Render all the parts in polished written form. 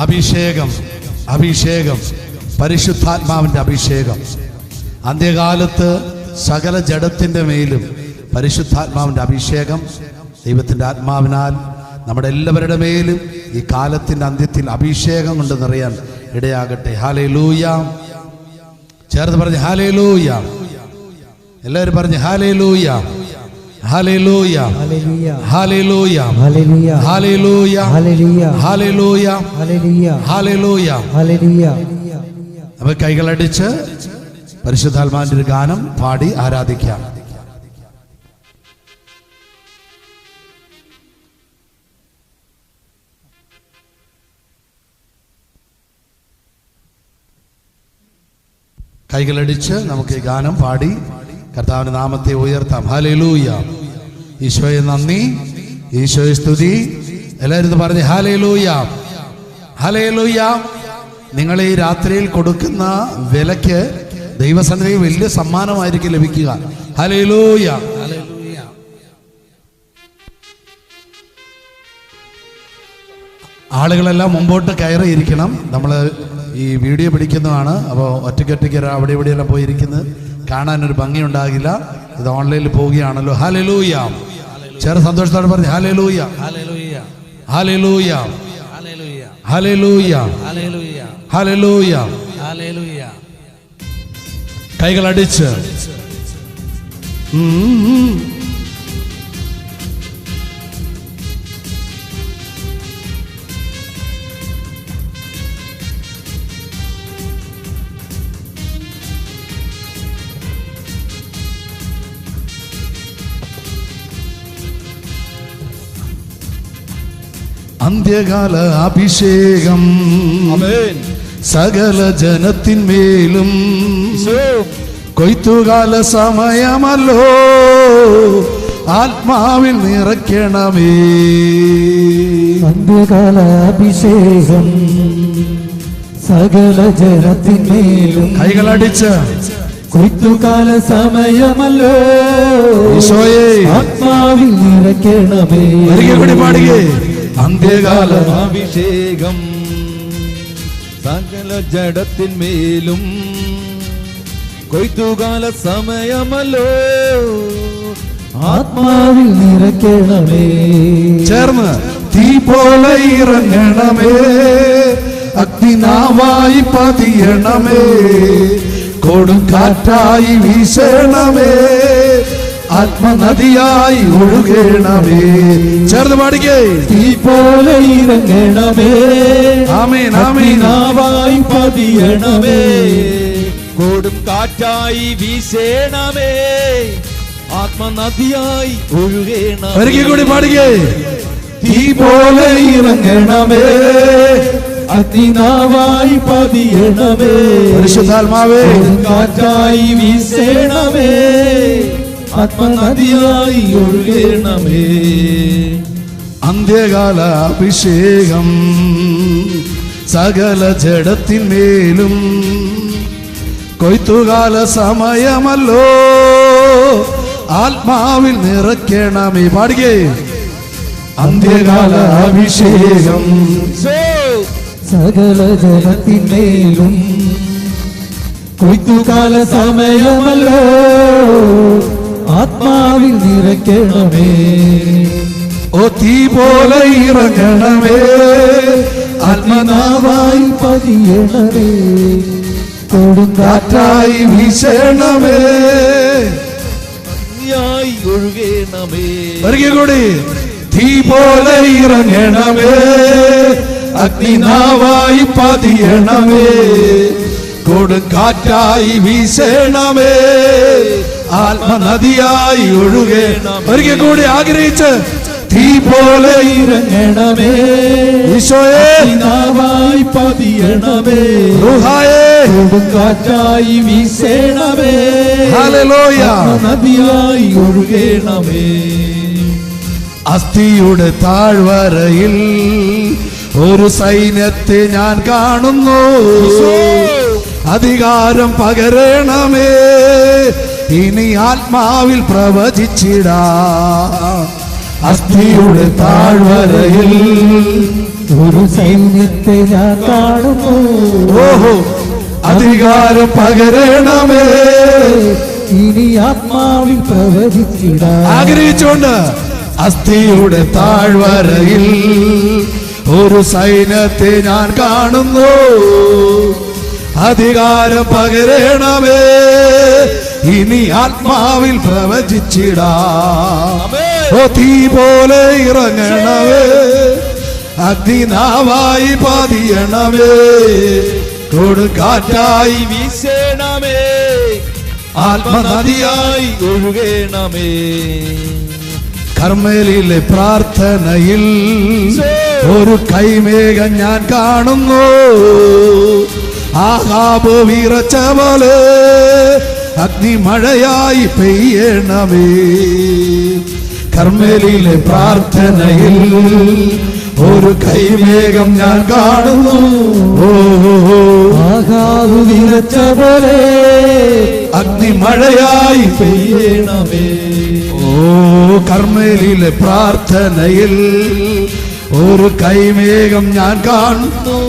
അഭിഷേകം, അഭിഷേകം, പരിശുദ്ധാത്മാവിൻ്റെ അഭിഷേകം. അന്ത്യകാലത്ത് സകല ജഡത്തിൻ്റെ മേലും പരിശുദ്ധാത്മാവിൻ്റെ അഭിഷേകം ദൈവത്തിൻ്റെ ആത്മാവിനാൽ നമ്മുടെ എല്ലാവരുടെ മേലും ഈ കാലത്തിൻ്റെ അന്ത്യത്തിൽ അഭിഷേകം കൊണ്ട് നിറയാൻ ഇടയാകട്ടെ. ഹല്ലേലൂയ. ചേർന്ന് പറഞ്ഞ് ഹല്ലേലൂയ. എല്ലാവരും പറഞ്ഞ് hallelujah, hallelujah, hallelujah, hallelujah, hallelujah, hallelujah, hallelujah. നമുക്ക് കൈകളടിച്ച് പരിശുദ്ധാത്മാവിന്റെ ഒരു ഗാനം പാടി ആരാധിക്കാം. കൈകളടിച്ച് നമുക്ക് ഈ ഗാനം പാടി കർത്താവിന്റെ നാമത്തെ ഉയർത്താം. ഹല്ലേലൂയ. ഈശോയെ നന്ദി, ഈശോയെ സ്തുതി. എല്ലാവരും പറഞ്ഞ് ഹല്ലേലൂയ, ഹല്ലേലൂയ. നിങ്ങൾ ഈ രാത്രിയിൽ കൊടുക്കുന്ന വിലയ്ക്ക് ദൈവസന്നിധിയിൽ വലിയ സമ്മാനമായിരിക്കും ലഭിക്കുക. ഹല്ലേലൂയ. ആളുകളെല്ലാം മുമ്പോട്ട് കയറിയിരിക്കണം. നമ്മൾ ഈ വീഡിയോ പിടിക്കുന്നതാണ്. അപ്പോൾ ഒറ്റയ്ക്കൊറ്റയ്ക്ക് അവിടെ ഇവിടെയെല്ലാം പോയിരിക്കുന്നത് കാണാനൊരു ഭംഗി ഉണ്ടാകില്ല. ഇത് ഓൺലൈനിൽ പോവുകയാണല്ലോ. ഹല്ലേലൂയ. ചേർന്ന് സന്തോഷത്തോടെ പറഞ്ഞു hallelujah, hallelujah, hallelujah, hallelujah, hallelujah, hallelujah. കൈകൾ അടിച്ച് അന്ത്യകാല അഭിഷേകം സകല ജനത്തിന്മേലും കൊയ്ത്തുകാല സമയമല്ലോ ആത്മാവിൽ നിറയ്ക്കണമേ. അന്ത്യകാല അഭിഷേകം സകല ജനത്തിന്മേലും കൈകളടിച്ച് കൊയ്ത്തുകാല സമയമല്ലോ ഈശോയെ ആത്മാവിൽ നിറയ്ക്കണമേ. ഒരിക്കൽ പാടുകേ. അന്ത്യകാല അഭിഷേകം സകല ജഡത്തിന്മേലും കൊയ്ത്തുകാല സമയമല്ലോ ആത്മാവിൽ നിറയ്ക്കണമേ. ചേർന്ന് തീ പോലെ ഇറങ്ങണമേ, അഗ്നിനാവായി പതിയണമേ, കൊടുങ്കാറ്റായി വീശണമേ, ആത്മനദിയായി ഒഴുകണമേ. ചേർന്ന് പാടിക്കേ. തീ പോലെ ഇറങ്ങണമേ, ആമേൻ, ആമേൻ. നാവായി പതിയണമേ, കൊടുങ്കാറ്റായി വീശണമേ, ആത്മനദിയായി ഒഴുകണമേ. ഒരിക്കൽ കൂടി പാടിക്കേ. തീ പോലെ ഇറങ്ങണമേ, അഗ്നിനാവായി പതിയണമേ, പരിശുദ്ധാത്മാവേ കാറ്റായി വീശണമേ, ആത്മനദിയായി ഒഴുകണമേ. അന്ത്യകാല അഭിഷേകം സകല ജഡത്തിന്മേലും കൊയ്ത്തുകാല സമയമല്ലോ ആത്മാവിൽ നിറയ്ക്കണമേ. പാടുകേ. അന്ത്യകാല അഭിഷേകം സകല ജനത്തിന്മേലും കൊയ്ത്തുകാല സമയമല്ലോ ആത്മാവിൽ നിറയ്ക്കണമേ. ഓ തീ പോലെ ഇറങ്ങണമേ, ആത്മനാവായി പതിയണമേ, കൊടുങ്കാറ്റായി വീശണമേ, ഒഴുകണമേ. ഒരിക്കൽ കൂടി. തീ പോലെ ഇറങ്ങണമേ, അഗ്നിനാവായി പതിയണമേ, കൊടുങ്കാറ്റായി വീശണമേ, ആത്മനദിയായി ഒഴുകണം. ഒരിക്കൽ കൂടി ആഗ്രഹിച്ച് തീ പോലെ ഇറങ്ങണമേ, ഈശോയെ നാവായി പതിയണമേ, റുഹായേ കൊടുങ്കാറ്റായി വീശണമേ, ഹല്ലേലൂയ, നദിയായി ഒഴുകണമേ. അസ്ഥിയുടെ താഴ്വരയിൽ ഒരു സൈന്യത്തെ ഞാൻ കാണുന്നു, അധികാരം പകരണമേ, ഇനി ആത്മാവിൽ പ്രവചിച്ചിടാം. അസ്ഥിയുടെ താഴ്വരയിൽ ഒരു സൈന്യത്തെ ഞാൻ കാണുന്നു. ഓഹോ, അധികാരം പകരണമേ. ഇനി ആത്മാവിൽ പ്രവചിച്ചിടാൻ ആഗ്രഹിച്ചുകൊണ്ട് അസ്ഥിയുടെ താഴ്വരയിൽ ഒരു സൈന്യത്തെ ഞാൻ കാണുന്നു. അധികാരം പകരണമേ, ഇനി ആത്മാവിൽ പ്രവചിച്ചിടാം. ഓ, തീ പോലെ ഇറങ്ങണമേ, അഗ്നിനാവായി പതിയണമേ, കൊടുങ്കാറ്റായി വീശേണമേ, ആത്മനദിയായി ഒഴുകേണമേ. കർമ്മേലിലെ പ്രാർത്ഥനയിൽ ഒരു കൈമേഘം ഞാൻ കാണുന്നു. ആഹാബ് വിറച്ച പോലെ അഗ്നിമഴയായി പെയ്യണമേ. കർമ്മേലിലെ പ്രാർത്ഥനയിൽ ഒരു കൈമേഘം ഞാൻ കാണുന്നു. ആഹാബ് വിറച്ച പോലെ അഗ്നിമഴയായി പെയ്യണമേ. ഓ, കർമ്മേലിലെ പ്രാർത്ഥനയിൽ ഒരു കൈമേഘം ഞാൻ കാണുന്നു.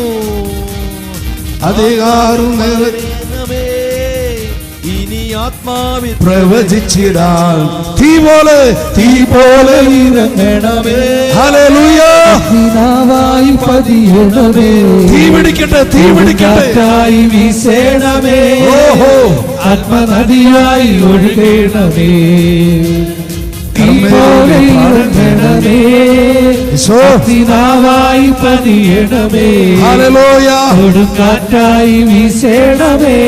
അധികാരം പകരണമേ, ഇനി ആത്മാവിൽ പ്രവചിച്ചിടാൻ. തീ പോലെ ഇറങ്ങണമേ, ഹല്ലേലൂയ. അഗ്നിനാവായി പതിയണമേ, തീ പിടിക്കട്ടെ, തീ പിടിക്കട്ടെ. കാറ്റായി വീശേണമേ, ഓഹോ, ആത്മനദിയായി ഒഴുകണമേ. തീ പോലെ ഇറങ്ങണമേ, അഗ്നിനാവായി പതിയണമേ, ഹല്ലേലൂയ. കൊടുങ്കാറ്റായി വീശേണമേ,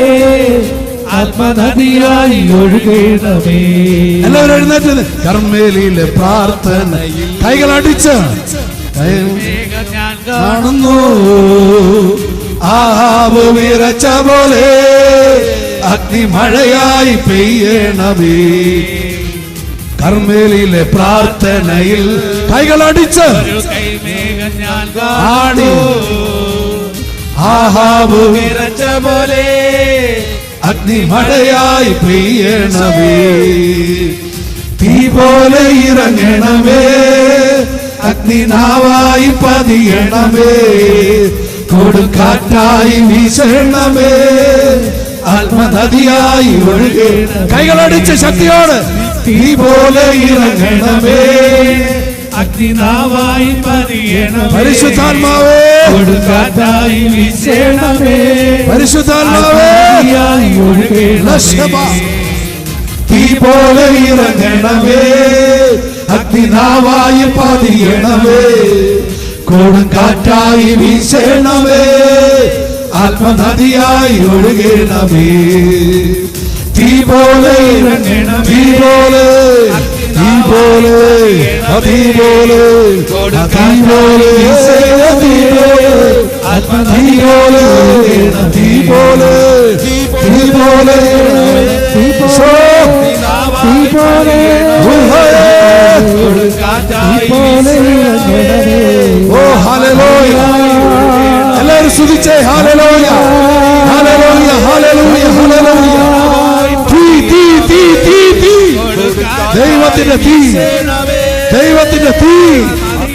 ആത്മനദിയായി ഒഴുകണമേ. എല്ലാവരും എഴുന്നേറ്റ്. കർമ്മേലിലെ പ്രാർത്ഥനയിൽ കൈകളടിച്ച് കാണുന്നു. ആഹാബ് വിറച്ച പോലെ അഗ്നിമഴയായി പെയ്യണമേ. കർമ്മേലിലെ പ്രാർത്ഥനയിൽ കൈകളടിച്ച് ആടി. ആഹാബ് വിറച്ച പോലെ അഗ്നിമഴയായി പെയ്യണമേ. തീ പോലെ ഇറങ്ങണമേ, അഗ്നിനാവായി പതിയണമേ, കൊടുങ്കാറ്റായി വീശണമേ, ആത്മനദിയായി ഒഴുകണം. കൈകളടിച്ച് ശക്തിയോട്. തീ പോലെ ഇറങ്ങണമേ, അഗ്നിനാവായി പതിയണമേ, പരിശുദ്ധാത്മാവേ, കൊടുങ്കാറ്റായി വീശണമേ, പരിശുദ്ധാത്മാവേ. ആത്മനദിയായി ഒഴുകണമേ. തീ പോലെ ഇറങ്ങണമേ, അഗ്നിനാവായി പതിയണമേ, കൊടുങ്കാറ്റായി വീശണമേ, ആത്മനദിയായി ഒഴുകണമേ. തീ പോലെ ഇറങ്ങണം, തീ പോലെ, തീ പോലെ, തീ പോലെ, തീ പോലെ, തീ പോലെ, തീ പോലെ, തീ പോലെ, തീ പോലെ, ഓ, ഹല്ലേലൂയ. എല്ലാവരും സ്തുതിച്ചേ. Hallelujah, hallelujah, hallelujah, hallelujah. തീ, തീ, തീ, തീ, തീ. ദൈവത്തിന്റെ തീ, ദൈവത്തിന്റെ തീ,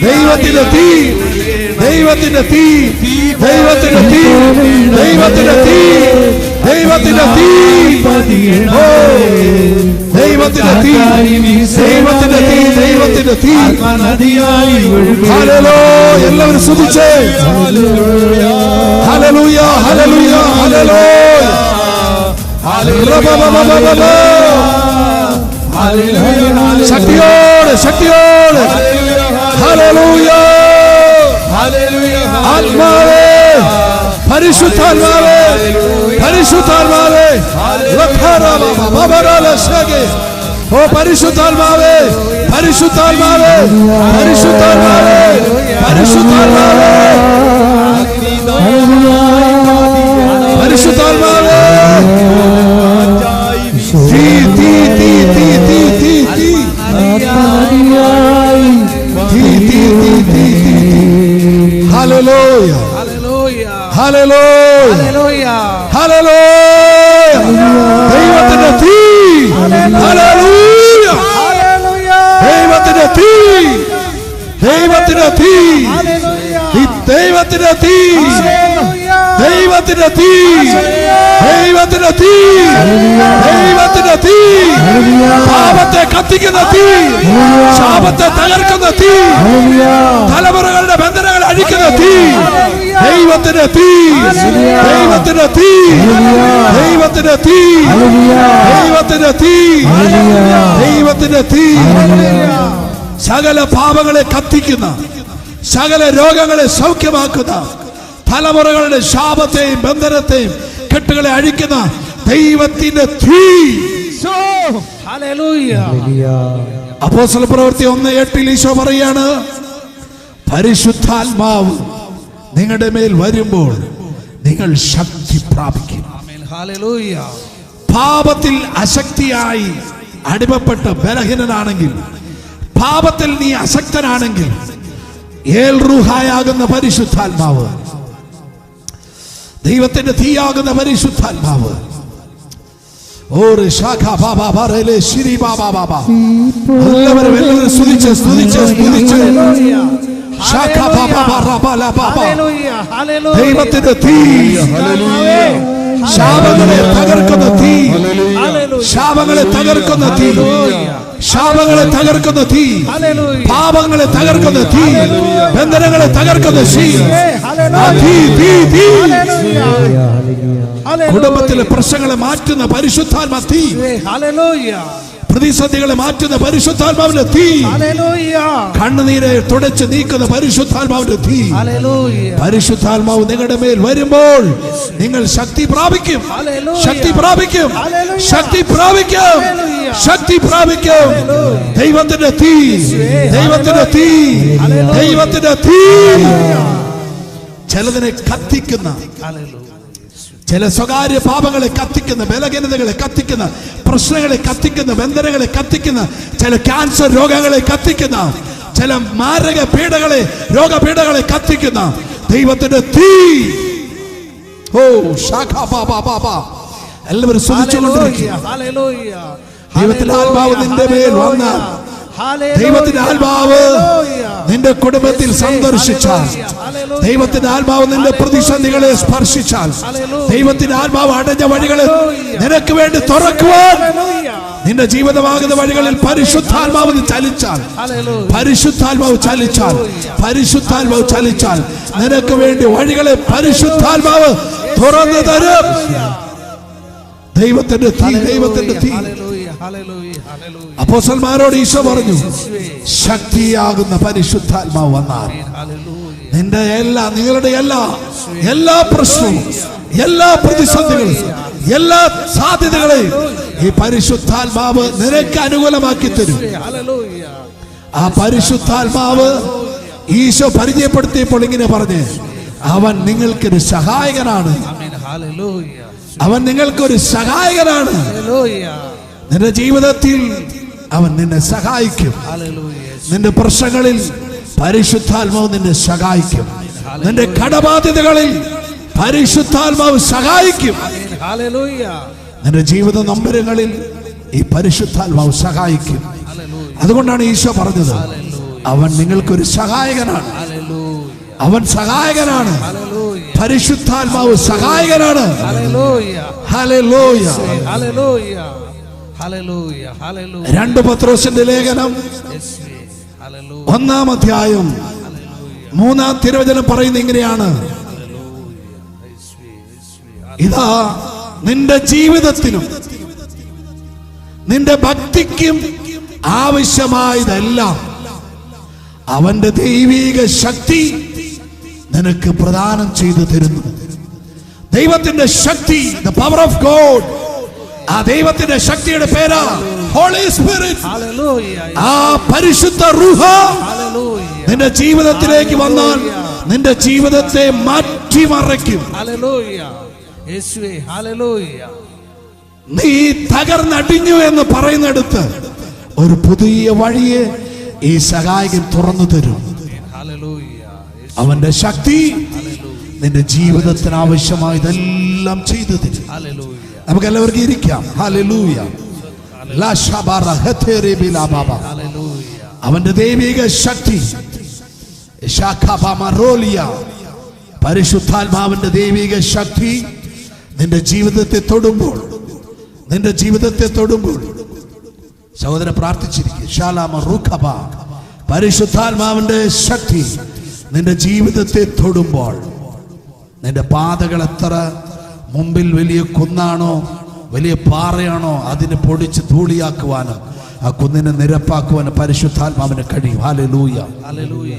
ദൈവത്തിന്റെ തീ, ദൈവത്തിന്റെ തീ, ദൈവത്തിന്റെ തീ, ദൈവത്തിന്റെ തീ, ദൈവത്തിന്റെ തീ. ഓ, ദൈവത്തിന്റെ തീ, ദൈവത്തിന്റെ തീ, ദൈവത്തിന്റെ തീ. ഹല്ലേലൂയ. എല്ലാവരും സ്തുതിച്ചേ. Hallelujah, hallelujah, hallelujah. ശക്തിയോടെ, ശക്തിയോടെ. ഹല്ലേലൂയ. ആത്മാവേ, പരിശുദ്ധാത്മാവേ, പരിശുദ്ധാത്മാവേ. ഓ, പരിശുദ്ധാത്മാവേ, പരിശുദ്ധാത്മാവേ, പരിശുദ്ധാത്മാവേ, പരിശുദ്ധാത്മാവേ, പരിശുദ്ധാത്മാവേ. തീ, തീ, തീ, തീ, തീ, തീ, തീ. തീ, തീ, തീ, തീ, തീ. Hallelujah, hallelujah, hallelujah. ദൈവത്തിന്റെ തീ, ഹല്ലേലൂയ, ദൈവത്തിന്റെ തീ, ദൈവത്തിന്റെ തീ, ഈ ദൈവത്തിന്റെ തീ, ദൈവത്തിന്റെ തീ, ദൈവത്തിന്റെ തീ, ദൈവത്തിന്റെ തീ, പാപത്തെ കത്തിക്കുന്ന തീ, ശാപത്തെ തകർക്കുന്ന തീ, തലമുറകളുടെ ബന്ധനങ്ങൾ അഴിക്കുന്ന തീ, ദൈവത്തിന്റെ തീ, ദൈവത്തിന്റെ തീ, ദൈവത്തിന്റെ തീ, ദൈവത്തിന്റെ തീ, ദൈവത്തിന്റെ തീ, സകല പാപങ്ങളെ കത്തിക്കുന്ന, സകല രോഗങ്ങളെ സൗഖ്യമാക്കുന്ന, തലമുറകളുടെ ശാപത്തെയും ബന്ധനത്തെയും കെട്ടുകളെ അഴിക്കുന്ന ദൈവത്തിന്റെ തീ. അപ്പോസ്തലപ്രവൃത്തി 1:8 ഈശോ പറയാണ്, പരിശുദ്ധാത്മാവ് നിങ്ങളുടെ മേൽ വരുമ്പോൾ നിങ്ങൾ ശക്തി പ്രാപിക്കും. പാപത്തിൽ അശക്തിയായി അടിമപ്പെട്ട് ബലഹീനനാണെങ്കിൽ, പാപത്തിൽ നീ അശക്തനാണെങ്കിൽ, ഏൽ റൂഹായാകുന്ന പരിശുദ്ധാത്മാവ്, ദൈവത്തിന്റെ തീയാകുന്ന പരിശുദ്ധാത്മാവ്, എല്ലാവരും സ്തുതിച്ച് സ്തുതിച്ച് സ്തുതിച്ച് ദൈവത്തിന്റെ തീ, ശാപങ്ങളെ തകർക്കുന്ന തീ, ശാപങ്ങളെ തകർക്കുന്ന തീ, ശാപങ്ങളെ തകർക്കുന്ന തീ, പാപങ്ങളെ തകർക്കുന്ന തീ, ബന്ധനങ്ങളെ തകർക്കുന്ന തീ, കുടുംബത്തിലെ പ്രശ്നങ്ങളെ മാറ്റുന്ന പരിശുദ്ധാത്മാ തീ, പ്രതിസന്ധികളെ മാറ്റുന്ന പരിശുദ്ധാത്മാവിന്റെ തീ, കണ്ണുനീരെ തുടച്ച് നീക്കുന്ന പരിശുദ്ധാത്മാവിന്റെ തീ. പരിശുദ്ധാത്മാവ് നിങ്ങളുടെ മേൽ വരുമ്പോൾ നിങ്ങൾ ശക്തി പ്രാപിക്കും, ശക്തി പ്രാപിക്കും, ശക്തി പ്രാപിക്കും, ശക്തി പ്രാപിക്കും. ദൈവത്തിന്റെ തീ, ദൈവത്തിന്റെ തീ, ദൈവത്തിന്റെ തീ. ചിലതിനെ കത്തിക്കുന്ന, ചില സ്വകാര്യ പാപങ്ങളെ കത്തിക്കുന്ന, ബലഹീനതകളെ കത്തിക്കുന്ന, പ്രശ്നങ്ങളെ കത്തിക്കുന്ന, ബന്ധനങ്ങളെ കത്തിക്കുന്ന, ചില ക്യാൻസർ രോഗങ്ങളെ കത്തിക്കുന്ന, ചില മാരക പീഡകളെ, രോഗപീഠകളെ കത്തിക്കുന്ന ദൈവത്തിന്റെ തീ. ഓ എല്ലാവരും സ്തുതിച്ചുകൊണ്ടിരിക്കുക. ദൈവത്തിന്റെ ആത്മാവ് നിന്റെ മേൽ വന്നാൽ, ദൈവത്തിന്റെ ആത്മാവ് നിന്റെ കുടുംബത്തിൽ സന്ദർശിച്ചാൽ, ദൈവത്തിന്റെ ആത്മാവ് നിന്റെ പ്രതിസന്ധികളെ സ്പർശിച്ചാൽ, ദൈവത്തിന്റെ ആത്മാവ് അടഞ്ഞ വഴികളെ നിനക്ക് വേണ്ടി തുറക്കുവാൻ, നിന്റെ ജീവിതമാകുന്ന വഴികളിൽ പരിശുദ്ധാത്മാവ് ചലിച്ചാൽ, പരിശുദ്ധാത്മാവ് ചലിച്ചാൽ, പരിശുദ്ധാത്മാവ് ചലിച്ചാൽ നിനക്ക് വേണ്ടി വഴികളെ പരിശുദ്ധാത്മാവ് തുറന്നു തരും. ദൈവത്തിന്റെ തീ, ദൈവത്തിന്റെ തീ. അപ്പോസ്തലന്മാരോട് ഈശോ പറഞ്ഞു, ശക്തിയാകുന്ന പരിശുദ്ധാത്മാവ് വന്നാൽ നിന്റെ നിങ്ങളുടെ എല്ലാ പ്രശ്നവും, എല്ലാ പ്രതിസന്ധികളും, എല്ലാ സാധ്യതകളെയും ഈ പരിശുദ്ധാത്മാവ് നിനക്ക് അനുകൂലമാക്കി തരും. ആ പരിശുദ്ധാത്മാവ് ഈശോ പരിചയപ്പെടുത്തിയപ്പോൾ ഇങ്ങനെ പറഞ്ഞ്, അവൻ നിങ്ങൾക്കൊരു സഹായകനാണ്, അവൻ നിങ്ങൾക്കൊരു സഹായകനാണ്. നിന്റെ ജീവിതത്തിൽ അവൻ നിന്നെ സഹായിക്കും. നിന്റെ പ്രശ്നങ്ങളിൽ പരിശുദ്ധാത്മാവ് നിന്നെ സഹായിക്കും. നിന്റെ കടബാധ്യതകളിൽ പരിശുദ്ധാത്മാവ് സഹായിക്കും. നിന്റെ ജീവിത നൊമ്പരങ്ങളിൽ ഈ പരിശുദ്ധാത്മാവ് സഹായിക്കും. അതുകൊണ്ടാണ് ഈശോ പറഞ്ഞത്, അവൻ നിങ്ങൾക്കൊരു സഹായകനാണ്, അവൻ സഹായകനാണ്, പരിശുദ്ധാത്മാവ് സഹായകനാണ്. Hallelujah, hallelujah. 2 പത്രോസിന്റെ ലേഖനം 1-ാം അധ്യായം 3-ാം തിരുവചനം പറയുന്ന ഇങ്ങനെയാണ്, ഇതാ നിന്റെ ജീവിതത്തിനും നിന്റെ ഭക്തിക്കും ആവശ്യമായതെല്ലാം അവന്റെ ദൈവിക ശക്തി നിനക്ക് പ്രദാനം ചെയ്തു തരുന്നു. ദൈവത്തിന്റെ ശക്തി, the power of God, ആ ദൈവത്തിന്റെ ശക്തിയുടെ പേരാ ഹോളി സ്പിരിറ്റ്. ആ പരിശുദ്ധ റൂഹ നിന്റെ ജീവിതത്തിലേക്ക് വന്നാൽ നിന്റെ ജീവിതത്തെ മാറ്റിമറിക്കും. നീ തകർന്നടിഞ്ഞു എന്ന് പറയുന്നിടത്ത് ഒരു പുതിയ വഴിയെ ഈ സഹായകൻ തുറന്നു തരും. അവന്റെ ശക്തി നിന്റെ ജീവിതത്തിന് ആവശ്യമായതെല്ലാം ചെയ്തു തരും. നമുക്ക് എല്ലാവർക്കും ഇരിക്കാം. ഹല്ലേലൂയ. അവന്റെ ദൈവിക ശക്തി പരിശുദ്ധാത്മാവിന്റെ ദൈവിക ശക്തി നിന്റെ ജീവിതത്തെ തൊടുമ്പോൾ, സഹോദരൻ പ്രാർത്ഥിച്ചിരിക്കുക. പരിശുദ്ധാത്മാവിന്റെ ശക്തി നിന്റെ ജീവിതത്തെ തൊടുമ്പോൾ, നിന്റെ പാതകൾ എത്ര മുമ്പിൽ വലിയ കുന്നാണോ വലിയ പാറയാണോ അതിനെ പൊടിച്ച് ധൂളിയാക്കുവാനും ആ കുന്നിനെ നിരപ്പാക്കുവാനും പരിശുദ്ധാത്മാവിന് കഴിയും. Hallelujah, hallelujah.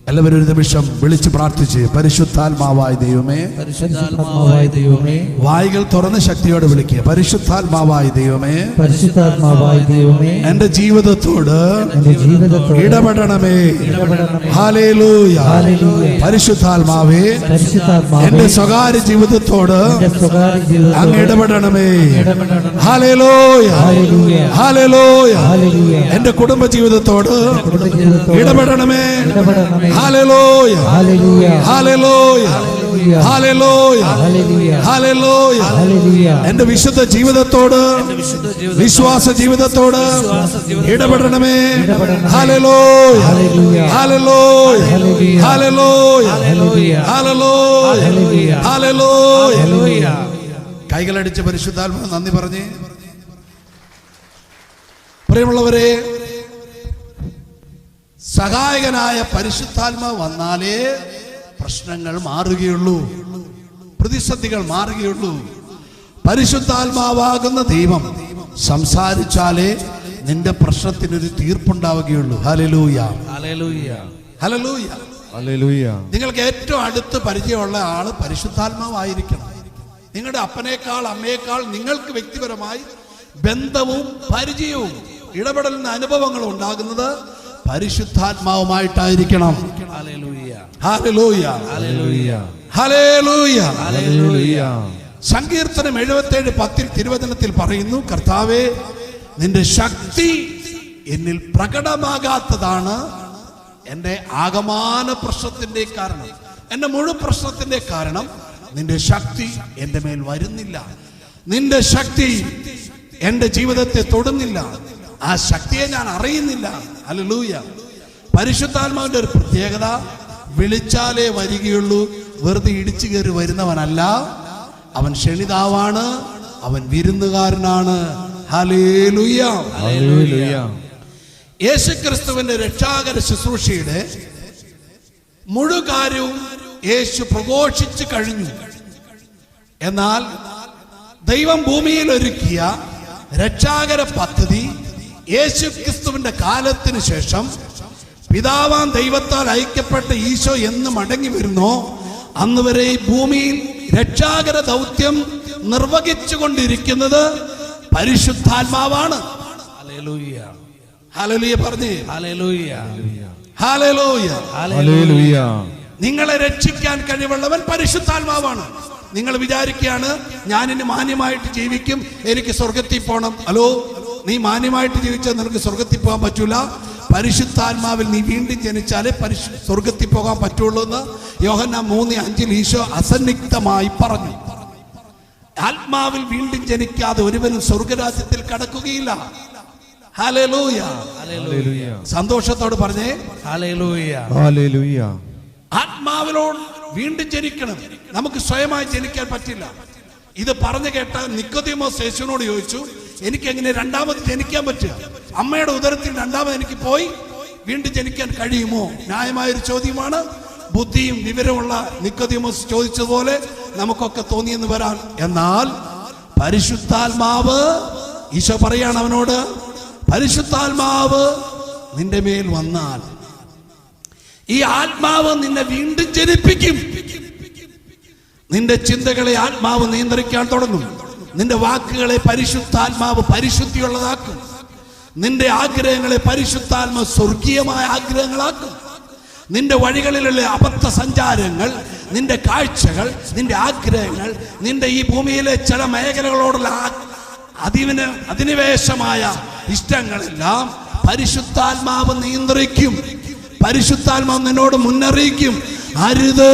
എല്ലാവരും ഒരു നിമിഷം വിളിച്ച് പ്രാർത്ഥിച്ച്, പരിശുദ്ധാത്മാവായ ദൈവമേ, പരിശുദ്ധാത്മാവായ ദൈവമേ, വായികൾ തുറന്ന് ശക്തിയോടെ വിളിക്കുക. പരിശുദ്ധാത്മാവായ ദൈവമേ, പരിശുദ്ധാത്മാവായ ദൈവമേ, എന്റെ ജീവിതത്തോട് ഇടപെടണമേ. Hallelujah, hallelujah. പരിശുദ്ധാത്മാവേ, എന്റെ സ്വകാര്യ ജീവിതത്തോട് അങ്ങ് ഇടപെടണമേ. Hallelujah, hallelujah. എന്റെ കുടുംബ ജീവിതത്തോട് ഇടപെടണമേ. Hallelujah, hallelujah, hallelujah, hallelujah, hallelujah. എന്റെ വിശുദ്ധ ജീവിതത്തോട്, വിശ്വാസ ജീവിതത്തോട് ഇടപെടണമേ. Hallelujah, hallelujah, hallelujah, hallelujah, hallelujah. കൈകളടിച്ച് പരിശുദ്ധാത്മാവ് നന്ദി പറഞ്ഞേ. പ്രിയമുള്ളവരെ, സഹായകനായ പരിശുദ്ധാത്മാവ് വന്നാലേ പ്രശ്നങ്ങൾ മാറുകയുള്ളൂ, പ്രതിസന്ധികൾ മാറുകയുള്ളൂ. പരിശുദ്ധാത്മാവാകുന്ന ദൈവം സംസാരിച്ചാലേ നിന്റെ പ്രശ്നത്തിനൊരു തീർപ്പുണ്ടാവുകയുള്ളൂ. Hallelujah, hallelujah, hallelujah, hallelujah. നിങ്ങൾക്ക് ഏറ്റവും അടുത്ത് പരിചയമുള്ള ആള് പരിശുദ്ധാത്മാവായിരിക്കണം. നിങ്ങളുടെ അപ്പനേക്കാൾ അമ്മയേക്കാൾ നിങ്ങൾക്ക് വ്യക്തിപരമായി ബന്ധവും പരിചയവും ഇടപെടലിന് അനുഭവങ്ങളും ഉണ്ടാകുന്നത് പരിശുദ്ധാത്മാവുമായിട്ടായിരിക്കണം. Hallelujah, hallelujah, hallelujah, hallelujah, hallelujah. സങ്കീർത്തനം 77:10 തിരുവചനത്തിൽ പറയുന്നു, കർത്താവേ, നിന്റെ ശക്തി എന്നിൽ പ്രകടമാകാത്തതാണ് എൻ്റെ ആകമാന പ്രശ്നത്തിന്റെ കാരണം, എൻ്റെ മുഴുവൻ പ്രശ്നത്തിന്റെ കാരണം. നിന്റെ ശക്തി എൻ്റെ മേൽ വരുന്നില്ല, നിന്റെ ശക്തി എൻ്റെ ജീവിതത്തെ തൊടുന്നില്ല, ആ ശക്തിയെ ഞാൻ അറിയുന്നില്ല. ഹല്ലേലൂയ. പരിശുദ്ധാത്മാവിന്റെ ഒരു പ്രത്യേകത, വിളിച്ചാലേ വരികയുള്ളൂ, വെറുതെ ഇടിച്ചു കയറി വരുന്നവനല്ല. അവൻ ക്ഷണിതാവാണ്, അവൻ വിരുന്നുകാരനാണ്. Hallelujah, hallelujah. യേശുക്രിസ്തുവിന്റെ രക്ഷാകര ശുശ്രൂഷയുടെ മുഴുവൻ കാര്യവും യേശു പ്രഘോഷിച്ചു കഴിഞ്ഞു. എന്നാൽ ദൈവം ഭൂമിയിൽ ഒരുക്കിയ രക്ഷാകര പദ്ധതി യേശുക്രിസ്തുവിന്റെ കാലത്തിന് ശേഷം പിതാവാം ദൈവത്താൽ ഐക്യപ്പെട്ട ഈശോ എന്ന് മടങ്ങി വരുന്നോ അന്ന് വരെ ഈ ഭൂമിയിൽ രക്ഷാകര ദൗത്യം നിർവഹിച്ചു കൊണ്ടിരിക്കുന്നത് പരിശുദ്ധാത്മാവാണ്. ഹല്ലേലൂയ, ഹല്ലേലൂയ പറഞ്ഞേ. Hallelujah, hallelujah, hallelujah. നിങ്ങളെ രക്ഷിക്കാൻ കഴിവുള്ളവൻ പരിശുദ്ധാത്മാവാണ്. നിങ്ങൾ വിചാരിക്കുകയാണ് ഞാൻ ഇനി മാന്യമായിട്ട് ജീവിക്കും, എനിക്ക് സ്വർഗത്തിൽ പോകണം. ഹലോ, നീ മാന്യമായിട്ട് ജീവിച്ചാൽ നിനക്ക് സ്വർഗത്തിൽ പോകാൻ പറ്റൂല. പരിശുദ്ധാത്മാവിൽ നീ വീണ്ടും ജനിച്ചാലേ സ്വർഗത്തിൽ പോകാൻ പറ്റുള്ളൂ എന്ന് യോഹന്നാൻ 3:5 ഈശോ അസന്നിഗ്ധമായി പറഞ്ഞു. ആത്മാവിൽ വീണ്ടും ജനിക്കാതെ ഒരുവനും സ്വർഗരാജ്യത്തിൽ കടക്കുകയില്ല. Hallelujah, hallelujah. സന്തോഷത്തോട് പറഞ്ഞേ ഹല്ലേലൂയ, ഹല്ലേലൂയ. ആത്മാവിലോട് വീണ്ടും ജനിക്കണം. നമുക്ക് സ്വയമായി ജനിക്കാൻ പറ്റില്ല. ഇത് പറഞ്ഞു കേട്ട നിക്കോദീമോസ് യേശുവിനോട് ചോദിച്ചു, എനിക്ക് എങ്ങനെ രണ്ടാമത് ജനിക്കാൻ പറ്റുക? അമ്മയുടെ ഉദരത്തിൽ രണ്ടാമത് എനിക്ക് പോയി വീണ്ടും ജനിക്കാൻ കഴിയുമോ? ന്യായമായൊരു ചോദ്യമാണ്. ബുദ്ധിയും വിവരമുള്ള നിക്കോദീമോസ് ചോദിച്ചതുപോലെ നമുക്കൊക്കെ തോന്നിയെന്ന് വരാൻ. എന്നാൽ പരിശുദ്ധാത്മാവ്, ഈശോ പറയാണ് അവനോട്, പരിശുദ്ധാത്മാവ് നിന്റെ മേൽ വന്നാൽ ഈ ആത്മാവ് നിന്നെ വീണ്ടും ജനിപ്പിക്കും. നിന്റെ ചിന്തകളെ ആത്മാവ് നിയന്ത്രിക്കാൻ തുടങ്ങും. നിന്റെ വാക്കുകളെ പരിശുദ്ധാത്മാവ് പരിശുദ്ധിയുള്ളതാക്കും. നിന്റെ ആഗ്രഹങ്ങളെ പരിശുദ്ധാത്മാവ് സ്വർഗീയമായ ആഗ്രഹങ്ങളാക്കും. നിന്റെ വഴികളിലുള്ള അബദ്ധ സഞ്ചാരങ്ങൾ, നിന്റെ കാഴ്ചകൾ, നിന്റെ ആഗ്രഹങ്ങൾ, നിന്റെ ഈ ഭൂമിയിലെ ചില മേഖലകളോടുള്ള അധിനിവേശമായ ഇഷ്ടങ്ങളെല്ലാം പരിശുദ്ധാത്മാവ് നിയന്ത്രിക്കും. പരിശുദ്ധാത്മാവ് നിന്നോട് മുന്നറിയിക്കും, അരുത്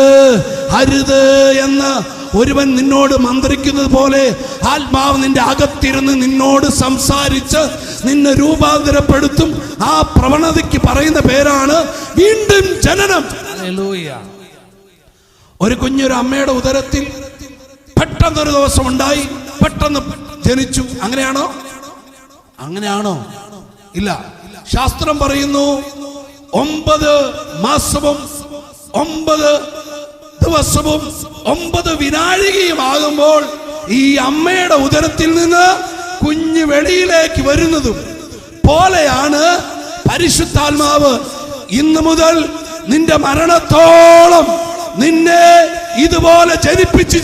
അരുത് എന്ന് ഒരുവൻ നിന്നോട് മന്ത്രിക്കുന്നത് പോലെ ആത്മാവ് നിന്റെ അകത്തിരുന്ന് നിന്നോട് സംസാരിച്ച് നിന്നെ രൂപാന്തരപ്പെടുത്തും. ആ പ്രവണതയ്ക്ക് പറയുന്ന പേരാണ് വീണ്ടും ജനനം. ഒരു കുഞ്ഞൊരു അമ്മയുടെ ഉദരത്തിൽ പെട്ടെന്നൊരു ദിവസം ഉണ്ടായി, പെട്ടെന്ന് ജനിച്ചു. അങ്ങനെയാണോ? ഇല്ല. ശാസ്ത്രം പറയുന്നു 9 മാസവും 9 ദിവസവും 9 വിനാഴികയും ആകുമ്പോൾ ഈ അമ്മയുടെ ഉദരത്തിൽ നിന്ന് കുഞ്ഞ് വെളിയിലേക്ക് വരുന്നതും പോലെയാണ് പരിശുദ്ധാത്മാവ്. ഇന്നു മുതൽ നിന്റെ മരണത്തോളം നിന്നെ ഇതുപോലെ ജനിപ്പിച്ച്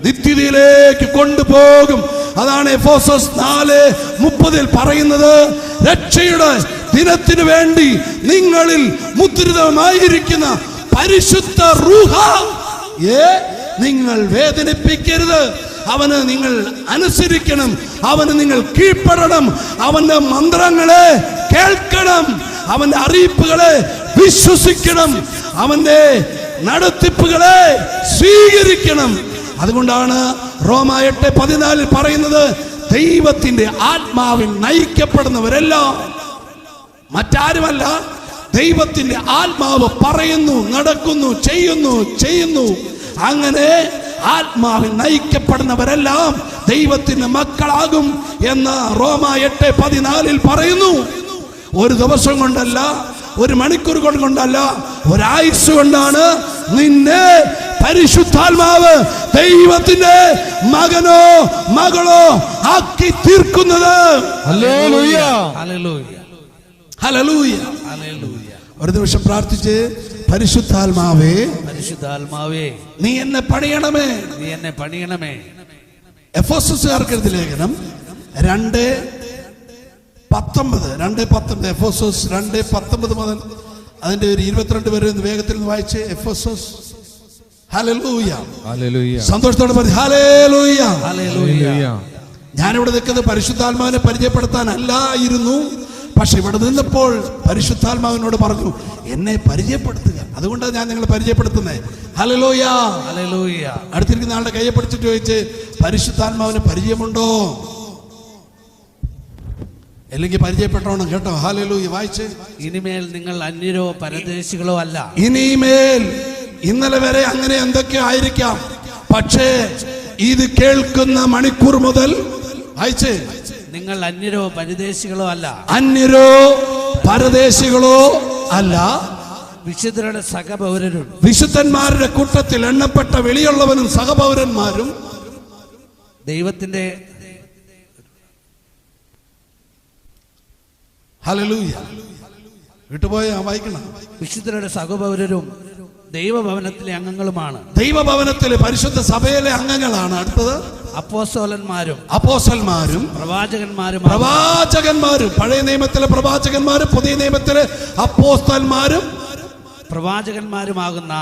നിത്യതയിലേക്ക് കൊണ്ടുപോകും. അതാണ് എഫേസ്യർ 4:30 പറയുന്നത്, രക്ഷയുടെ ദിനത്തിനു വേണ്ടി നിങ്ങളിൽ മുദ്രിതമായിരിക്കുന്ന പരിശുദ്ധ റൂഹായെ നിങ്ങൾ വേദനിപ്പിക്കരുത്. അവന് നിങ്ങൾ അനുസരിക്കണം, അവന് നിങ്ങൾ കീഴ്പ്പെടണം, അവന്റെ മന്ത്രങ്ങളെ കേൾക്കണം, അവന്റെ അറിയിപ്പുകളെ വിശ്വസിക്കണം, അവന്റെ നടത്തിപ്പുകളെ സ്വീകരിക്കണം. അതുകൊണ്ടാണ് റോമ 8:14 പറയുന്നത്, ദൈവത്തിന്റെ ആത്മാവിൽ നയിക്കപ്പെടുന്നവരെല്ലാം മറ്റാരുമല്ല, ദൈവത്തിന്റെ ആത്മാവ് പറയുന്നു, നടക്കുന്നു, ചെയ്യുന്നു. അങ്ങനെ ആത്മാവിൽ നയിക്കപ്പെടുന്നവരെല്ലാം ദൈവത്തിന്റെ മക്കളാകും എന്ന് റോമ 8:14 പറയുന്നു. ഒരു ദിവസം കൊണ്ടല്ല, ഒരു മണിക്കൂർ കൊണ്ടല്ല, ഒരായുസ് കൊണ്ടാണ് നിന്നെ പരിശുദ്ധാത്മാവ് ദൈവത്തിന്റെ മകനോ മകളോ ആക്കി തീർക്കുന്നത്. Hallelujah, hallelujah. ഒരു നിമിഷം പ്രാർത്ഥിച്ച്, പരിശുദ്ധാത്മാവേ നീ എന്നെ പണിയണമേ. എഫേസ്യർക്കാർക്ക് എഴുതിയ ലേഖനം 2:19 എഫേസ്യർ 2:19 മുതൽ അതിന്റെ ഒരു 22 വരെ വേഗത്തിൽ വായിച്ച്. എഫേസ്യർ. ഹല്ലേലൂയ, സന്തോഷത്തോടെ പറഞ്ഞു ഹല്ലേലൂയ. ഞാനിവിടെ നിൽക്കുന്നത് പരിശുദ്ധാത്മാവിനെ പരിചയപ്പെടുത്താനല്ലായിരുന്നു, പക്ഷെ ഇവിടെ നിന്നപ്പോൾ പരിശുദ്ധാത്മാവിനോട് പറഞ്ഞു എന്നെ പരിചയപ്പെടുത്തുക. അതുകൊണ്ടാണ് ഞാൻ നിങ്ങളെ പരിചയപ്പെടുത്തുന്നത്. ഹല്ലേലൂയ. അടുത്തിരിക്കുന്ന ആളുടെ കയ്യെ പിടിച്ചിട്ട് ചോദിച്ച്, പരിശുദ്ധാത്മാവിന് പരിചയമുണ്ടോ? അല്ലെങ്കിൽ പരിചയപ്പെട്ടോണം കേട്ടോ. ഹല്ലേലൂയ. വായിച്ച്. ഇനിമേൽ നിങ്ങൾ അന്യരോ പരദേശികളോ അല്ല. ഇനിമേൽ, ഇന്നലെ വരെ അങ്ങനെ എന്തൊക്കെ ആയിരിക്കാം, പക്ഷേ ഇത് കേൾക്കുന്ന മണിക്കൂർ മുതൽ വായിച്ച്, നിങ്ങൾ അന്യരോ പരദേശികളോ അല്ല. അന്യരോ പരദേശികളോ അല്ല, വിശുദ്ധരുടെ സഹപൗരരും, വിശുദ്ധന്മാരുടെ കൂട്ടത്തിൽ എണ്ണപ്പെട്ട വെളിയുള്ളവനും സഹപൗരന്മാരും, ദൈവത്തിന്റെ ഹല്ലേലൂയ. വിട്ടുപോയ വായിക്കണം. വിശുദ്ധരുടെ സഹപൗരരും ദൈവഭവനത്തിലെ അംഗങ്ങളുമാണ്. ദൈവഭവനത്തിലെ പരിശുദ്ധ സഭയിലെ അംഗങ്ങളാണ്. അടുത്തത് അപ്പോസ്തലന്മാരും പ്രവാചകന്മാരും. പഴയ നിയമത്തിലെ പ്രവാചകന്മാരും പുതിയ നിയമത്തിലെ അപ്പോസ്തലന്മാരും പ്രവാചകന്മാരുമാകുന്ന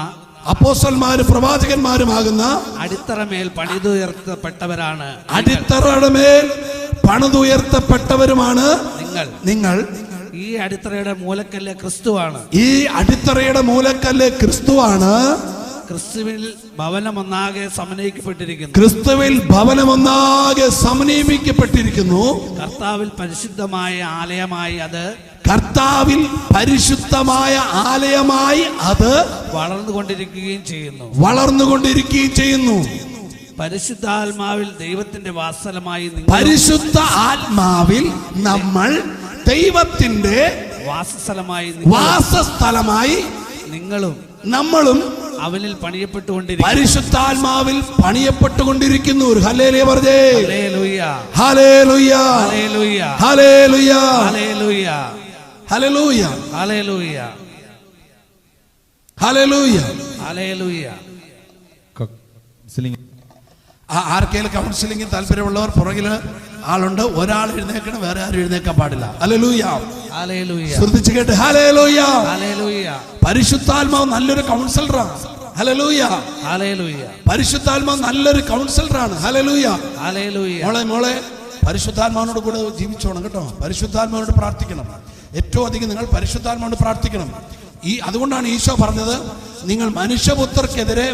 അടിത്തറമേൽ പണിതുയർത്തപ്പെട്ടവരാണ്. അടിത്തറയുടെ മേൽ പണിതുയർത്തപ്പെട്ടവരുമാണ് നിങ്ങൾ. ഈ അടിത്തറയുടെ മൂലക്കല്ല് ക്രിസ്തുവാണ്. ക്രിസ്തുവിൽ ഭവനമൊന്നാകെ സമന്വയിക്കപ്പെട്ടിരിക്കുന്നു. കർത്താവിൽ പരിശുദ്ധമായ ആലയമായി അത് വളർന്നുകൊണ്ടിരിക്കുകയും ചെയ്യുന്നു. പരിശുദ്ധാത്മാവിൽ ദൈവത്തിന്റെ പരിശുദ്ധ ആത്മാവിൽ നമ്മൾ ദൈവത്തിന്റെ വാസസ്ഥലമായി നമ്മളും അവനിൽ പണിയപ്പെട്ടുകൊണ്ടിരിക്കുന്നു. പരിശുദ്ധാത്മാവിൽ പണിയപ്പെട്ടുകൊണ്ടിരിക്കുന്നു. ഹല്ലേലൂയ പറഞ്ഞേ. Hallelujah, hallelujah, hallelujah, hallelujah, hallelujah, hallelujah. ആർക്കെങ്കിലും കൗൺസിലിംഗിൽ താല്പര്യമുള്ളവർ പുറകില് ആളുണ്ട്. ഒരാൾ എഴുന്നേക്കണം, വേറെ ആരും എഴുന്നേക്കാൻ പാടില്ല. ഹല്ലേലൂയ, ശ്രദ്ധിച്ചു കേട്ട്. ഹല്ലേലൂയ. പരിശുദ്ധാത്മാവ് നല്ലൊരു കൗൺസിലറാണ്. ഹല്ലേലൂയ, പരിശുദ്ധാത്മാവ് നല്ലൊരു കൗൺസിലറാണ്. ഹല്ലേലൂയ. മോളെ പരിശുദ്ധാത്മാവിനോട് കൂടെ ജീവിച്ചോണം കേട്ടോ. പരിശുദ്ധാത്മാവിനോട് പ്രാർത്ഥിക്കണം. ഏറ്റവും അധികം നിങ്ങൾ പരിശുദ്ധാത്മാവിനോട് പ്രാർത്ഥിക്കണം. അതുകൊണ്ടാണ് ഈശോ പറഞ്ഞത്, നിങ്ങൾ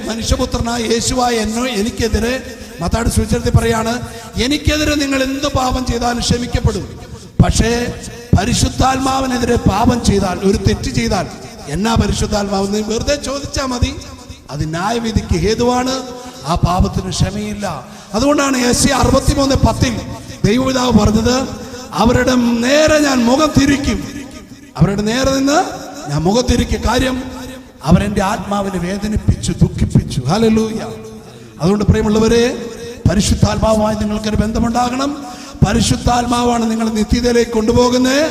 മനുഷ്യപുത്രനായ യേശുവായ എനിക്കെതിരെ, മത്തായിയുടെ സുവിശേഷത്തിൽ പറയാണ്, എനിക്കെതിരെ നിങ്ങൾ എന്ത് പാപം ചെയ്താലും ക്ഷമിക്കപ്പെടും. പക്ഷേ പരിശുദ്ധാത്മാവിനെതിരെ പാപം ചെയ്താൽ, ഒരു തെറ്റ് ചെയ്താൽ, എന്നാ പരിശുദ്ധാത്മാവെന്ന് വെറുതെ ചോദിച്ചാൽ മതി, അത് ന്യായവിധിക്ക് ഹേതുവാണ്, ആ പാപത്തിന് ക്ഷമയില്ല. അതുകൊണ്ടാണ് യെശയ്യാ 63:10 ദൈവപിതാവ് പറഞ്ഞത്, അവരുടെ നേരെ ഞാൻ മുഖം തിരിക്കും, അവരുടെ നേരെ നിന്ന് ഞാൻ മുഖം തിരിക്കും. കാര്യം അവരെന്റെ ആത്മാവിനെ വേദനിപ്പിച്ചു, ദുഃഖിപ്പിച്ചു. ഹല്ലേലൂയ. അതുകൊണ്ട് പ്രിയമുള്ളവരെ, പരിശുദ്ധാത്മാവുമായി നിങ്ങൾക്കൊരു ബന്ധമുണ്ടാകണം. പരിശുദ്ധാത്മാവാണ് നിങ്ങൾ നിത്യതയിലേക്ക് കൊണ്ടുപോകുന്നത്,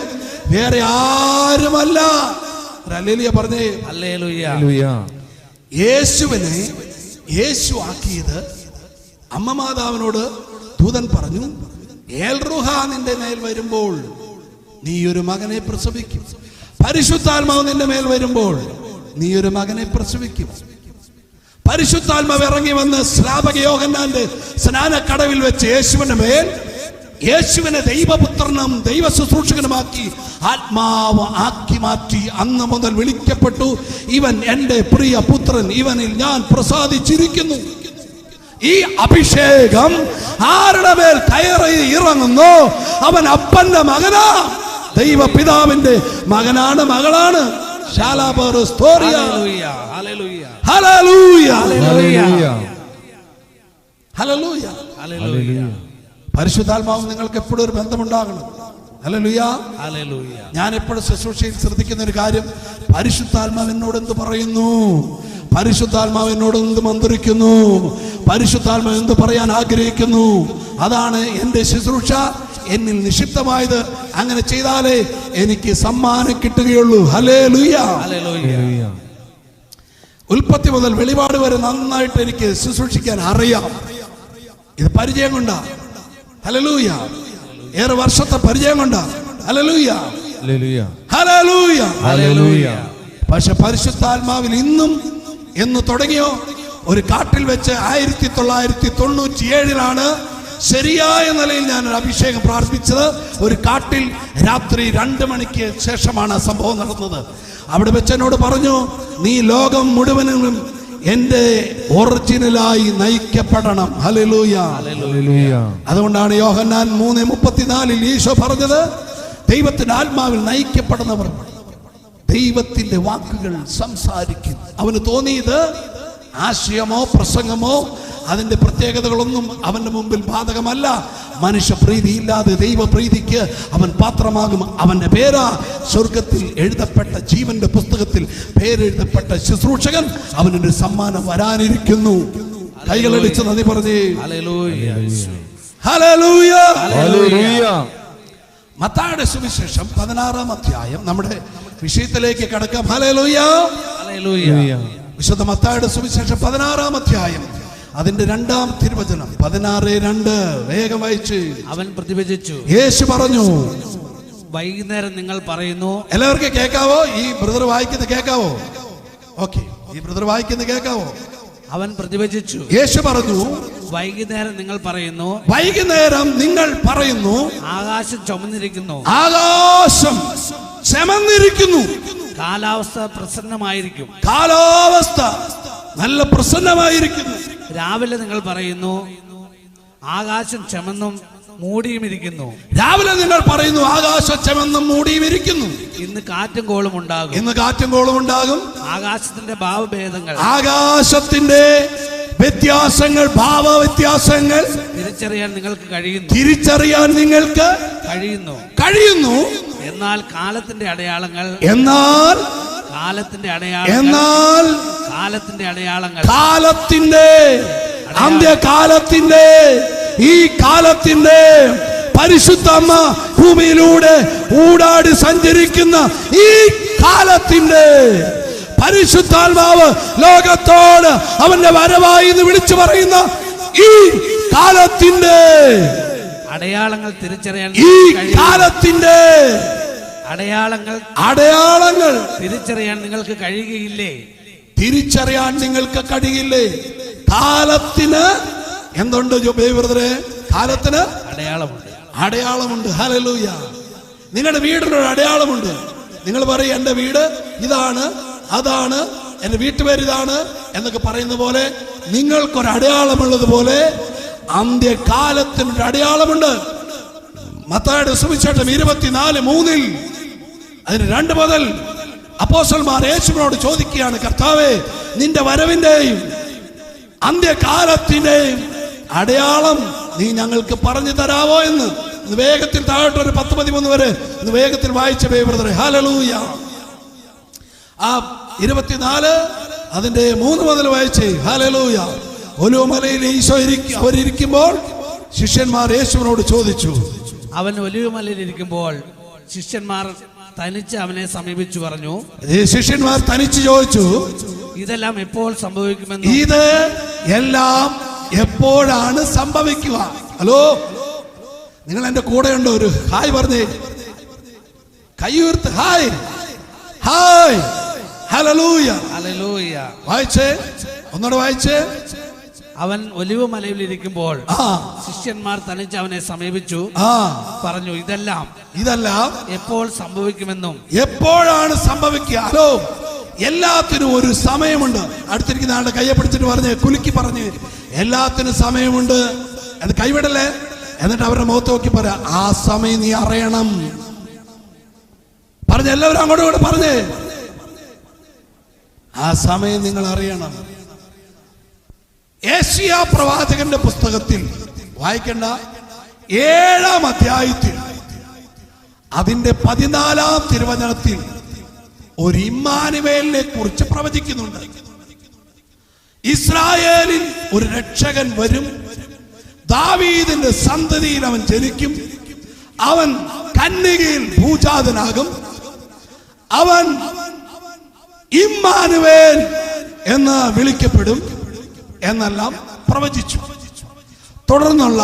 വേറെ ആരുമല്ല. ഹല്ലേലൂയ പറഞ്ഞേ. ഹല്ലേലൂയ. യേശുവിനെ യേശു ആക്കിയത്, അമ്മ മാതാവിനോട് ദൂതൻ പറഞ്ഞു, ഏൽറുഹ നിന്റെ മേൽ വരുമ്പോൾ നീ ഒരു മകനെ പ്രസവിക്കും. പരിശുദ്ധാത്മാവ് നിന്റെ മേൽ വരുമ്പോൾ നീ ഒരു മകനെ പ്രസവിക്കും. പരിശുദ്ധാത്മാവ് ഇറങ്ങി വന്ന് സ്നാപക യോഹന്നാന്റെ സ്നാനക്കടവിൽ വെച്ച് യേശുവിനെ ദൈവപുത്രനും ദൈവ ശുശ്രൂഷകനുമാക്കി ആത്മാവ് ആക്കി മാറ്റി. അന്ന് മുതൽ വിളിക്കപ്പെട്ടു, ഇവൻ എന്റെ പ്രിയ പുത്രൻ, ഇവനിൽ ഞാൻ പ്രസാദിച്ചിരിക്കുന്നു. ഈ അഭിഷേകം ആരുടെ മേൽ കയറി ഇറങ്ങുന്നു, അവൻ അപ്പന്റെ മകനാ, ദൈവ പിതാവിന്റെ മകനാണ്, മകളാണ്. പരിശുദ്ധാത്മാവ് നിങ്ങൾക്ക് എപ്പോഴും ഒരു ബന്ധമുണ്ടാകണം. ഹല്ലേലൂയ. ഞാൻ എപ്പോഴും ശുശ്രൂഷയിൽ ശ്രദ്ധിക്കുന്ന ഒരു കാര്യം, പരിശുദ്ധാത്മാവ് എന്നോട് എന്ത് പറയുന്നു, പരിശുദ്ധാത്മാവ് എന്നോട് എന്ത് മന്ത്രിക്കുന്നു, പരിശുദ്ധാത്മാവ് എന്ത് പറയാൻ ആഗ്രഹിക്കുന്നു, അതാണ് എൻ്റെ ശുശ്രൂഷ. എന്നിൽ നിക്ഷിപ്തമായത് അങ്ങനെ ചെയ്താലേ എനിക്ക് സമ്മാനം കിട്ടുകയുള്ളൂ. ഹല്ലേലൂയ. ഉൽപ്പത്തി മുതൽ വെളിപാട് വരെ നന്നായിട്ട് എനിക്ക് ശുശ്രൂഷിക്കാൻ അറിയാം. ഇത് പരിചയം കൊണ്ടാ. ഹല്ലേലൂയ. ഏറെ വർഷത്തെ പരിചയം കൊണ്ടാ. ഹല്ലേലൂയ. ഹല്ലേലൂയ. പക്ഷെ പരിശുദ്ധാത്മാവിൽ ഇന്നും എന്ന് തുടങ്ങിയോ, ഒരു കാട്ടിൽ വെച്ച് 1997 ശരിയായ നിലയിൽ ഞാൻ ഒരു അഭിഷേകം പ്രാർത്ഥിച്ചത്. ഒരു കാട്ടിൽ രാത്രി 2 മണിക്ക് ശേഷമാണ് ആ സംഭവം നടന്നത്. അവിടെ വെച്ച് എന്നോട് പറഞ്ഞു, നീ ലോകം മുഴുവനും എന്റെ ഒറിജിനലായി നയിക്കപ്പെടണം. ഹല്ലേലൂയ. അതുകൊണ്ടാണ് യോഹന്നാൻ 3:34 ഈശോ പറഞ്ഞത്, ദൈവത്തിന്റെ ആത്മാവിൽ നയിക്കപ്പെടുന്നവർ ദൈവത്തിന്റെ വാക്കുകൾ സംസാരിക്കും. അവന് തോന്നിയത് ആശയമോ പ്രസംഗമോ അതിന്റെ പ്രത്യേകതകളൊന്നും അവന്റെ മുമ്പിൽ ബാധകമല്ല. മനുഷ്യപ്രീതിയില്ലാതെ ദൈവപ്രീതിക്ക് അവൻ പാത്രമാകും. അവന്റെ പേരാ സ്വർഗത്തിൽ എഴുതപ്പെട്ട ജീവന്റെ പുസ്തകത്തിൽ പേരെഴുതപ്പെട്ട ശുശ്രൂഷകൻ. അവനൊരു സമ്മാനം വരാനിരിക്കുന്നു. കൈകളടിച്ച് നന്ദി പറഞ്ഞേ. ഹല്ലേലൂയ. മത്തായിയുടെ സുവിശേഷം 16-ാം അധ്യായം, നമ്മുടെ വിഷയത്തിലേക്ക് കടക്കാം. ഹല്ലേലൂയ. വിശുദ്ധ മത്തായിയുടെ സുവിശേഷം 16-ാം അധ്യായം, അതിന്റെ 2-ാം തിരുവചനം 16:2 വേഗം വായിച്ച്. അവൻ പ്രതിവചിച്ചു, യേശു പറഞ്ഞു, വൈകുന്നേരം നിങ്ങൾ പറയുന്നു. എല്ലാവർക്കും കേൾക്കാവോ? ഈ ബ്രദർ വായിക്കുന്നത് കേൾക്കാവോ? ഓക്കെ, ഈ ബ്രദർ വായിക്കുന്നത് കേൾക്കാവോ? അവൻ പ്രതിവചിച്ചു, യേശു പറഞ്ഞു, വൈകുന്നേരം നിങ്ങൾ പറയുന്നു, വൈകുന്നേരം നിങ്ങൾ പറയുന്നു, ആകാശം ചുമന്നിരിക്കുന്നു, ആകാശം ചുമന്നിരിക്കുന്നു, കാലാവസ്ഥ പ്രസന്നമായിരിക്കും, കാലാവസ്ഥ നല്ല പ്രസന്നമായിരിക്കുന്നു. രാവിലെ നിങ്ങൾ പറയുന്നു, ആകാശം ചുമന്നും മൂടിയും ഇരിക്കുന്നു. രാവിലെ നിങ്ങൾ പറയുന്നു, ആകാശം ചുമന്നും മൂടിയും ഇരിക്കുന്നു. ഇന്ന് കാറ്റും കോളും ഉണ്ടാകും, ഇന്ന് കാറ്റും കോളും ഉണ്ടാകും. ആകാശത്തിന്റെ ഭാവഭേദങ്ങൾ, ആകാശത്തിന്റെ വ്യത്യാസങ്ങൾ, ഭാവവ്യത്യാസങ്ങൾ തിരിച്ചറിയാൻ നിങ്ങൾക്ക് കഴിയുന്നു. എന്നാൽ കാലത്തിന്റെ അടയാളങ്ങൾ, കാലത്തിന്റെ അന്ത്യകാലത്തിന്റെ, ഈ കാലത്തിന്റെ പരിശുദ്ധമ്മ ഭൂമിയിലൂടെ ഊടാടി സഞ്ചരിക്കുന്ന ഈ കാലത്തിന്റെ പരിശുദ്ധാത്മാവ് ലോകത്തോട് അവന്റെ വരവായി എന്ന് വിളിച്ചു പറയുന്ന ഈ കാലത്തിന്റെ അടയാളങ്ങൾ തിരിച്ചറിയാൻ, ഈ കാലത്തിന്റെ അടയാളങ്ങൾ തിരിച്ചറിയാൻ നിങ്ങൾക്ക് കഴിയുകയില്ലേ? തിരിച്ചറിയാൻ നിങ്ങൾക്ക് കഴിയില്ലേ? കാലത്തിന് എന്തുണ്ട് ബ്രദറെ? കാലത്തിന് അടയാളമുണ്ട്. ഹല്ലേലൂയ. നിങ്ങളുടെ വീടിനൊരു അടയാളമുണ്ട്. നിങ്ങൾ പറയും, എന്റെ വീട് ഇതാണ്, അതാണ്, എൻ്റെ വീട്ടുപേരിതാണ് എന്നൊക്കെ പറയുന്ന പോലെ നിങ്ങൾക്കൊരു അടയാളമുള്ളതുപോലെ അന്ത്യകാലത്തിനൊരു അടയാളമുണ്ട്. മത്തായിയുടെ സുവിശേഷം 24:3 അതിന് 2 മുതൽ അപ്പോസ്തലന്മാർ യേശുവിനോട് ചോദിക്കുകയാണ്, കർത്താവേ, നിന്റെ വരവിന്റെയും അന്ത്യകാലത്തിന്റെയും അടയാളം നീ ഞങ്ങൾക്ക് പറഞ്ഞു തരാവോ എന്ന്. വേഗത്തിൽ താഴോട്ട് ഒരു 10-13 വരെ വേഗത്തിൽ വായിച്ച ബ്രദറെ. ഹല്ലേലൂയ. ആ 24 അതിന്റെ 3 മുതൽ വായിച്ചേ. ഹല്ലേലൂയ. ഒലിവുമലയിൽ ഈശോ അവരിയ്ക്കുമ്പോൾ ശിഷ്യന്മാർ യേശുവിനോട് ചോദിച്ചു. അവൻ ഒലിവുമലയിൽ ഇരിക്കുമ്പോൾ ശിഷ്യന്മാർ തനിച്ച് അവനെ സമീപിച്ചു പറഞ്ഞു. ശിഷ്യന്മാർ തനിച്ച് ചോദിച്ചു, ഇതെല്ലാം എപ്പോൾ സംഭവിക്കുമെന്ന്? ഇത് എല്ലാം എപ്പോഴാണ് സംഭവിക്കുക? ഹലോ, നിങ്ങൾ എന്റെ കൂടെ ഉണ്ടോ? ഒരു ഹായ് പറഞ്ഞേ, കൈ ഉയർത്ത്. Hi hi. ഹല്ലേലൂയ. ഹല്ലേലൂയ. വായിച്ചേ, ഒന്നുകൂടെ വായിച്ചേ. അവൻ ഒലിവുമലയിൽ ഇരിക്കുമ്പോൾ ശിഷ്യന്മാർ തനിച്ച് അവനെ സമീപിച്ചു പറഞ്ഞു, ഇതെല്ലാം എപ്പോൾ സംഭവിക്കുമെന്നും? എപ്പോഴാണ് സംഭവിക്കുക? ഹലോ, എല്ലാത്തിനും ഒരു സമയമുണ്ട്. അടുത്തിരിക്കുന്ന ആളുടെ കയ്യെ പിടിച്ചിട്ട് പറഞ്ഞ് കുലുക്കി പറഞ്ഞ് എല്ലാത്തിനും സമയമുണ്ട്. അത് കൈവിടല്ലേ. എന്നിട്ട് അവരുടെ മുഖത്ത് നോക്കി പറ, ആ സമയം നീ അറിയണം. പറഞ്ഞ എല്ലാവരും അങ്ങോട്ടും കൂടെ പറഞ്ഞേ, ആ സമയം നിങ്ങൾ അറിയണം. ഏശയ്യാ പ്രവാചകന്റെ പുസ്തകത്തിൽ വായിക്കേണ്ട 7-ാം അധ്യായത്തിൽ അതിന്റെ 14-ാം തിരുവചനത്തിൽ ഒരു ഇമ്മാനുവേലിനെ കുറിച്ച് പ്രവചിക്കുന്നുണ്ട്. ഇസ്രായേലിൽ ഒരു രക്ഷകൻ വരും, ദാവീദിന്റെ സന്തതിയിൽ അവൻ ജനിക്കും, അവൻ കന്യകയിൽ ഭൂജാതനാകും, അവൻ ഇമ്മാനുവേൽ എന്ന് വിളിക്കപ്പെടും എന്നെല്ലാം പ്രവചിച്ചു. തുടർന്നുള്ള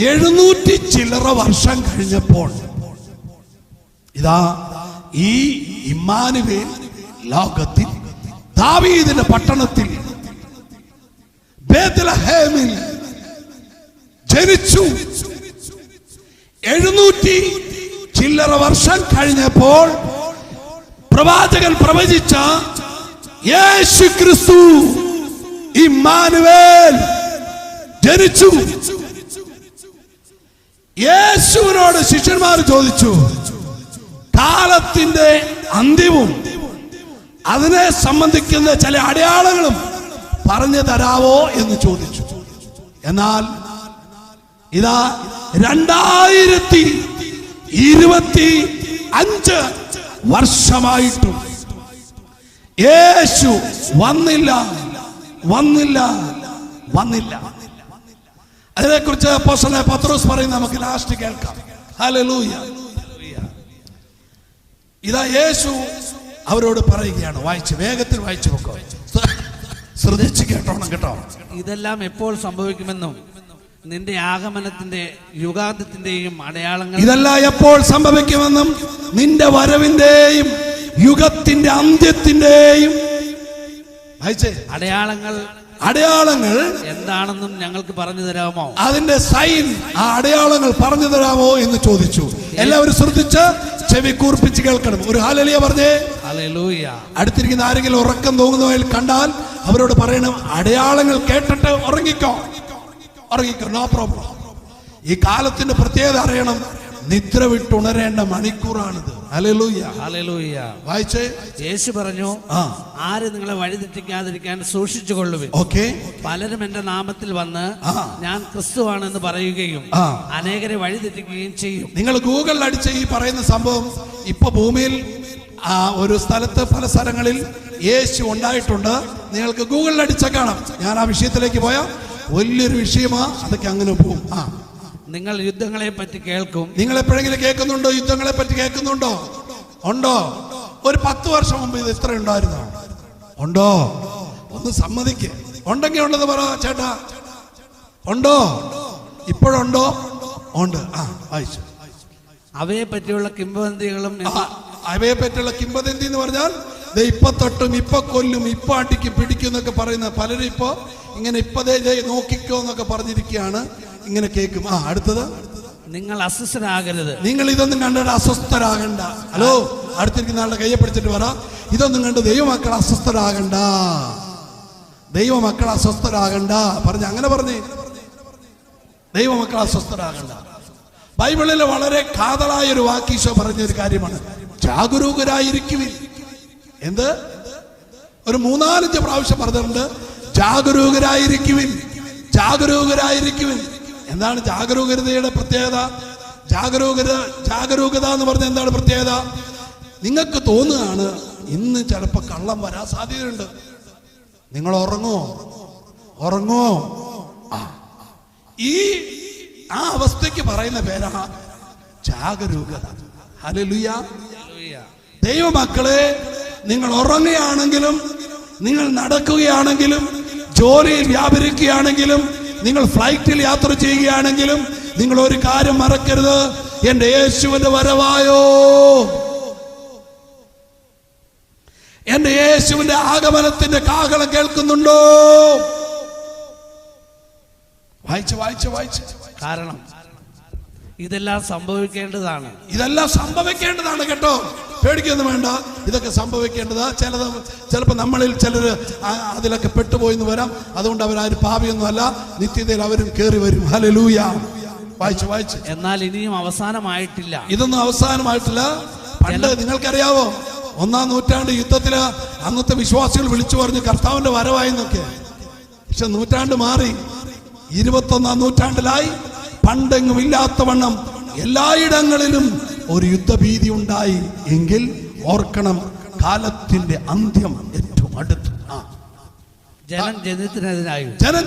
700 ചില്ലറ വർഷം കഴിഞ്ഞപ്പോൾ ഇതാ ഈ ഇമ്മാനുവേൽ ലോകത്തിൽ ദാവീദിന്റെ പട്ടണത്തിൽ ബേത്ലഹേമിൽ ജനിച്ചു. 700 ചില്ലറ വർഷം കഴിഞ്ഞപ്പോൾ പ്രവാചകൻ പ്രവചിച്ച യേശു ക്രിസ്തു ഇമ്മാനുവേൽ ജനിച്ചു. യേശുവിനോട് ശിഷ്യന്മാർ ചോദിച്ചു, കാലത്തിന്റെ അന്ത്യവും അതിനെ സംബന്ധിക്കുന്ന ചില അടയാളങ്ങളും പറഞ്ഞു തരാവോ എന്ന് ചോദിച്ചു. എന്നാൽ ഇതാ 2025 വർഷമായിട്ടും യേശു വന്നില്ല. അതിനെക്കുറിച്ച് അപ്പോസ്തലനായ പത്രോസ് പറയുന്നത് നമുക്ക് ലാസ്റ്റ് കേൾക്കാം. ഹല്ലേലൂയ. ഇതാ യേശു അവരോട് പറയുകയാണ്, വായിച്ച് വേഗത്തിൽ വായിച്ചു വെക്കോ, ശ്രദ്ധിച്ച് കേട്ടോണം കേട്ടോ. ഇതെല്ലാം എപ്പോൾ സംഭവിക്കുമെന്നും നിന്റെ ആഗമനത്തിന്റെ യുഗാന്തത്തിന്റെയും അടയാളങ്ങൾ ഇതെല്ലാം എപ്പോൾ സംഭവിക്കുമെന്നും നിന്റെ വരവിന്റെയും യുഗത്തിന്റെ അന്ത്യത്തിന്റെയും അടയാളങ്ങൾ എന്താണെന്നും ഞങ്ങൾക്ക് പറഞ്ഞു തരാമോ? അതിന്റെ സൈൻ, ആ അടയാളങ്ങൾ പറഞ്ഞു തരാമോ എന്ന് ചോദിച്ചു. എല്ലാവരും ശ്രദ്ധിച്ച് ചെവി കൂർപ്പിച്ച് കേൾക്കണം. ഒരു ഹല്ലേലൂയ പറഞ്ഞേ. ഹല്ലേലൂയ. അടുത്തിരിക്കുന്ന ആരെങ്കിലും ഉറക്കം തോന്നുന്നവയിൽ കണ്ടാൽ അവരോട് പറയണം, അടയാളങ്ങൾ കേട്ടിട്ട് ഉറങ്ങിക്കോ, നോ പ്രോബ്ലം. ഈ കാലത്തിന്റെ പ്രത്യേകത അറിയണം. നിദ്ര വിട്ടുണരേണ്ട മണിക്കൂറാണിത്. ഹല്ലേലൂയ. ഹല്ലേലൂയ. വായിച്ചേ. യേശു പറഞ്ഞു, ആര് നിങ്ങളെ വഴിതെറ്റിക്കാതിരിക്കാൻ സൂക്ഷിച്ചുകൊള്ളുവിൻ. ഓക്കേ. പലരും എന്റെ നാമത്തിൽ വന്ന് ഞാൻ ക്രിസ്തുവാണെന്ന് പറയുകയും അനേകരെ വഴിതെറ്റിക്കുകയും ചെയ്യും. നിങ്ങൾ ഗൂഗിളിൽ അടിച്ച ഈ പറയുന്ന സംഭവം ഇപ്പൊ ഭൂമിയിൽ ഒരു സ്ഥലത്ത് പല സ്ഥലങ്ങളിൽ യേശു ഉണ്ടായിട്ടുണ്ട്. നിങ്ങൾക്ക് ഗൂഗിളിൽ അടിച്ച കാണാം. ഞാൻ ആ വിഷയത്തിലേക്ക് പോയാൽ വലിയൊരു വിഷയമാ. അതൊക്കെ അങ്ങനെ പോകും. നിങ്ങൾ യുദ്ധങ്ങളെ പറ്റി കേൾക്കും. നിങ്ങൾ എപ്പോഴെങ്കിലും കേൾക്കുന്നുണ്ടോ? യുദ്ധങ്ങളെ പറ്റി കേൾക്കുന്നുണ്ടോ? ഉണ്ടോ? ഒരു 10 വർഷം മുമ്പ് ഇത് ഇത്ര ഉണ്ടായിരുന്നോ? ഉണ്ടോ? ഒന്ന് സമ്മതിക്ക്. ഉണ്ടെങ്കിൽ ഉണ്ടെന്ന് പറ ചേട്ടാ. ഉണ്ടോ? ഇപ്പോഴുണ്ടോ? ഉണ്ട്. വായിച്ചു. അവയെ പറ്റിയുള്ള കിംവദന്തികളും അവയെ പറ്റിയുള്ള കിംവദന്തി എന്ന് പറഞ്ഞാൽ ഇപ്പൊ തൊട്ടും ഇപ്പൊ കൊല്ലും ഇപ്പൊ അടിക്കും പിടിക്കും എന്നൊക്കെ പറയുന്ന പലരും ഇപ്പൊ ഇങ്ങനെ ഇപ്പതേ നോക്കിക്കോ എന്നൊക്കെ പറഞ്ഞിരിക്കുകയാണ്. ഇങ്ങനെ കേൾക്കും. അടുത്തത്, നിങ്ങൾ അസ്വസ്ഥരാകരുത്. നിങ്ങൾ ഇതൊന്നും കണ്ടിട്ട് അസ്വസ്ഥരാകണ്ട. ഹലോ, അടുത്തിരിക്കുന്ന ആളുടെ കയ്യെ പിടിച്ചിട്ട് പറ, ഇതൊന്നും കണ്ട് ദൈവമക്കൾ അസ്വസ്ഥരാകണ്ട, ദൈവമക്കൾ അസ്വസ്ഥരാകണ്ട പറഞ്ഞ്, അങ്ങനെ പറഞ്ഞ് ദൈവമക്കൾ അസ്വസ്ഥരാകണ്ട. ബൈബിളിൽ വളരെ കാതലായ ഒരു വാക്ക് ഈശോ പറഞ്ഞൊരു കാര്യമാണ്, ജാഗരൂകരായിരിക്കുവിൻ. എന്ത്? ഒരു 4-5 പ്രാവശ്യം പറഞ്ഞിട്ടുണ്ട്, ജാഗരൂകരായിരിക്കുവിൻ, ജാഗരൂകരായിരിക്കുവിൻ. എന്താണ് ജാഗരൂകതയുടെ പ്രത്യേകത? ജാഗരൂകത എന്ന് പറഞ്ഞാൽ എന്താണ് പ്രത്യേകത? നിങ്ങൾക്ക് തോന്നുകയാണ് ഇന്ന് ചിലപ്പോൾ കള്ളം വരാൻ സാധ്യതയുണ്ട്. നിങ്ങൾ ഉറങ്ങോ? ആ അവസ്ഥയ്ക്ക് പറയുന്ന പേരാണ് ജാഗരൂകത. ഹല്ലേലൂയ. ദൈവമക്കളെ, നിങ്ങൾ ഉറങ്ങുകയാണെങ്കിലും, നിങ്ങൾ നടക്കുകയാണെങ്കിലും, ജോലിയിൽ വ്യാപരിക്കുകയാണെങ്കിലും, നിങ്ങൾ ഫ്ലൈറ്റിൽ യാത്ര ചെയ്യുകയാണെങ്കിലും, നിങ്ങൾ ഒരു കാര്യം മറക്കരുത്, എന്റെ യേശുവിന്റെ വരവായോ, എന്റെ യേശുവിന്റെ ആഗമനത്തിന്റെ കാഹളം കേൾക്കുന്നുണ്ടോ? വായിച്ച് കാരണം ഇതെല്ലാം സംഭവിക്കേണ്ടതാണ്, കേട്ടോ. പേടിക്കൊന്നും വേണ്ട, ഇതൊക്കെ സംഭവിക്കേണ്ടതാ. ചിലപ്പോൾ നമ്മളിൽ ചിലർ അതിലൊക്കെ പെട്ടുപോയെന്ന് വരാം. അതുകൊണ്ട് അവരാരും പാപിയൊന്നും അല്ല, നിത്യതയിൽ അവരും കയറി വരും. ഹല്ലേലൂയ. വായിച്ച്. എന്നാൽ ഇനിയും അവസാനമായിട്ടില്ല. ഇതൊന്നും അവസാനമായിട്ടില്ല. പണ്ട് നിങ്ങൾക്കറിയാവോ, 1-ാം നൂറ്റാണ്ട് യുദ്ധത്തില് അന്നത്തെ വിശ്വാസികൾ വിളിച്ചു പറഞ്ഞു കർത്താവിന്റെ വരവായെന്നൊക്കെ. പക്ഷെ നൂറ്റാണ്ട് മാറി, 21-ാം നൂറ്റാണ്ടിലായി. പണ്ടെങ്ങും ഇല്ലാത്തവണ്ണം എല്ലായിടങ്ങളിലും ഒരു യുദ്ധഭീതി ഉണ്ടായി. എങ്കിൽ ഓർക്കണം, കാലത്തിന്റെ അന്ത്യം ഏറ്റവും അടുത്ത്. ജനം ജനത്തിനെതിരായും, ജനം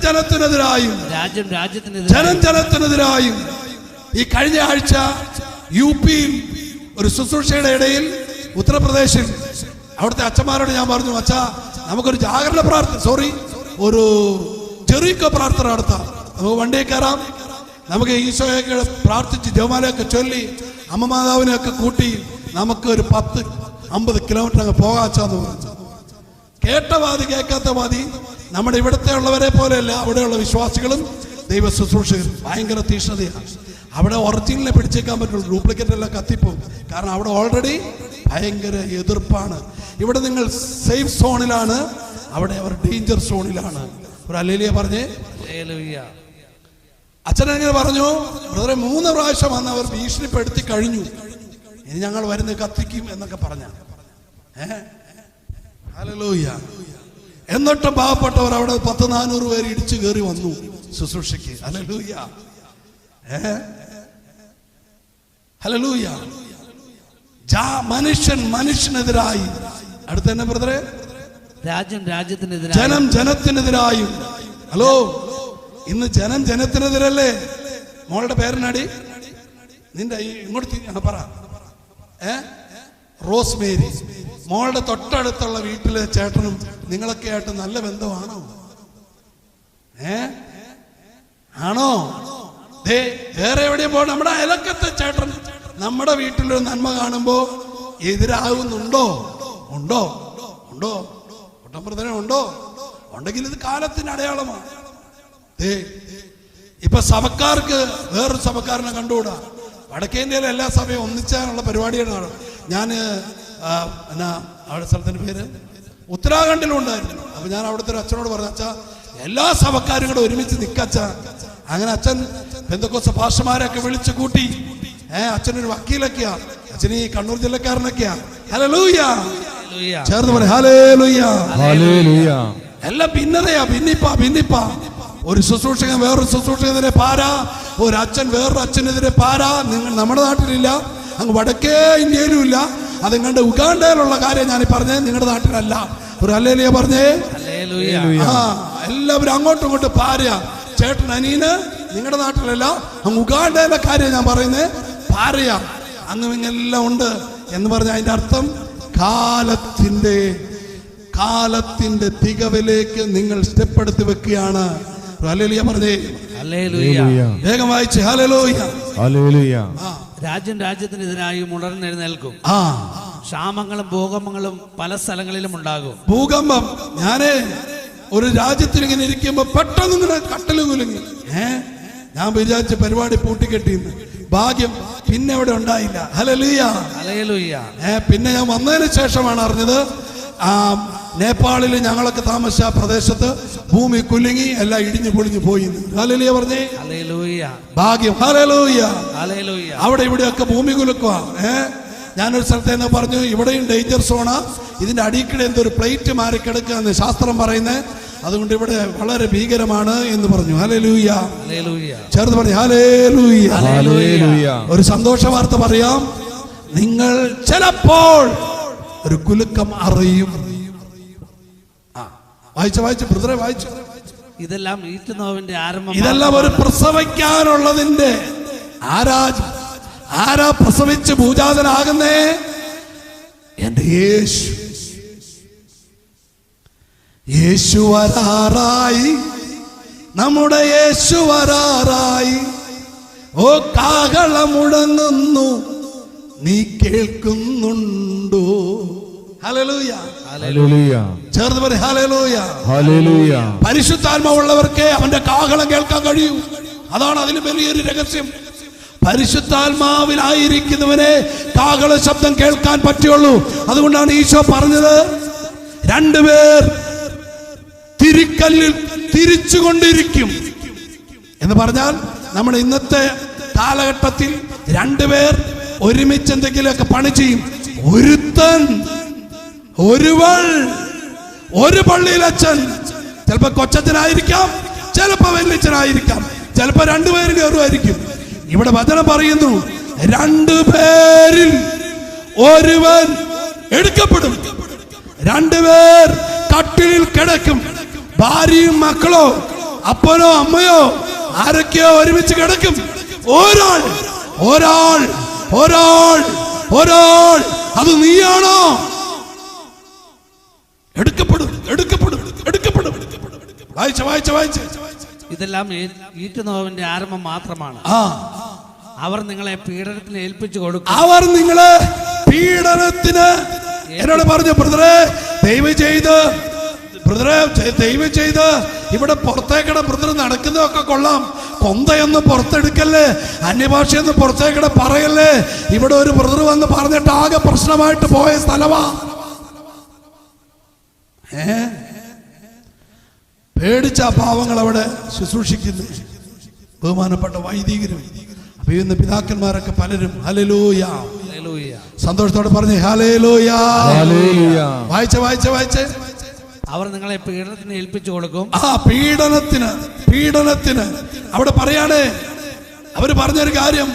ജനത്തിനെതിരായും. ഈ കഴിഞ്ഞ ആഴ്ച UP-യിൽ ഒരു ശുശ്രൂഷയുടെ ഇടയിൽ ഉത്തർപ്രദേശിൽ അവിടുത്തെ അച്ഛന്മാരോട് ഞാൻ പറഞ്ഞു, അച്ഛാ നമുക്കൊരു ജാഗരണ ഒരു ജെറിക്കോ പ്രാർത്ഥന നടത്താം. നമുക്ക് വണ്ടിയിൽ കയറാം, നമുക്ക് ഈശോയൊക്കെ പ്രാർത്ഥിച്ച് ജപമാലയൊക്കെ ചൊല്ലി അമ്മ മാതാവിനെയൊക്കെ കൂട്ടി നമുക്ക് ഒരു 10-50 കിലോമീറ്റർ അങ്ങ് പോകാച്ചാന്ന് പറഞ്ഞു. കേട്ട വാതി കേൾക്കാത്ത വാതി. നമ്മുടെ ഇവിടത്തെ ഉള്ളവരെ പോലെയല്ല അവിടെയുള്ള വിശ്വാസികളും ദൈവ ശുശ്രൂഷകരും ഭയങ്കര തീഷ്ണതയാണ്. അവിടെ ഒറിജിനലിനെ പിടിച്ചേക്കാൻ പറ്റുള്ളൂ, ഡ്യൂപ്ലിക്കേറ്റ് എല്ലാം കത്തിപ്പോവും. കാരണം അവിടെ ഓൾറെഡി ഭയങ്കര എതിർപ്പാണ്. ഇവിടെ നിങ്ങൾ സേഫ് സോണിലാണ്, അവിടെ അവർ ഡേഞ്ചർ സോണിലാണ്. ഒരു ഹല്ലേലൂയ പറഞ്ഞേ. അച്ഛനെങ്ങനെ പറഞ്ഞു, ബ്രദറെ 3 പ്രാവശ്യം വന്ന് അവർ ഭീഷണിപ്പെടുത്തി കഴിഞ്ഞു, ഇനി ഞങ്ങൾ വരുന്ന കത്തിക്കും എന്നൊക്കെ പറഞ്ഞ. ഹല്ലേലൂയ. എന്നിട്ട് പാവപ്പെട്ടവർ അവിടെ 100-400 പേര് ഇടിച്ചു കയറി വന്നു ശുശ്രൂഷയ്ക്ക്. ഹല്ലേലൂയ. ഹല്ലേലൂയ. മനുഷ്യനെതിരായി. അടുത്ത തന്നെ ബ്രദറെ, ജനം ജനത്തിനെതിരായും. ഹലോ, ഇന്ന് ജനം ജനത്തിനെതിരല്ലേ? മോളുടെ പേരനാടി, നിന്റെ ഇങ്ങോട്ട് പറ. റോസ്മേരി. മോളുടെ തൊട്ടടുത്തുള്ള വീട്ടിലെ ചേട്ടനും നിങ്ങളൊക്കെ ആയിട്ട് നല്ല ബന്ധമാണോ? ആണോ? വേറെ എവിടെയും പോകണം. നമ്മുടെ അയലക്കത്തെ ചേട്ടൻ നമ്മുടെ വീട്ടിലൊരു നന്മ കാണുമ്പോ എതിരാകുന്നുണ്ടോ? ഉണ്ടോ? ഉണ്ടോ? ഉണ്ടെങ്കിൽ ഇത് കാലത്തിന് അടയാളമാണ്. ഇപ്പൊ സഭക്കാർക്ക് വേറൊരു സഭക്കാരനെ കണ്ടുകൂടാ. വടക്കേ ഇന്ത്യയിലെ എല്ലാ സഭയും ഒന്നിച്ചാനുള്ള പരിപാടികളാണ്. ഞാൻ അവിടെ സ്ഥലത്തിന്റെ പേര് ഉത്തരാഖണ്ഡിലും ഉണ്ടായിരുന്നു. അപ്പൊ ഞാൻ അവിടുത്തെ ഒരു അച്ഛനോട് പറഞ്ഞു, അച്ഛാ എല്ലാ സഭക്കാരും കൂടെ ഒരുമിച്ച് നിക്കച്ച. അങ്ങനെ അച്ഛൻ പെന്തക്കോസ്ത പാസ്റ്റർമാരെയൊക്കെ വിളിച്ചു കൂട്ടി. അച്ഛനൊരു വക്കീലൊക്കെയാ, അച്ഛൻ ഈ കണ്ണൂർ ജില്ലക്കാരനൊക്കെയാ. ഹല്ലേലൂയ. ചേർന്ന് പറ ഹല്ലേലൂയ. എല്ലാം ഭിന്നിപ്പാ. ഒരു ശുശ്രൂഷകൻ വേറൊരു ശുശ്രൂഷകനെതിരെ പാരാ, ഒരു അച്ഛൻ വേറൊരു അച്ഛനെതിരെ പാരാ. നിങ്ങൾ നമ്മുടെ നാട്ടിലില്ല, അങ്ങ് വടക്കേ ഇന്ത്യയിലും ഇല്ല. അതും കണ്ട് ഉഗാണ്ടയിലുള്ള കാര്യം ഞാൻ പറഞ്ഞേ, നിങ്ങളുടെ നാട്ടിലല്ല. ഒരു ഹല്ലേലൂയ പറഞ്ഞേ. എല്ലാവരും അങ്ങോട്ടും ഇങ്ങോട്ടും പാരാ. ചേട്ടൻ അനിയന് നിങ്ങളുടെ നാട്ടിലല്ല, അങ്ങ് ഉഗാണ്ടയിലെ കാര്യം ഞാൻ പറയുന്നേ, പാരയാ. അങ്ങും ഇങ്ങെല്ലാം ഉണ്ട് എന്ന് പറഞ്ഞ അതിന്റെ അർത്ഥം കാലത്തിന്റെ തികവിലേക്ക് നിങ്ങൾ സ്റ്റെപ്പ് എടുത്ത് വെക്കുകയാണ്. ഹല്ലേലൂയ പറഞ്ഞേ. വേഗം വായിച്ച് ഹല്ലേലൂയ. രാജ്യത്തിനെതിരായും ഉണർന്നെഴുന്നേൽക്കും. ക്ഷാമങ്ങളും ഭൂകമ്പങ്ങളും പല സ്ഥലങ്ങളിലും ഉണ്ടാകും. ഭൂകമ്പം. ഞാനേ ഒരു രാജ്യത്തിൽ ഇങ്ങനെ ഇരിക്കുമ്പോ പെട്ടെന്ന് ഇങ്ങനെ കട്ടലും കുലുങ്ങി. ഞാൻ വിചാരിച്ച പരിപാടി പൂട്ടിക്കെട്ടിന്ന്. ഭാഗ്യം പിന്നെ ഇവിടെ ഉണ്ടായില്ല. ഹല്ലേലൂയ. ഹല്ലേലൂയ. പിന്നെ ഞാൻ വന്നതിന് ശേഷമാണ് അറിഞ്ഞത്, നേപ്പാളിൽ ഞങ്ങളൊക്കെ താമസിച്ച പ്രദേശത്ത് ഭൂമി കുലുങ്ങി എല്ലാം ഇടിഞ്ഞു പൊളിഞ്ഞു പോയി. ഹല്ലേലൂയ പറഞ്ഞേ. ഹല്ലേലൂയ. ഭാഗ്യം. ഹല്ലേലൂയ. ഹല്ലേലൂയ. അവിടെ ഇവിടെയൊക്കെ ഭൂമി കുലുക്കുക. ഞാനൊരു സ്ഥലത്ത് നിന്ന് പറഞ്ഞു, ഇവിടെയും ഡേഞ്ചർ സോണാ, ഇതിന്റെ അടിയിൽക്കിടെ എന്തൊരു പ്ലേറ്റ് മാറി കിടക്കുക എന്ന് ശാസ്ത്രം പറയുന്നത്, അതുകൊണ്ട് ഇവിടെ വളരെ ഭീകരമാണ് എന്ന് പറഞ്ഞു. ഹല്ലേലൂയ. ചേർന്ന് പറഞ്ഞു ഹല്ലേലൂയ. ഒരു സന്തോഷ വാർത്ത പറയാം, നിങ്ങൾ ചിലപ്പോൾ ഒരു കുലുക്കം അറിയും. വായിച്ചു ബ്രദറെ, വായിച്ചു. ഇതെല്ലാം ഈറ്റുനോവിന്റെ ആരംഭം. ഇതെല്ലാം ഒരു പ്രസവിക്കാനുള്ളതിന്റെ ആരാ പ്രസവിച്ച് ഭൂജാതനാകുന്നേ? എന്റെ യേശു വരാറായി, നമ്മുടെ യേശു വരാറായി. ഓ കാഹളം മുടങ്ങുന്നു, നീ കേൾക്കുന്നുണ്ടോ? ഹല്ലേലൂയ. ചേർന്ന് പറ ഹല്ലേലൂയ. പരിശുദ്ധാത്മാവുള്ളവർക്ക് അവന്റെ കാഹളം കേൾക്കാൻ കഴിയും. അതാണ് അതിന് വലിയൊരു രഹസ്യം. പരിശുദ്ധാത്മാവിലായിരിക്കുന്നവനെ കാഹള ശബ്ദം കേൾക്കാൻ പറ്റുള്ളൂ. അതുകൊണ്ടാണ് ഈശോ പറഞ്ഞത്, രണ്ടുപേർ തിരിക്കല്ലിൽ തിരിച്ചുകൊണ്ടിരിക്കും എന്ന് പറഞ്ഞാൽ, നമ്മുടെ ഇന്നത്തെ കാലഘട്ടത്തിൽ രണ്ടുപേർ ഒരുമിച്ച് എന്തെങ്കിലുമൊക്കെ പണി ചെയ്യും. ഒരുത്തൻ, ഒരുവൾ, ഒരു പള്ളിയിലച്ഛൻ, ചിലപ്പോ കൊച്ചച്ഛനായിരിക്കാം, ചിലപ്പോ വല്യച്ഛനായിരിക്കാം, ചിലപ്പോ രണ്ടുപേരും കയറുമായിരിക്കും. ഇവിടെ വചനം പറയുന്നു, രണ്ടുപേരിൽ ഒരുവൻ എടുക്കപ്പെടും. രണ്ടുപേർ കട്ടിലിൽ കിടക്കും. ഭാര്യയും മക്കളോ അപ്പനോ അമ്മയോ ആരൊക്കെയോ ഒരുമിച്ച് കിടക്കും. ഒരാൾ ഒരാൾ ഒരാൾ ഒരാൾ അത് നീയാണോ? എടുക്കപ്പെടും, എടുക്കപ്പെടും, എടുക്കപ്പെടും. വായിച്ച ഇതെല്ലാം ഈറ്റുനോവിന്റെ ആരംഭം മാത്രമാണ്. അവർ നിങ്ങളെ പീഡനത്തിന് ഏൽപ്പിച്ചു കൊടുക്കും. അവർ നിങ്ങളെ പീഡനത്തിന്, എന്നോട് പറഞ്ഞു ബ്രദറെ ദയവ് ചെയ്ത് ഇവിടെ പുറത്തേക്കട ബ്രദർ നടക്കുന്നതൊക്കെ കൊള്ളാം, കൊന്തയൊന്നും പുറത്തെടുക്കല്ലേ, അന്യഭാഷയൊന്നും പുറത്തേക്കട പറയല്ലേ. ഇവിടെ ഒരു ബ്രദർ വന്ന് പറഞ്ഞിട്ട് ആകെ പ്രശ്നമായിട്ട് പോയ സ്ഥലമാ. പേടിച്ച പാവങ്ങൾ അവിടെ ശുശ്രൂഷിക്കുന്നു. ബഹുമാനപ്പെട്ട വൈദികരും അഭിയുന്ന പിതാക്കന്മാരൊക്കെ പലരും ഹല്ലേലൂയ സന്തോഷത്തോടെ പറഞ്ഞേ ഹല്ലേലൂയ. വായിച്ചേ. അവർ നിങ്ങളെ പീഡനത്തിന് ഏൽപ്പിച്ചു കൊടുക്കും. പീഡനത്തിന് അവിടെ പറയാണ്. അവര് പറഞ്ഞൊരു കാര്യം,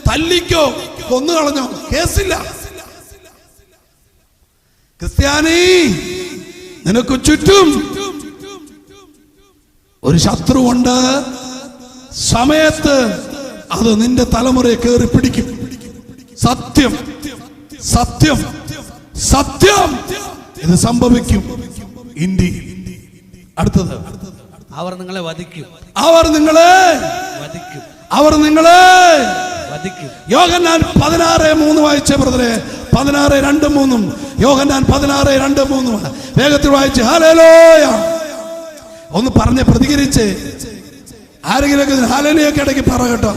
തല്ലിക്കോ കൊന്നു കളഞ്ഞോ കേസില്ല. ക്രിസ്ത്യാനി, നിനക്ക് ചുറ്റും ഒരു ശത്രുവുണ്ട്. സമയത്ത് അത് നിന്റെ തലമുറയെ കയറി പിടിക്കും. സത്യം സത്യം സത്യം ഇത് സംഭവിക്കും ഇന്ത്യയിൽ. അടുത്തത്, അവർ നിങ്ങളെ വധിക്കും. യോഹന്നാൻ 16:3 വായിച്ചേ ബ്രദറെ. 16:2-3 യോഹന്നാൻ 16:2-3 വേഗത്തിൽ വായിച്ച് ഹല്ലേലൂയ ഒന്ന് പറഞ്ഞ് പ്രതികരിച്ച്. ആരെങ്കിലും ഹല്ലേലൂയൊക്കെ ഇടയ്ക്ക് പറ കേട്ടോ.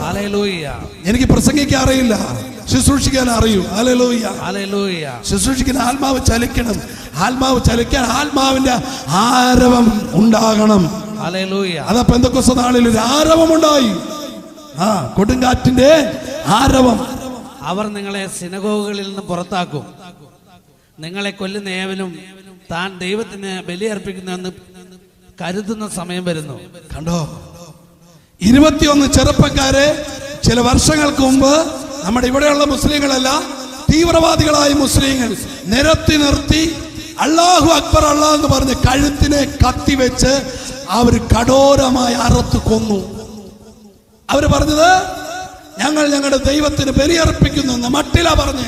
എനിക്ക് പ്രസംഗിക്കാൻ അറിയില്ല, ശുശ്രൂഷിക്കാൻ അറിയൂ. ഹല്ലേലൂയ. ശുശ്രൂഷിക്കുന്ന ആത്മാവ് ചലിക്കണം. ആത്മാവ് ചലിക്കാൻ ആത്മാവിന്റെ ആരവം ഉണ്ടാകണം. അതാ പെന്തക്കോസ്ത് നാളിൽ ഒരു ആരവം ഉണ്ടായി. കൊടുങ്കാറ്റിന്റെ ആരവം. അവർ നിങ്ങളെ സിനഗോഗുകളിൽ നിന്ന് പുറത്താക്കും. നിങ്ങളെ കൊല്ലുന്ന ഏവനും താൻ ദൈവത്തിന് ബലിയർപ്പിക്കുന്നുവെന്ന് കരുതുന്ന സമയം വരുന്നു. കണ്ടോ, 21 ചെറുപ്പക്കാരെ ചില വർഷങ്ങൾക്ക് മുമ്പ് നമ്മുടെ ഇവിടെയുള്ള മുസ്ലിങ്ങളല്ല, തീവ്രവാദികളായ മുസ്ലിങ്ങൾ നിർത്തി അല്ലാഹു അക്ബർ അല്ലാഹ് എന്ന് പറഞ്ഞ് കഴുത്തിനെ കത്തിവെച്ച് അവർ കഠോരമായി അറുത്ത് കൊന്നു. അവര് പറഞ്ഞത് ഞങ്ങൾ ഞങ്ങളുടെ ദൈവത്തിന് ബലിയർപ്പിക്കുന്നു മട്ടിലാ പറഞ്ഞ്.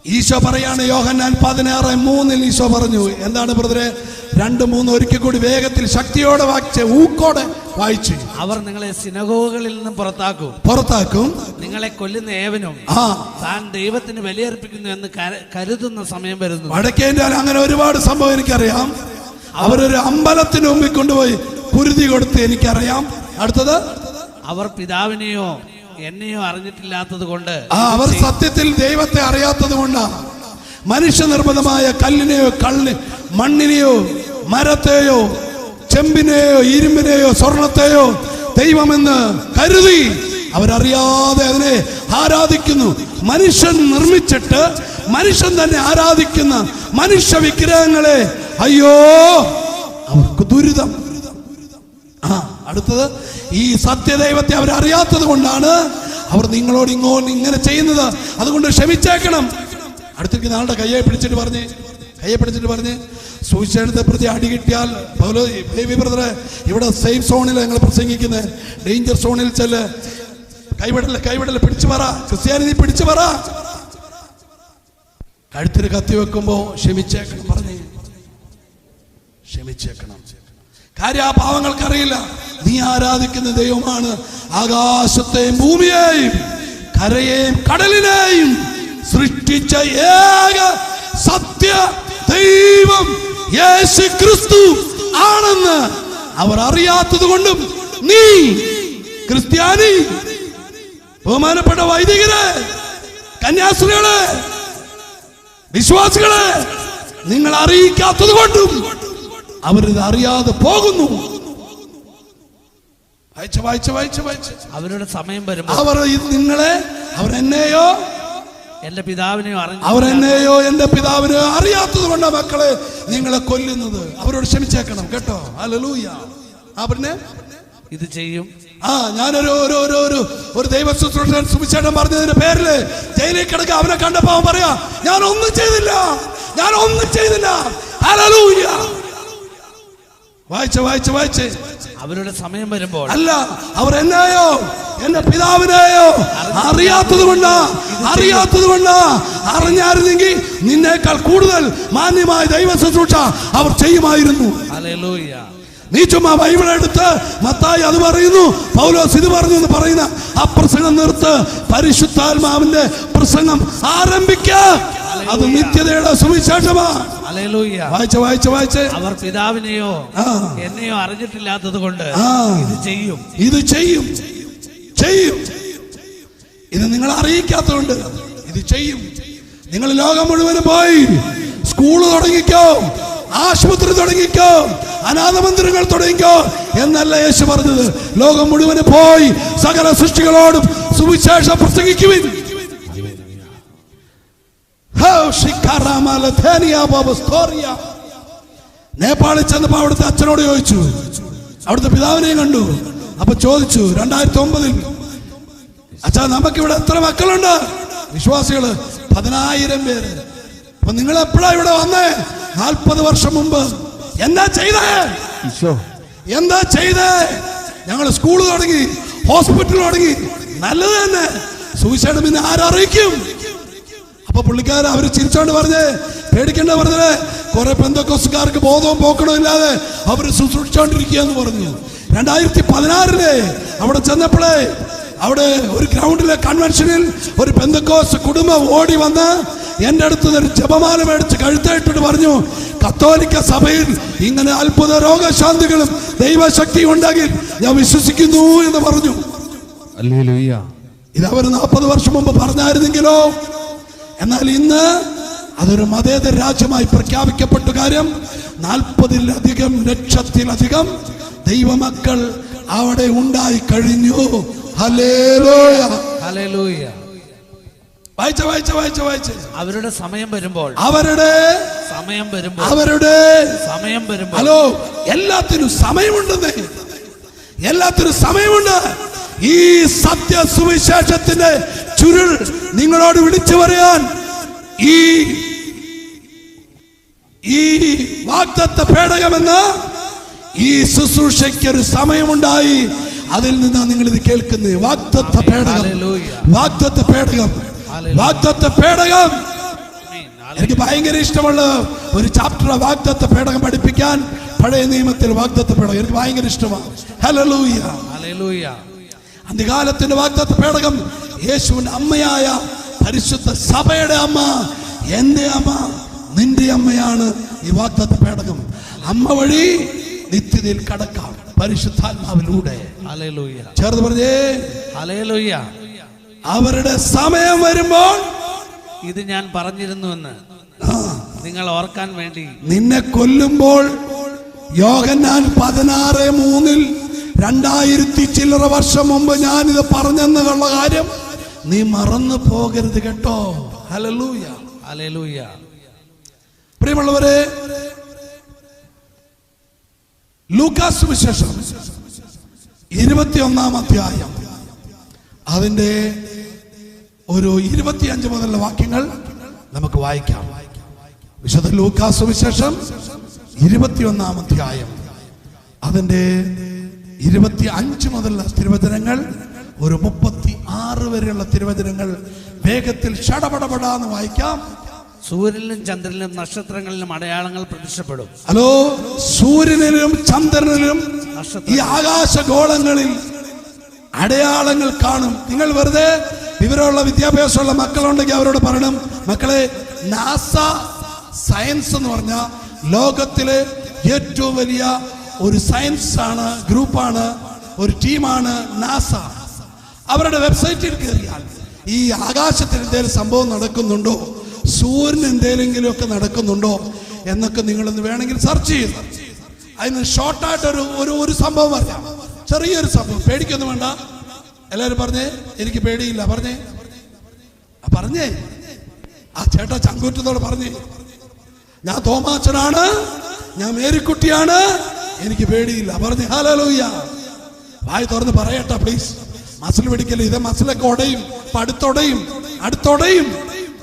ഈശോ പറയാണ് യോഹന്നാൻ 16:3 ഈശോ പറഞ്ഞു. എന്താണ് ബ്രദറെ? 2-3 ഒരിക്കൽ കൂടി വേഗത്തിൽ ശക്തിയോടെ വായിച്ച് ഊക്കോടെ വായിച്ചു. അവർ നിങ്ങളെ സിനഗോഗുകളിൽ നിന്നും പുറത്താക്കും. നിങ്ങളെ കൊല്ലുന്ന ഏവനും താൻ ദൈവത്തിന് ബലിയർപ്പിക്കുന്നു എന്ന് കരുതുന്ന സമയം വരുന്നു. വടക്കേ ഇന്ത്യയിൽ അങ്ങനെ ഒരുപാട് സംഭവം എനിക്കറിയാം. അവരൊരു അമ്പലത്തിന് മുമ്പിൽ കൊണ്ടുപോയി കുരുതി കൊടുത്ത് എനിക്കറിയാം. അടുത്തത്, അവർ പിതാവിനെയോ എന്നെയോ അറിഞ്ഞിട്ടില്ലാത്തത് കൊണ്ട് അവർ സത്യത്തിൽ ദൈവത്തെ അറിയാത്തത് കൊണ്ടാണ് മനുഷ്യനിർമ്മിതമായ കല്ലിനെയോ മണ്ണിനെയോ മരത്തെയോ ചെമ്പിനെയോ ഇരുമ്പിനെയോ സ്വർണത്തെയോ ദൈവമെന്ന് കരുതി അവരറിയാതെ അതിനെ ആരാധിക്കുന്നു. മനുഷ്യൻ നിർമ്മിച്ചിട്ട് മനുഷ്യൻ തന്നെ ആരാധിക്കുന്ന മനുഷ്യ വിഗ്രഹങ്ങളെ അയ്യോ അവർക്ക് ദുരിതം. അടുത്തത്, ഈ സത്യദൈവത്തെ അവരറിയാത്തത് കൊണ്ടാണ് അവർ നിങ്ങളോട് ഇങ്ങനെ ചെയ്യുന്നത്. അതുകൊണ്ട് ക്ഷമിച്ചേക്കണം. അടുത്തിരിക്കുന്ന ആളുടെ കയ്യെ പിടിച്ചിട്ട് പറഞ്ഞ് സുവിശേഷത്തെ പ്രതി അടി കിട്ടിയാൽ ബേബി ബ്രദറെ, ഇവിടെ സേഫ് സോണിൽ ഞങ്ങൾ പ്രസംഗിക്കുന്നത്, ഡേഞ്ചർ സോണിൽ ചെല്ല്, കൈവിടല് പിടിച്ചു പറ, ക്രിസ്ത്യാനി പിടിച്ചു പറ. കഴുത്തിന് കത്തി വെക്കുമ്പോ ക്ഷമിച്ചേക്കണം ക്ഷമിച്ചേക്കണം. കാര്യം ആ പാവങ്ങൾക്കറിയില്ല നീ ആരാധിക്കുന്ന ദൈവമാണ് ആകാശത്തെയും ഭൂമിയെയും കരയെയും കടലിനെയും സൃഷ്ടിച്ച ഏക സത്യ ദൈവം യേശു ക്രിസ്തു ആണെന്ന് അവർ അറിയാത്തത് കൊണ്ടും നീ ക്രിസ്ത്യാനി, ബഹുമാനപ്പെട്ട വൈദികരെ, കന്യാസ്ത്രീകളെ, വിശ്വാസികളെ, നിങ്ങൾ അറിയിക്കാത്തത് കൊണ്ടും അവരിത് അറിയാതെ പോകുന്നു. അവരുടെ സമയം വരുമ്പോൾ അവരെന്നെയോ എന്റെ പിതാവിനെയോ എന്റെ പിതാവിനെയോ അറിയാത്തത് കൊണ്ടാ മക്കളെ നിങ്ങളെ കൊല്ലുന്നത്. അവരോട് ക്ഷമിച്ചേക്കണം കേട്ടോ. ഹല്ലേലൂയ. പിന്നെ ഇത് ചെയ്യും. ഒരു ദൈവ ശുശ്രൂഷൻ സുവിശേഷം പറഞ്ഞതിന്റെ പേരില് ജയിലിൽ കിടക്കുക. അവനെ കണ്ടപ്പോ അവൻ പറയാ ഞാൻ ഒന്നും ചെയ്തില്ല. ഹല്ലേലൂയ. വായിച്ച് അവരുടെ സമയം വരുമ്പോൾ അല്ല, അവർ എന്നെയോ എന്റെ പിതാവിനെയോ അറിയാത്തത് കൊണ്ടാ. അറിഞ്ഞായിരുന്നെങ്കിൽ നിന്നേക്കാൾ കൂടുതൽ മാന്യമായ ദൈവ ശുശ്രൂഷ അവർ ചെയ്യുമായിരുന്നു. ഹല്ലേലൂയ. നീ ചുമ്മാ ബൈബിൾ എടുത്ത് മത്തായി അത് പറയുന്നു, പൗലോസ് ഇത് പറഞ്ഞു എന്ന് പറയുന്ന ആ പ്രസംഗം നിർത്ത്. പരിശുദ്ധാത്മാവിന്റെ പ്രസംഗം ആരംഭിക്കുക. അത് നിത്യതയുടെ സുവിശേഷമാണ്. വായിച്ച് അവർ പിതാവിനെയോ എന്നെയോ അറിഞ്ഞിട്ടില്ലാത്തത് കൊണ്ട് ഇത് ചെയ്യും. ഇത് നിങ്ങൾ അറിയിക്കാത്തതുകൊണ്ട് ഇത് ചെയ്യും. നിങ്ങൾ ലോകം മുഴുവനും പോയി സ്കൂള് തുടങ്ങിക്കോ, ആശുപത്രി തുടങ്ങിക്കോ, അനാഥ മന്ദിരങ്ങൾ തുടങ്ങിക്കോ എന്നല്ല യേശു പറഞ്ഞത്. ലോകം മുഴുവനും പോയി സകല സൃഷ്ടികളോടും സുവിശേഷം പ്രസംഗിക്കുവിൻ. നേപ്പാളിൽ ചെന്നപ്പോ അവിടുത്തെ അച്ഛനോട് ചോദിച്ചു, അവിടുത്തെ പിതാവിനെയും കണ്ടു. അപ്പൊ ചോദിച്ചു 2009 അച്ഛാ നമുക്കിവിടെ എത്ര മക്കളുണ്ട്? വിശ്വാസികള് 10,000 പേര്. അപ്പൊ നിങ്ങൾ എപ്പോഴാ ഇവിടെ വന്നേ? 40 വർഷം മുമ്പ്. എന്താ ചെയ്തേ? ഞങ്ങൾ സ്കൂള് തുടങ്ങി, ഹോസ്പിറ്റൽ തുടങ്ങി. നല്ലത് തന്നെ. സുവിശേഷം പിന്നെ ആരറിയിക്കും? അപ്പൊ പുള്ളിക്കാരൻ അവര് ചിരിച്ചോണ്ട് പറഞ്ഞേ, പേടിക്കണ്ട പറഞ്ഞേ, കുറെ പെന്തക്കോസ്തുകാർക്ക് ബോധവും പോക്കണവും ഇല്ലാതെ അവര് ശുശ്രൂഷിച്ചോണ്ടിരിക്കുക എന്ന് പറഞ്ഞു. 2016 അവിടെ ചെന്നപ്പോഴേ അവിടെ ഒരു ഗ്രൗണ്ടിലെ കൺവെൻഷനിൽ ഒരു പെന്തക്കോസ്ത് കുടുംബം ഓടി വന്ന് എന്റെ അടുത്ത് ഒരു ജപമാല മേടിച്ച് കഴുത്തായിട്ടിട്ട് പറഞ്ഞു, കത്തോലിക്ക സഭയിൽ ഇങ്ങനെ അത്ഭുത രോഗശാന്തികളും ദൈവശക്തിയും ഉണ്ടെങ്കിൽ ഞാൻ വിശ്വസിക്കുന്നു എന്ന് പറഞ്ഞു. ഇത് അവർ 40 വർഷം മുമ്പ് പറഞ്ഞായിരുന്നെങ്കിലോ? എന്നാൽ ഇന്ന് അതൊരു മതേതര രാജ്യമായി പ്രഖ്യാപിക്കപ്പെട്ട കാര്യം. 40 ലക്ഷത്തിലധികം ദൈവമക്കൾ അവിടെ ഉണ്ടായി കഴിഞ്ഞു. ഹല്ലേലൂയ. വായിച്ച് അവരുടെ സമയം വരുമ്പോൾ ഹലോ, എല്ലാത്തിനും സമയമുണ്ടെന്നേ. ഈ സത്യ സുവിശേഷത്തിന്റെ ചുരുൾ നിങ്ങളോട് വിളിച്ചു പറയാൻ ഈ വാഗ്ദത്ത പേടകമെന്ന ഈ ശുശ്രൂഷയ്ക്ക് ഒരു സമയമുണ്ടായി. അതിൽ നിന്നാണ് നിങ്ങൾ ഇത് കേൾക്കുന്നത്. വാഗ്ദത്ത പേടകം. എനിക്ക് ഭയങ്കര ഇഷ്ടമുള്ള ഒരു ചാപ്റ്റർ വാഗ്ദത്ത പേടകം പഠിപ്പിക്കാൻ. പഴയ നിയമത്തിൽ വാഗ്ദത്ത പേടകം എനിക്ക് ഭയങ്കര ഇഷ്ടമാണ്. ഹല്ലേലൂയ. അന്ത്യകാലത്തിന്റെ വാഗ്ദത്ത പേടകം യേശുവിന്റെ അമ്മയായ പരിശുദ്ധ സഭയുടെ അമ്മ, എന്റെ അമ്മ, നിന്റെ അമ്മയാണ് ഈ വാഗ്ദത്ത പേടകം. അമ്മ വഴി നിത്യതയിൽ കടക്കാം പരിശുദ്ധാത്മാവിലൂടെ. ചേർന്ന് പറഞ്ഞേ ഹല്ലേലൂയ. അവരുടെ സമയം വരുമ്പോൾ ഇത് ഞാൻ പറഞ്ഞിരുന്നുവെന്ന് നിങ്ങൾ ഓർക്കാൻ വേണ്ടി നിന്നെ കൊല്ലുമ്പോൾ യോഹന്നാൻ 16:3 2000 ചില്ലറ വർഷം മുമ്പ് ഞാനിത് പറഞ്ഞെന്നുള്ള കാര്യം നീ മറന്നു പോകരുത് കേട്ടോ. Hallelujah, hallelujah. പ്രിയമുള്ളവരെ, ലൂക്കാസ് സുവിശേഷം 21-ാം അധ്യായം അതിന്റെ ഒരു 25 മുതലുള്ള വാക്യങ്ങൾ നമുക്ക് വായിക്കാം. വിശുദ്ധ ലൂക്കാസ് സുവിശേഷം 21-ാം അധ്യായം അതിന്റെ 25 മുതലുള്ള തിരുവചനങ്ങൾ, ഒരു 36 വരെയുള്ള തിരുവചനങ്ങൾ വേഗത്തിൽ ഷടപടപടാന്ന് വായിക്കാം. സൂര്യനിലും ചന്ദ്രനിലും നക്ഷത്രങ്ങളിലും അടയാളങ്ങൾ പ്രത്യക്ഷപ്പെടും. ഹലോ, സൂര്യനിലും ചന്ദ്രനിലും ഈ ആകാശഗോളങ്ങളിൽ അടയാളങ്ങൾ കാണും. നിങ്ങൾ വെറുതെ വിവരമുള്ള വിദ്യാഭ്യാസമുള്ള മക്കളുണ്ടെങ്കിൽ അവരോട് പറയണം, മക്കളെ, നാസ സയൻസ് എന്ന് പറഞ്ഞ ലോകത്തിലെ ഏറ്റവും വലിയ ഒരു സയൻസ് ആണ്, ഗ്രൂപ്പാണ്, ഒരു ടീമാണ് നാസ. അവരുടെ വെബ്സൈറ്റിൽ കയറിയാൽ ഈ ആകാശത്തിൽ എന്തെങ്കിലും സംഭവം നടക്കുന്നുണ്ടോ, സൂര്യൻ എന്തെങ്കിലും ഒക്കെ നടക്കുന്നുണ്ടോ എന്നൊക്കെ നിങ്ങളൊന്ന് വേണമെങ്കിൽ സെർച്ച് ചെയ്യും. അതിന് ഷോർട്ടായിട്ട് ഒരു സംഭവം പറയാം, ചെറിയൊരു സംഭവം. പേടിക്കൊന്നും വേണ്ട. എല്ലാവരും പറഞ്ഞേ, എനിക്ക് പേടിയില്ല. പറഞ്ഞേ ആ ചേട്ടാ ചങ്കൂറ്റത്തോടെ പറഞ്ഞേ, ഞാൻ തോമാച്ചനാണ്, ഞാൻ മേരിക്കുട്ടിയാണ്, എനിക്ക് പേടിയില്ല. പറഞ്ഞേ ഹല്ലേലൂയ. വായി തുറന്ന് പറയട്ടെ പ്ലീസ്. മസിൽ പിടിക്കല്, ഇത് മസിലൊക്കെ ഉടയും, അടുത്തൊടയും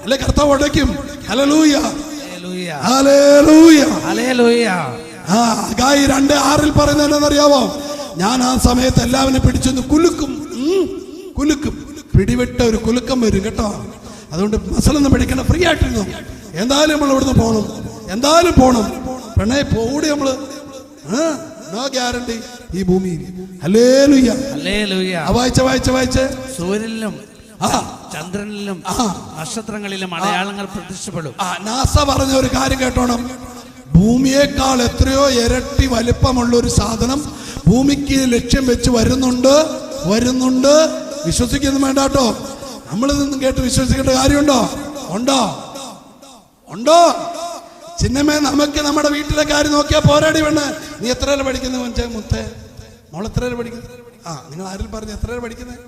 അല്ലെ, കർത്താവ് ഉടയ്ക്കും. Hallelujah, hallelujah, hallelujah. ഹഗായി 2:6 പറയുന്നത് എന്താണെന്നറിയാവോ? ഞാൻ ആ സമയത്ത് എല്ലാവരും പിടിച്ചൊന്ന് കുലുക്കും. പിടിവിട്ട ഒരു കുലുക്കം വരും കേട്ടോ. അതുകൊണ്ട് മസിലൊന്നും പിടിക്കണം, ഫ്രീ ആയിട്ടിരുന്നു. എന്തായാലും നമ്മൾ ഇവിടുന്ന് പോണം. പെണ്ണെ പോടി നമ്മള്, നോ ഗ്യാരണ്ടി ഈ ഭൂമിയിൽ. Hallelujah, hallelujah. വായിച്ചേ. സൂര്യനിലും ചന്ദ്രനിലും നക്ഷത്രങ്ങളിലും അടയാളങ്ങൾ പ്രത്യക്ഷപ്പെടും. നാസ പറഞ്ഞ ഒരു കാര്യം കേട്ടോണം. ഭൂമിയേക്കാൾ എത്രയോ ഇരട്ടി വലിപ്പമുള്ള ഒരു സാധനം ഭൂമിക്ക് ലക്ഷ്യം വെച്ച് വരുന്നുണ്ട്. വിശ്വസിക്കുന്നു വേണ്ട കേട്ടോ. നമ്മളിതൊന്നും കേട്ട് വിശ്വസിക്കേണ്ട കാര്യമുണ്ടോ? ഉണ്ടോ? ചിന്നമേ, നമുക്ക് നമ്മുടെ വീട്ടിലെ കാര്യം നോക്കിയാൽ പോരാടി വേണേ. നീ എത്രയില പഠിക്കുന്നത് മുത്തേ? മോൾ എത്രയില പഠിക്കുന്നത്? നിങ്ങൾ ആരിൽ പറഞ്ഞു എത്രയില പഠിക്കുന്നത്?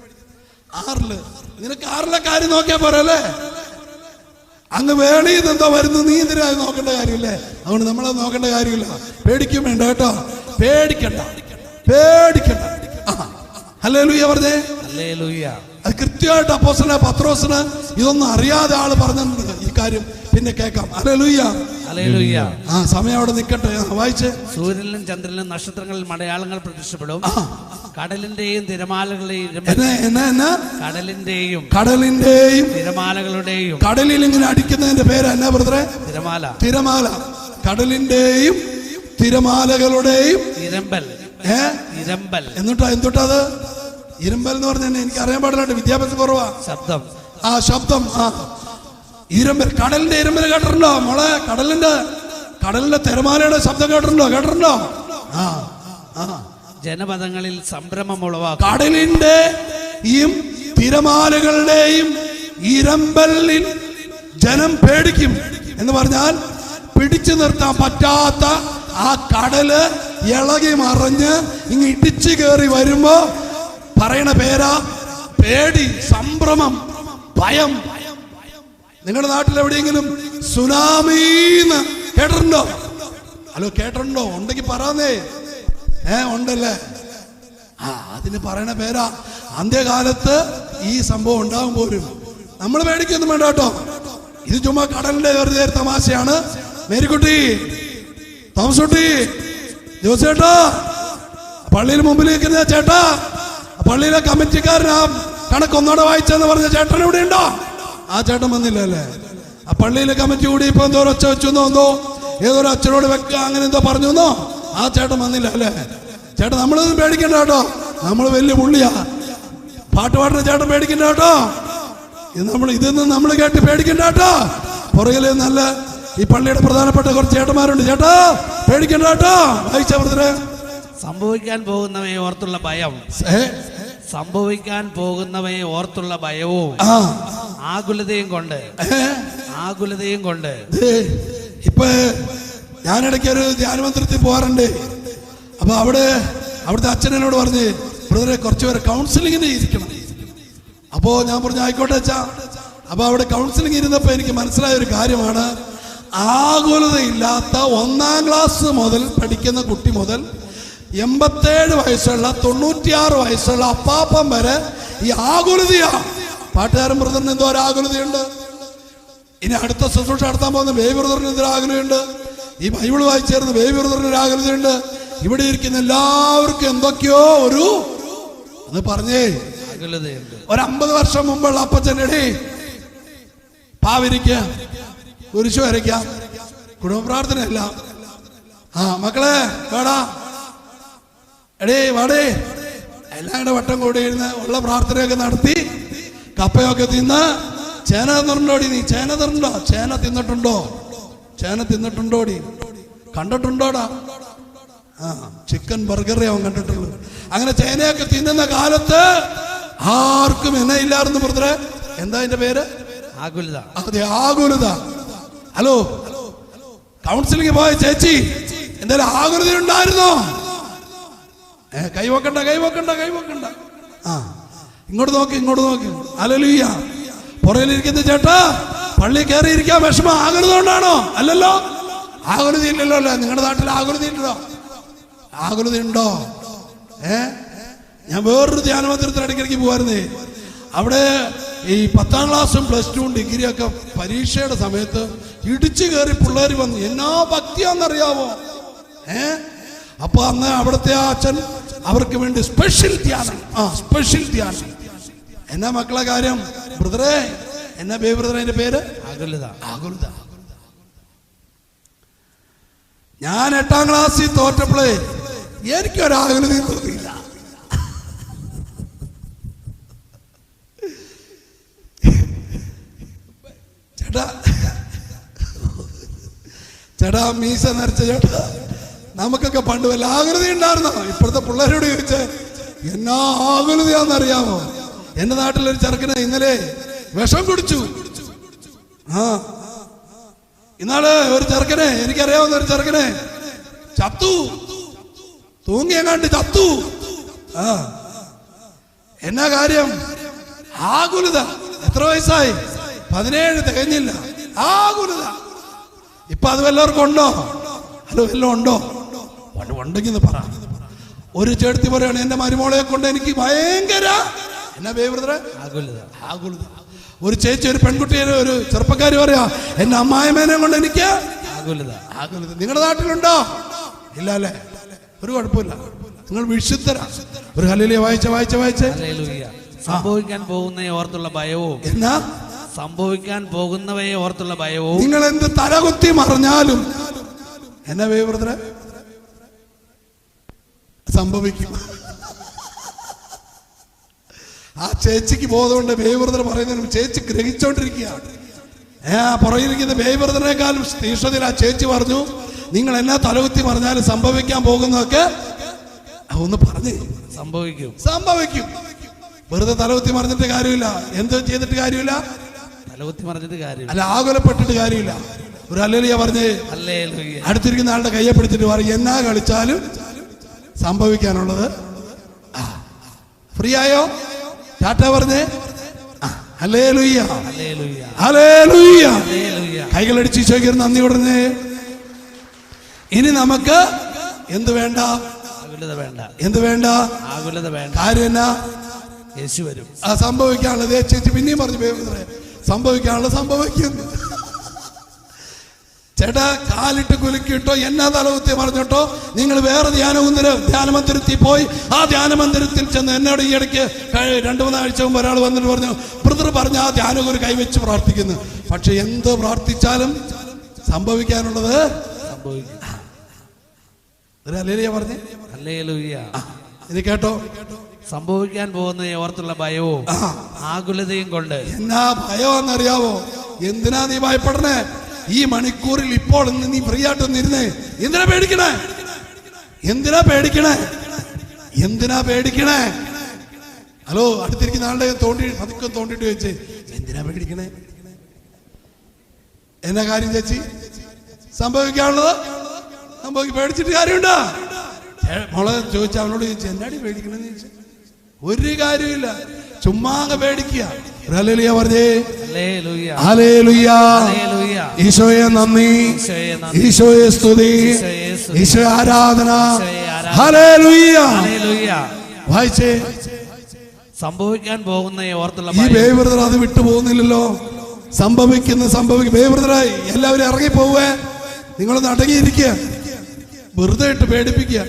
6. നിനക്ക് 6ലെ കാര്യം നോക്കിയാൽ പോരല്ലേ? അങ്ങ് വേളിയിൽ എന്തോ വരുന്നു, നീ എന്തിനാ അത് നോക്കേണ്ട കാര്യമില്ലേ? അതുകൊണ്ട് നമ്മളത് നോക്കേണ്ട കാര്യമില്ല. പേടിക്കും വേണ്ട കേട്ടോ, പേടിക്കണ്ട. ഹല്ലേലൂയ പറഞ്ഞേ, ഹല്ലേലൂയ. അത് കൃത്യമായിട്ട് അപ്പോസ്തലനായ പത്രോസിന് ഇതൊന്നും അറിയാതെ ആള് പറഞ്ഞിട്ടുണ്ട് ഈ കാര്യം. പിന്നെ കേൾക്കാം. Hallelujah, hallelujah. സമയം അവിടെ നിൽക്കട്ടെ. വായിച്ചേ. സൂര്യനിലും ചന്ദ്രനിലും നക്ഷത്രങ്ങളിലും അടയാളങ്ങൾ പ്രത്യക്ഷപ്പെടും. കടലിന്റെയും തിരമാലകളുടെയും തിരമാലകളുടെയും കടലിൽ ഇങ്ങനെ അടിക്കുന്നതിന്റെ പേര് എന്നാ ബ്രദറെ? തിരമാല. കടലിന്റെയും തിരമാലകളുടെയും ഇരമ്പൽ. എന്നിട്ടത് ഇരുമ്പൽ എന്ന് പറഞ്ഞാൽ എനിക്ക് അറിയാൻ പാടില്ല, വിദ്യാഭ്യാസം കുറവാ. ശബ്ദം. ഇരുമ്പൽ, കടലിന്റെ ഇരുമ്പൽ കേട്ടിട്ടുണ്ടോ മോളെ? കടലിന്റെ തിരമാലയുടെ ശബ്ദം കേട്ടിട്ടുണ്ടോ? ജനപദങ്ങളിൽ സംഭ്രമം ഉളവാക്കും. കടലിന്റെയും തിരമാലകളുടെയും ഇരമ്പലിൽ ജനം പേടിക്കും. എന്ന് പറഞ്ഞാൽ പിടിച്ചു നിർത്താൻ പറ്റാത്ത ആ കടല് ഇളകി മറിഞ്ഞ് ഇങ്ങ് ഇടിച്ചു കയറി വരുമ്പോ പറയണ പേരാ പേടി, സംഭ്രമം, ഭയം. നിങ്ങളുടെ നാട്ടിൽ എവിടെയെങ്കിലും സുനാമീന്ന് കേട്ടിട്ടുണ്ടോ? ഹലോ, കേട്ടിട്ടുണ്ടോ? ഉണ്ടെങ്കിൽ പറയാന്നേ. ഉണ്ടല്ലേ? അതിന് പറയണ പേരാ. അന്ത്യകാലത്ത് ഈ സംഭവം ഉണ്ടാകും പോലും നമ്മൾ പേടിക്കൊന്നും വേണ്ട കേട്ടോ. ഇത് ചുമ്മാ കടലിന്റെ വെറുതെ തമാശയാണ്. മേരിക്കുട്ടി, തോമസുട്ടി, ജോസേട്ടാ, പള്ളിയിൽ മുമ്പിൽ നിൽക്കുന്ന ചേട്ടാ, പള്ളിയിലെ കമ്മിറ്റിക്കാരനാ കണക്കൊന്നോടെ വായിച്ചെന്ന് പറഞ്ഞ ചേട്ടൻ ഇവിടെ ഉണ്ടോ? ആ ചേട്ടൻ വന്നില്ല അല്ലേ? ആ പള്ളിയിലെ കമ്മിറ്റി കൂടി ഇപ്പൊ എന്തോ ഒച്ച വെച്ചെന്നോ ഏതൊരു അച്ഛനോട് വെക്ക അങ്ങനെ എന്തോ പറഞ്ഞെന്നോ ആ ചേട്ടൻ വന്നില്ല അല്ലേ? ചേട്ടൻ നമ്മളൊന്നും പേടിക്കണ്ട കേട്ടോ, നമ്മൾ വലിയ പുള്ളിയാ. പാട്ട് പാടുന്ന ചേട്ടൻ പേടിക്കണ്ട കേട്ടോ. ഇതൊന്നും നമ്മൾ കേട്ട് പേടിക്കണ്ട കേട്ടോ. പുറകില് നല്ല ഈ പള്ളിയുടെ പ്രധാനപ്പെട്ട കുറച്ച് ചേട്ടന്മാരുണ്ട്. ചേട്ടാ പേടിക്കണ്ട കേട്ടോ. വായിച്ച ബ്രദറെ, സംഭവിക്കാൻ പോകുന്നവയെ ഓർത്തുള്ള ഭയം. സംഭവിക്കാൻ പോകുന്നവയെ ഓർത്തുള്ള ഭയവും ആകുലതയും കൊണ്ട് ഇപ്പൊ ഞാനിടയ്ക്ക് ഒരു ധ്യാനമന്ത്രത്തിൽ പോകാറുണ്ട്. അപ്പൊ അവിടുത്തെ അച്ഛനോട് പറഞ്ഞ് ബ്രദറെ കുറച്ചുപേരെ കൗൺസിലിങ്ങിന് ഇരിക്കണം. അപ്പോ ഞാൻ പറഞ്ഞു ആയിക്കോട്ടെ അച്ഛാ. അപ്പൊ അവിടെ കൗൺസിലിംഗ് ഇരുന്നപ്പോ എനിക്ക് മനസ്സിലായ ഒരു കാര്യമാണ്, ആകുലതയില്ലാത്ത 1ാം ക്ലാസ് മുതൽ പഠിക്കുന്ന കുട്ടി മുതൽ 87 വയസ്സുള്ള 96 വയസ്സുള്ള അപ്പാപ്പൻ വരെ ഈ ആകുലതയാ. പാട്ടുകാരൻ ബ്രദറിന് എന്തോ ഒരു ആകുലതയുണ്ട്. ഇനി അടുത്ത ശുശ്രൂഷ നടത്താൻ പോകുന്ന ബേബി ബ്രദറിന് എന്തൊരു ആകുലതയുണ്ട്. ഈ ബൈബിൾ വായിച്ചേർന്ന് ബേബി ബ്രദറിന് ഒരു ആകുലതയുണ്ട്. ഇവിടെ ഇരിക്കുന്ന എല്ലാവർക്കും എന്തൊക്കെയോ ഒരു എന്ന് പറഞ്ഞേ ഒരു 50 വർഷം മുമ്പുള്ള അപ്പച്ചൻ്റെ പാവിരിക്ക കുരിശു വരയ്ക്കാം, കുടുംബ പ്രാർത്ഥനയല്ല. മക്കളെ വേടാ വാടേ എല്ലാം കൂടെ വട്ടം കൂടി ഇരുന്ന് ഉള്ള പ്രാർത്ഥനയൊക്കെ നടത്തി കപ്പയൊക്കെ തിന്ന് ചേന തിന്നിട്ടുണ്ടോടി? നീ ചേന തിന്നോ? ചേന തിന്നിട്ടുണ്ടോടി? കണ്ടിട്ടുണ്ടോടാ? ചിക്കൻ ബർഗറേ അവൻ കണ്ടിട്ടുള്ളൂ. അങ്ങനെ ചേനയൊക്കെ തിന്നുന്ന കാലത്ത് ആർക്കും എന്നെ ഇല്ലായിരുന്നു ബ്രദറെ. എന്താ അതിന്റെ പേര്? ആകുലത. അതെ, ആകുലത. ഹലോ, കൗൺസിലിംഗ് പോയ ചേച്ചി എന്തായാലും ആകുലത ഉണ്ടായിരുന്നോ? കൈവക്കണ്ട. ഇങ്ങോട്ട് നോക്കി. ഹല്ലേലൂയ. പുറകിലിരിക്കുന്ന ചേട്ടാ, പള്ളി കയറി ഇരിക്കാൻ വിഷമം ആകുലത കൊണ്ടാണോ? അല്ലല്ലോ, ആകുലത ഇല്ലല്ലോ. അല്ലേ, നിങ്ങളുടെ നാട്ടിൽ ആകുലത ഉണ്ടോ? ഞാൻ വേറൊരു ധ്യാനമന്ദിരത്തിൽ ഇടയ്ക്കിടയ്ക്ക് പോകാറുന്നേ. അവിടെ ഈ 10ാം ക്ലാസ്സും +2 ഡിഗ്രിയൊക്കെ പരീക്ഷയുടെ സമയത്ത് ഇടിച്ചു കയറി പിള്ളേർ വന്നു. എന്നാ ഭക്തിയാന്നറിയാവോ? അപ്പൊ അന്ന് അവിടുത്തെ ആ അച്ഛൻ അവർക്ക് വേണ്ടി സ്പെഷ്യൽ ധ്യാനം. എന്നാ മക്കളെ കാര്യം ബ്രദറെ? എന്നാ ബേബി ബ്രദറെ അതിന്റെ പേര്? ആകുലത. ഞാൻ 8ാം ക്ലാസ്സിൽ തോറ്റപ്പോഴേ എനിക്കൊരാകുലതയും തോന്നിയില്ല. ചേട്ടാ മീശ നരച്ച ചേട്ടാ, നമുക്കൊക്കെ പണ്ട് വല്ല ആകുലത ഉണ്ടായിരുന്നോ? ഇപ്പോഴത്തെ പിള്ളേരോട് ചോദിച്ച് എന്നാ ആകുലതയാന്നറിയാമോ? എന്റെ നാട്ടിലൊരു ചെറുക്കനെ ഇന്നലെ വിഷം കുടിച്ചു. ഇന്നാള് ഒരു ചെറുക്കനെ, എനിക്കറിയാവുന്ന ഒരു ചെറുക്കനെ ചത്തു, തൂങ്ങിയങ്ങാണ്ട് ചത്തു. എന്നാ കാര്യം? ആകുലത. എത്ര വയസ്സായി? 17 തികഞ്ഞില്ല. ആകുലത. ഇപ്പൊ അത് വല്ലവർക്കും ഉണ്ടോ? ഹലോ, വല്ലതും ഉണ്ടോ? ഉണ്ടെങ്കിൽ പറ. ഒരു ചേട്ടത്തി പറയാണ് എന്റെ മരുമോളെ കൊണ്ട് എനിക്ക് ഭയങ്കര എന്നാ ബ്രദറെ ആകുലത. ഒരു ചേച്ചി, ഒരു പെൺകുട്ടിയെ, ഒരു ചെറുപ്പക്കാരി പറയാ എന്റെ അമ്മായിമേനെ കൊണ്ട് എനിക്ക് ആകുലത. നിങ്ങളുടെ നാട്ടിലുണ്ടോ? ഇല്ല അല്ലേ? ഒരു കുഴപ്പമില്ല, നിങ്ങൾ വിശുദ്ധരാ. ഒരു ഹല്ലേലൂയ വായിച്ചേ. സംഭവിക്കാൻ പോകുന്നവയെ ഓർത്തുള്ള ഭയവും നിങ്ങൾ എന്ത് തലകുത്തി മറിഞ്ഞാലും എന്നാ ബ്രദറെ സംഭവിക്കും. ആ ചേച്ചിക്ക് ബോധമുണ്ട്. ബ്രദർ പറയുന്നതിനും ചേച്ചി ഗ്രഹിച്ചോണ്ടിരിക്കുക. പുറകിലിരിക്കുന്ന ബ്രദറിനേക്കാളും തീഷ്ണതയിൽ ആ ചേച്ചി പറഞ്ഞു, നിങ്ങൾ എന്നാ തലകുത്തി മറിഞ്ഞാലും സംഭവിക്കാൻ പോകുന്നതൊക്കെ ഒന്ന് പറഞ്ഞേ. സംഭവിക്കും. വെറുതെ തലകുത്തി മറിഞ്ഞിട്ട് കാര്യമില്ല. എന്ത് ചെയ്തിട്ട് കാര്യമില്ല? അല്ല, ആകുലപ്പെട്ടിട്ട് കാര്യമില്ല. ഒരു ഹല്ലേലൂയ പറഞ്ഞേ. അടുത്തിരിക്കുന്ന ആളുടെ കയ്യെ പിടിച്ചിട്ട് പറയും എന്നാ കളിച്ചാലും സംഭവിക്കാനുള്ളത്. ഫ്രീ ആയോ? ടാറ്റ പറഞ്ഞേ. ഹല്ലേലൂയ. കൈകളടിച്ച് ഈശോയ്ക്ക് നന്ദി കൊടുന്നേ. ഇനി നമുക്ക് എന്ത് വേണ്ട? എന്ത് വേണ്ട? കാര്യം എന്നാ? യേശു വരും. സംഭവിക്കാനുള്ളത് ചേച്ചി പിന്നെയും പറഞ്ഞു സംഭവിക്കാനുള്ളത് സംഭവിക്കുന്നു. ചേട്ടാ, കാലിട്ട് കുലുക്കിട്ടോ എന്നാ തലകുത്തി പറഞ്ഞിട്ടോ നിങ്ങൾ വേറെ ധ്യാനമന്ദിരത്തിൽ പോയി ആ ധ്യാനമന്ദിരത്തിൽ ചെന്ന് എന്നോട് ഈ ഇടയ്ക്ക് 2-3 ആഴ്ച മുമ്പ് ഒരാൾ വന്നിട്ട് പറഞ്ഞു, ബ്രദർ പറഞ്ഞ ആ ധ്യാനഗുരു കൈവച്ച് പ്രാർത്ഥിക്കുന്നു. പക്ഷെ എന്ത് പ്രാർത്ഥിച്ചാലും സംഭവിക്കാനുള്ളത് സംഭവിക്കും. ഒരു ഹല്ലേലൂയ പറഞ്ഞേ. ഇനി കേട്ടോ, സംഭവിക്കാൻ പോകുന്ന ഓർത്തുള്ള ഭയവും ആകുലതയും കൊണ്ട്. എന്നാ ഭയമെന്നറിയാവോ? എന്തിനാ നീ ഭയപ്പെടണേ? ഈ മണിക്കൂറിൽ ഇപ്പോൾ നീ ഫ്രീ ആയിട്ടൊന്നിരുന്നേ. എന്തിനാ പേടിക്കണേ? ഹലോ, അടുത്തിരിക്കുന്ന ആളുടെ തോണ്ടി പതുക്കെ തോണ്ടിട്ട് ചോദിച്ചേ, എന്തിനാ പേടിക്കണേ? എന്നാ കാര്യം ചേച്ചി? സംഭവിക്കാനുള്ളത് പേടിച്ചിട്ട് കാര്യമുണ്ടോ? മോളെ ചോദിച്ച അവനോട് ചോദിച്ചു, എന്നാടി പേടിക്കണെന്ന് ചോദിച്ചു. ഒരു കാര്യമില്ല, ചുമ്മാ പേടിക്കുക. ഹല്ലേലൂയ പറഞ്ഞേ, ഹല്ലേലൂയ. ഈശോയെ നന്ദി, ഈശോയെ സ്തുതി, ഈശോയെ ആരാധന. ഹല്ലേലൂയ. വായിച്ചേ. സംഭവിക്കാൻ പോകുന്ന ഓർത്തുള്ള ഈ ബ്രദർ അത് വിട്ടു പോകുന്നില്ലല്ലോ. ബ്രദറായി എല്ലാവരും ഇറങ്ങി പോവേ. നിങ്ങളൊന്ന് അടങ്ങിയിരിക്കുക, വെറുതെ ഇട്ട് പേടിപ്പിക്കുക.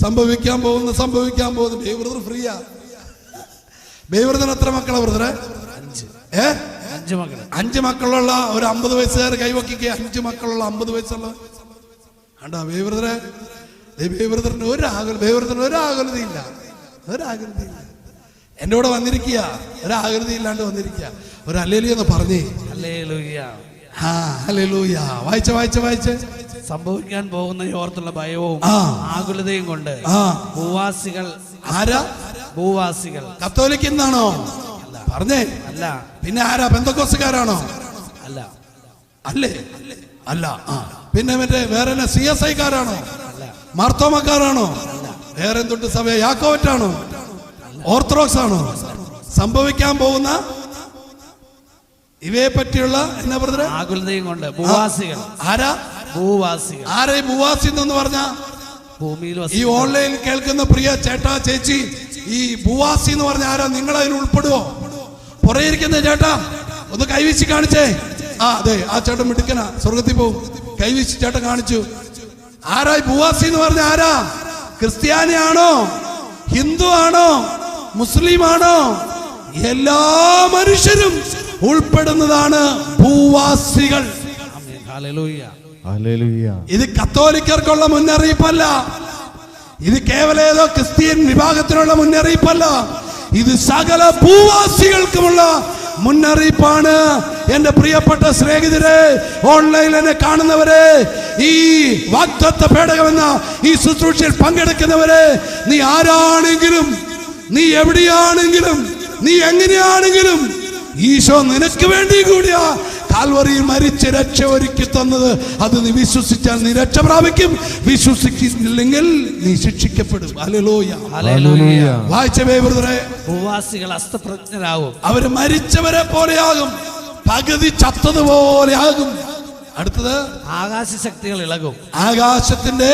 സംഭവിക്കാൻ പോകുന്നു. ബ്രദർ ഫ്രീയാ. ബ്രദറിന് എത്ര മക്കളാ ബ്രദറെ? 5 മക്കള്. 5 മക്കളുള്ള ഒരു 50 വയസ്സുകാർ കൈവക്കിക്കുക. 5 മക്കളുള്ള 50 വയസ്സുള്ള കണ്ടാ ബ്രദറിന് ഒരാകുലതയില്ല. എന്റെ കൂടെ വന്നിരിക്കുക, ഒരാകൃതി ഇല്ലാണ്ട് വന്നിരിക്കുക. ഒരു ഹല്ലേലൂയ എന്ന് പറഞ്ഞേ. ഹല്ലേലൂയ. വായിച്ച സംഭവിക്കാൻ പോകുന്ന ഓർത്തുള്ള ഭയവും ആകുലതയും കൊണ്ട് ഭൂവാസികൾ. ആരാ ഭൂവാസികൾ? കത്തോലിക്ക് എന്നാണോ പറഞ്ഞേ? അല്ല. പിന്നെ ആരാ? പെന്തക്കോസ്തുകാരാണോ? അല്ല. അല്ലേ? അല്ല. പിന്നെ മറ്റേ വേറെ CSI കാരാണോ? മാർത്തോമക്കാരാണോ? വേറെ എന്തൊട്ട് സഭ? യാക്കോവറ്റാണോ? ഓർത്തഡോക്സ് ആണോ? സംഭവിക്കാൻ പോകുന്ന ഇവയെ പറ്റിയുള്ള എന്നാ ബ്രദറെ? ആകുലതയും കൊണ്ട് ഭൂവാസികൾ. ആരാ ഭൂവാസികൾ? ആരാ ഈ ഭൂവാസി എന്ന് പറഞ്ഞ? ഭൂമിയിൽ ഈ ഓൺലൈനിൽ കേൾക്കുന്ന പ്രിയ ചേട്ടാ ചേച്ചി, ഈ ഭൂവാസി എന്ന് പറഞ്ഞ ആരാ? നിങ്ങൾ അതിൽ ഉൾപ്പെടുവോ? പുറയിരിക്കുന്ന ചേട്ടാ ഒന്ന് കൈവീശി കാണിച്ചേ. അതെ, ആ ചേട്ടൻ മിടുക്കന, സ്വർഗത്തിൽ പോവും. കൈവീശി ചേട്ടൻ കാണിച്ചു. ആരാ ഈ ഭൂവാസി എന്ന് പറഞ്ഞ? ആരാ? ക്രിസ്ത്യാനിയാണോ? ഹിന്ദു ആണോ? മുസ്ലിം ആണോ? എല്ലാ മനുഷ്യരും ഉൾപ്പെടുന്നതാണ് ഭൂവാസികൾ. ഇത് കത്തോലിക്കർക്കുള്ള മുന്നറിയിപ്പല്ല. ഇത് കേവലം ഏതോ ക്രിസ്ത്യൻ വിഭാഗത്തിനുള്ള മുന്നറിയിപ്പല്ല. ഇത് സകല ഭൂവാസികൾക്കുമുള്ള മുന്നറിയിപ്പാണ്. എന്റെ പ്രിയപ്പെട്ട സ്നേഹിതരെ, ഓൺലൈനിൽ എന്നെ കാണുന്നവരെ, ഈ വാഗ്ദത്ത പേടകമെന്ന ഈ ശുശ്രൂഷയിൽ പങ്കെടുക്കുന്നവരെ, നീ ആരാണെങ്കിലും, നീ എവിടെയാണെങ്കിലും, നീ എങ്ങനെയാണെങ്കിലും, ഈശോ നിനക്ക് വേണ്ടി കൂടിയാ കാൽവറിയിൽ മരിച്ച് രക്ഷ ഒരുക്കി തന്നത്. അത് നീ വിശ്വസിച്ചാൽ നീ രക്ഷ പ്രാപിക്കും. വിശ്വസിക്കുന്നില്ലെങ്കിൽ നീ ശിക്ഷിക്കപ്പെടും. ഹല്ലേലൂയ. വായിച്ചവേ ബ്രദറെ, ഭൂവാസികൾ അസ്തപ്രജ്ഞരാകും. അവര് മരിച്ചവരെ പോലെയാകും, പകുതി ചത്തതുപോലെയാകും. അടുത്തത്, ആകാശശക്തികൾ ഇളകും. ആകാശത്തിന്റെ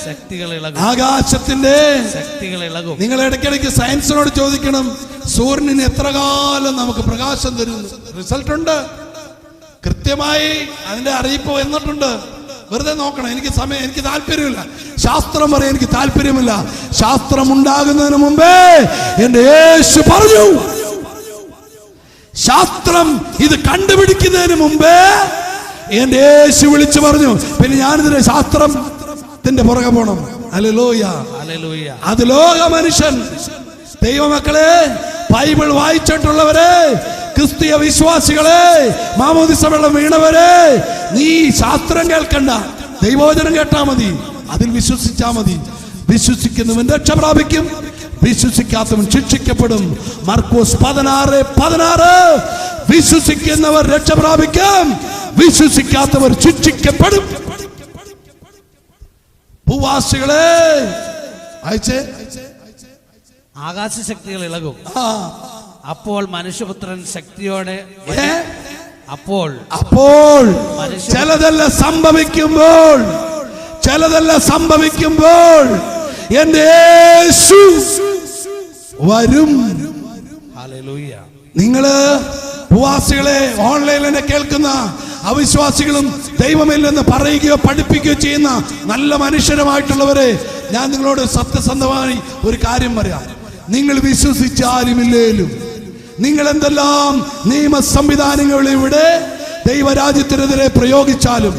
ശക്തികൾ ഇളകും. ആകാശത്തിന്റെ ശക്തികൾ ഇളകും. നിങ്ങൾ ഇടയ്ക്കിടയ്ക്ക് സയൻസിനോട് ചോദിക്കണം, സൂര്യന് എത്ര കാലം നമുക്ക് പ്രകാശം തരുന്നു? റിസൾട്ട് ഉണ്ട്, കൃത്യമായി അതിന്റെ അറിയിപ്പ് വന്നിട്ടുണ്ട്. വെറുതെ നോക്കണം. എനിക്ക് താല്പര്യമില്ല. ശാസ്ത്രം പറയാൻ എനിക്ക് താല്പര്യമില്ല. ശാസ്ത്രം ഉണ്ടാകുന്നതിന് മുമ്പേ എന്റെ യേശു പറഞ്ഞു. ശാസ്ത്രം ഇത് കണ്ടുപിടിക്കുന്നതിന് മുമ്പേ എന്റെ യേശു വിളിച്ചു പറഞ്ഞു. പിന്നെ ഞാനിതിന്റെ ശാസ്ത്രത്തിന്റെ പുറകെ പോണം. ഹല്ലേലൂയ. അത് ലോക മനുഷ്യൻ, ദൈവമക്കളെ, ബൈബിൾ വായിച്ചിട്ടുള്ളവരെ, ക്രിസ്തീയ വിശ്വാസികളെ, മാമോദിസ വെള്ളം വീണവരെ, നീ ശാസ്ത്രം കേൾക്കണ്ട, ദൈവവചനം കേട്ടാ മതി. അതിൽ വിശ്വസിച്ചാ മതി. വിശ്വസിക്കുന്നവൻ രക്ഷ പ്രാപിക്കും, വിശ്വസിക്കാത്തവൻ ശിക്ഷിക്കപ്പെടും. മർക്കോസ് 16:16. വിശ്വസിക്കുന്നവർ രക്ഷ പ്രാപിക്കും, വിശ്വസിക്കാത്തവർ ശിക്ഷിക്കപ്പെടും. ഭൂവാസികളെ അയച്ചേ. ആകാശശക്തികൾ ഇളകും. അപ്പോൾ മനുഷ്യപുത്രൻ ശക്തിയോടെ അപ്പോൾ ചിലതെല്ലാം സംഭവിക്കുമ്പോൾ എന്റെ യേശു വരും. ഹല്ലേലൂയ. നിങ്ങള് ഭൂവാസികളെ, ഓൺലൈനിൽ എന്നെ കേൾക്കുന്ന അവിശ്വാസികളും ദൈവമില്ലെന്ന് പറയുകയോ പഠിപ്പിക്കുകയോ ചെയ്യുന്ന നല്ല മനുഷ്യരുമായിട്ടുള്ളവരെ, ഞാൻ നിങ്ങളോട് സത്യസന്ധമായി ഒരു കാര്യം പറയാം. നിങ്ങൾ വിശ്വസിച്ചാലുമില്ലേലും, നിങ്ങൾ എന്തെല്ലാം നിയമ സംവിധാനങ്ങളിലൂടെ ദൈവരാജ്യത്തിനെതിരെ പ്രയോഗിച്ചാലും,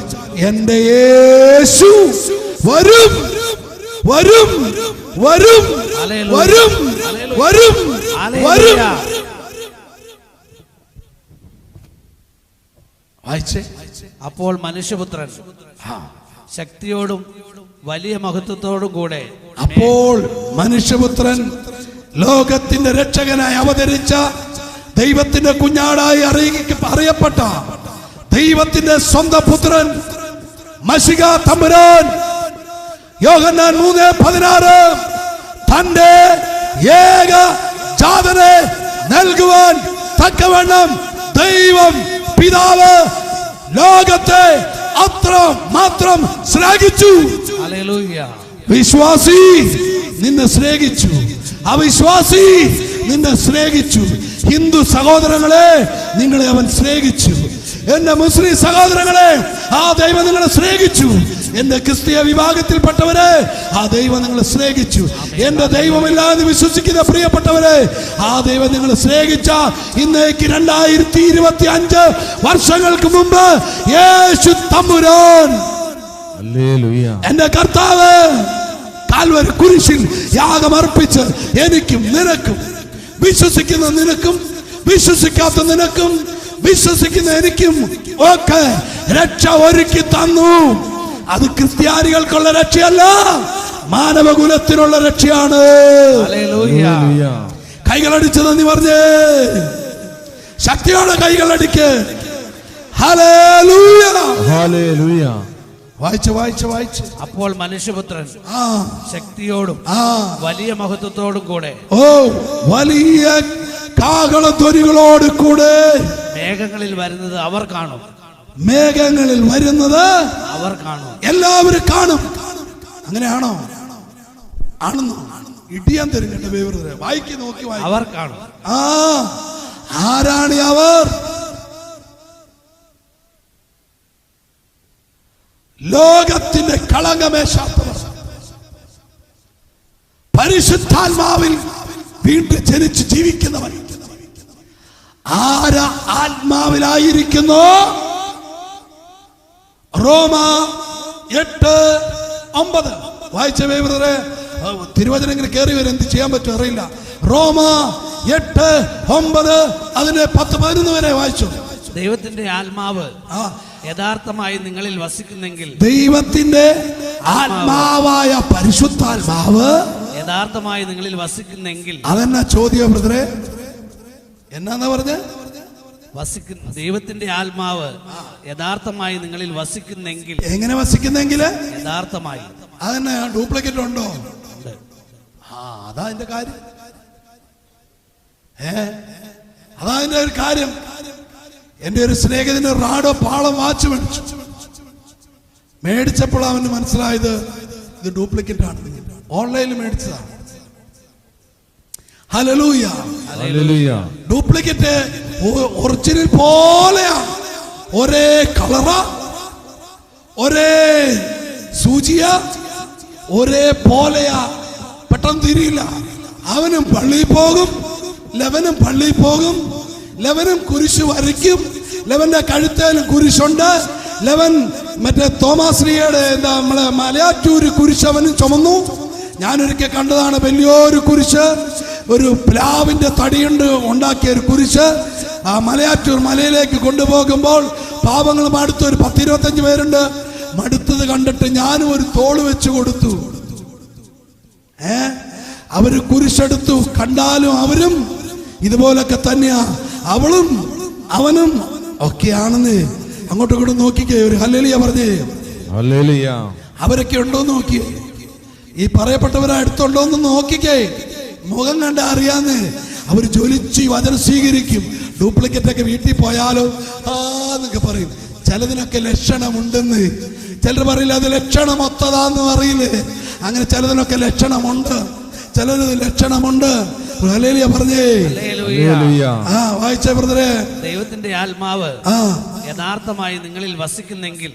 എന്റെ യേശു വരും, വരും, വരും, വരും, വരും, വരും. അപ്പോൾ മനുഷ്യപുത്രൻ ശക്തിയോടും വലിയ മഹത്വത്തോടും കൂടെ, അപ്പോൾ മനുഷ്യപുത്രൻ ലോകത്തിന്റെ രക്ഷകനായി അവതരിച്ച ദൈവത്തിന്റെ കുഞ്ഞാടായി അറിയപ്പെട്ട ദൈവത്തിന്റെ സ്വന്തം പുത്രൻ മശിഹ തമ്പുരാൻ യോഹന്നാൻ 3:16 തന്റെ ഏക ജാതനെ നൽകുവാൻ തക്കവണ്ണം ദൈവം പിതാവ് ലോകത്തെ അത്ര മാത്രം സ്നേഹിച്ചു. ഹല്ലേലൂയ. വിശ്വാസി നിന്നെ സ്നേഹിച്ചു, അവിശ്വാസി നിന്നെ സ്നേഹിച്ചു. ഹിന്ദു സഹോദരങ്ങളെ നിങ്ങളെ അവൻ സ്നേഹിച്ചു. എന്റെ മുസ്ലിം സഹോദരങ്ങളെ ആ ദൈവം നിങ്ങളെ സ്നേഹിച്ചു. എന്റെ ക്രിസ്തീയ വിഭാഗത്തിൽപ്പെട്ടവരെ ആ ദൈവം നിങ്ങളെ സ്നേഹിച്ചു. എന്റെ ദൈവമില്ലാതെ വിശ്വസിക്കുന്ന പ്രിയപ്പെട്ടവരെ ആ ദൈവം നിങ്ങളെ സ്നേഹിച്ച ഇന്നേക്ക് 2025 വർഷങ്ങൾക്ക് മുമ്പ് യേശു തമ്പുരാൻ എന്റെ കർത്താവ് കാൽവരി കുരിശിൽ യാഗമർപ്പിച്ച് എനിക്കും നിനക്കും, വിശ്വസിക്കുന്ന നിനക്കും വിശ്വസിക്കാത്ത നിനക്കും വിശ്വസിക്കുന്ന എനിക്കും ഒക്കെ രക്ഷ ഒരുക്കി തന്നു. അത് ക്രിസ്ത്യാനികൾക്കുള്ള രക്ഷയല്ല, മാനവകുലത്തിനുള്ള രക്ഷയാണ്. കൈകളടിച്ച് നന്ദി പറഞ്ഞേ, ശക്തിയോടെ കൈകളടിക്ക്. Hallelujah, hallelujah. വായിച്ച് അപ്പോൾ മനുഷ്യപുത്രൻ ശക്തിയോടും വലിയ മഹത്വത്തോടും കൂടെ വലിയ കാഹളധ്വനികളോട് കൂടെ മേഘങ്ങളിൽ വരുന്നത് അവർ കാണും. മേഘങ്ങളിൽ വരുന്നത് അവർ കാണും. എല്ലാവരും കാണും. അങ്ങനെയാണോ? ആണെന്നോ? ഇടിയാൻ തരും കേട്ടോ. വായിക്ക് നോക്കി അവർ കാണും. ആരാണ് അവർ? ലോകത്തിന്റെ കളങ്കമേശാത്തവർ, പരിശുദ്ധാത്മാവിൽ വീണ്ടും ജനിച്ച് ജീവിക്കുന്നവർ. ആരാ ആത്മാവിലായിരിക്കുന്നു? റോമ 8:9 വായിച്ചേ ബ്രദറെ. തിരുവചനം ഇങ്ങനെ കയറി വരും, എന്ത് ചെയ്യാൻ പറ്റും അറിയില്ല. റോമ 8:9 അതിന്റെ 10-11 വരെ വായിച്ചു. ദൈവത്തിന്റെ ആത്മാവ് യഥാർത്ഥമായി നിങ്ങളിൽ വസിക്കുന്നെങ്കിൽ, ദൈവത്തിന്റെ ആത്മാവായ പരിശുദ്ധാത്മാവ് യഥാർത്ഥമായി നിങ്ങളിൽ വസിക്കുന്നെങ്കിൽ, അതെന്നാ ചോദ്യം ബ്രദറെ? എന്നാ പറഞ്ഞ? ദൈവത്തിന്റെ ആത്മാവ് യഥാർത്ഥമായി നിങ്ങളിൽ വസിക്കുന്നെങ്കിൽ. എങ്ങനെ വസിക്കുന്നെങ്കിൽ? യഥാർത്ഥമായി. അതെന്നാ ഡ്യൂപ്ലിക്കേറ്റ് ഉണ്ടോ? അതാ അതിന്റെ കാര്യം. അതാ അതിന്റെ ഒരു കാര്യം. എന്റെ ഒരു സ്നേഹിതന് റാഡോ പാളം വാച്ച് മേടിച്ചപ്പോൾ അവന് മനസ്സിലായത് ഇത് ഡ്യൂപ്ലിക്കേറ്റ് ആണ്, ഓൺലൈനിൽ മേടിച്ചതാണ്. Hallelujah, hallelujah. ഡ്യൂപ്ലിക്കേറ്റ് ഒറിജിനൽ പോലെയാണ്. ഒരേ കളറ, ഒരേ സൂചിയ, ഒരേ പോലെയാ. പെട്ടെന്ന് തിരിയില്ല. അവനും പള്ളിയിൽ പോകും, ലവനും പള്ളിയിൽ പോകും, ലവനും കുരിശ് വരയ്ക്കും, ലവന്റെ കഴുത്തേലും കുരിശുണ്ട്. ലവൻ മറ്റേ തോമാശ്രീയുടെ നമ്മളെ മലയാറ്റൂര് കുരിശ് അവനും ചുമന്നു. ഞാനൊരിക്കൽ കണ്ടതാണ് വലിയൊരു കുരിശ്, ഒരു പ്ലാവിന്റെ തടിയുണ്ട് ഉണ്ടാക്കിയ ഒരു കുരിശ്. ആ മലയാറ്റൂർ മലയിലേക്ക് കൊണ്ടുപോകുമ്പോൾ പാവങ്ങൾ മടുത്തൊരു 10-25 പേരുണ്ട്. മടുത്തത് കണ്ടിട്ട് ഞാനും ഒരു തോള് വെച്ച് കൊടുത്തു. അവര് കുരിശെടുത്തു. കണ്ടാലും അവരും ഇതുപോലൊക്കെ തന്നെയാ, അവളും അവനും ഒക്കെയാണെന്ന്. അങ്ങോട്ടും ഇങ്ങോട്ടും നോക്കിക്കേ. ഒരു ഹല്ലേലൂയ പറഞ്ഞേ. ഹല്ലേലൂയ. അവരൊക്കെ ഉണ്ടോ നോക്കി, ഈ പറയപ്പെട്ടവരെ അടുത്തുണ്ടോന്ന് നോക്കിക്കേ. മുഖം കണ്ട അറിയാന്ന്. അവർ ജ്വലിച്ച് വചനം സ്വീകരിക്കും. ഡ്യൂപ്ലിക്കേറ്റ് ഒക്കെ വീട്ടിൽ പോയാലോ എന്നൊക്കെ പറയും. ചിലതിനൊക്കെ ലക്ഷണമുണ്ടെന്ന്. ചിലർ പറയില്ല അത് ലക്ഷണം ഒത്തതാന്ന് പറയില്ലേ. അങ്ങനെ ചിലതിനൊക്കെ ലക്ഷണമുണ്ട്, ചിലത് ലക്ഷണമുണ്ട്. ഹല്ലേലൂയ പറഞ്ഞേ. വായിച്ചേ ബ്രദറെ. ദൈവത്തിന്റെ ആത്മാവ് യഥാർത്ഥമായി നിങ്ങളിൽ വസിക്കുന്നെങ്കിൽ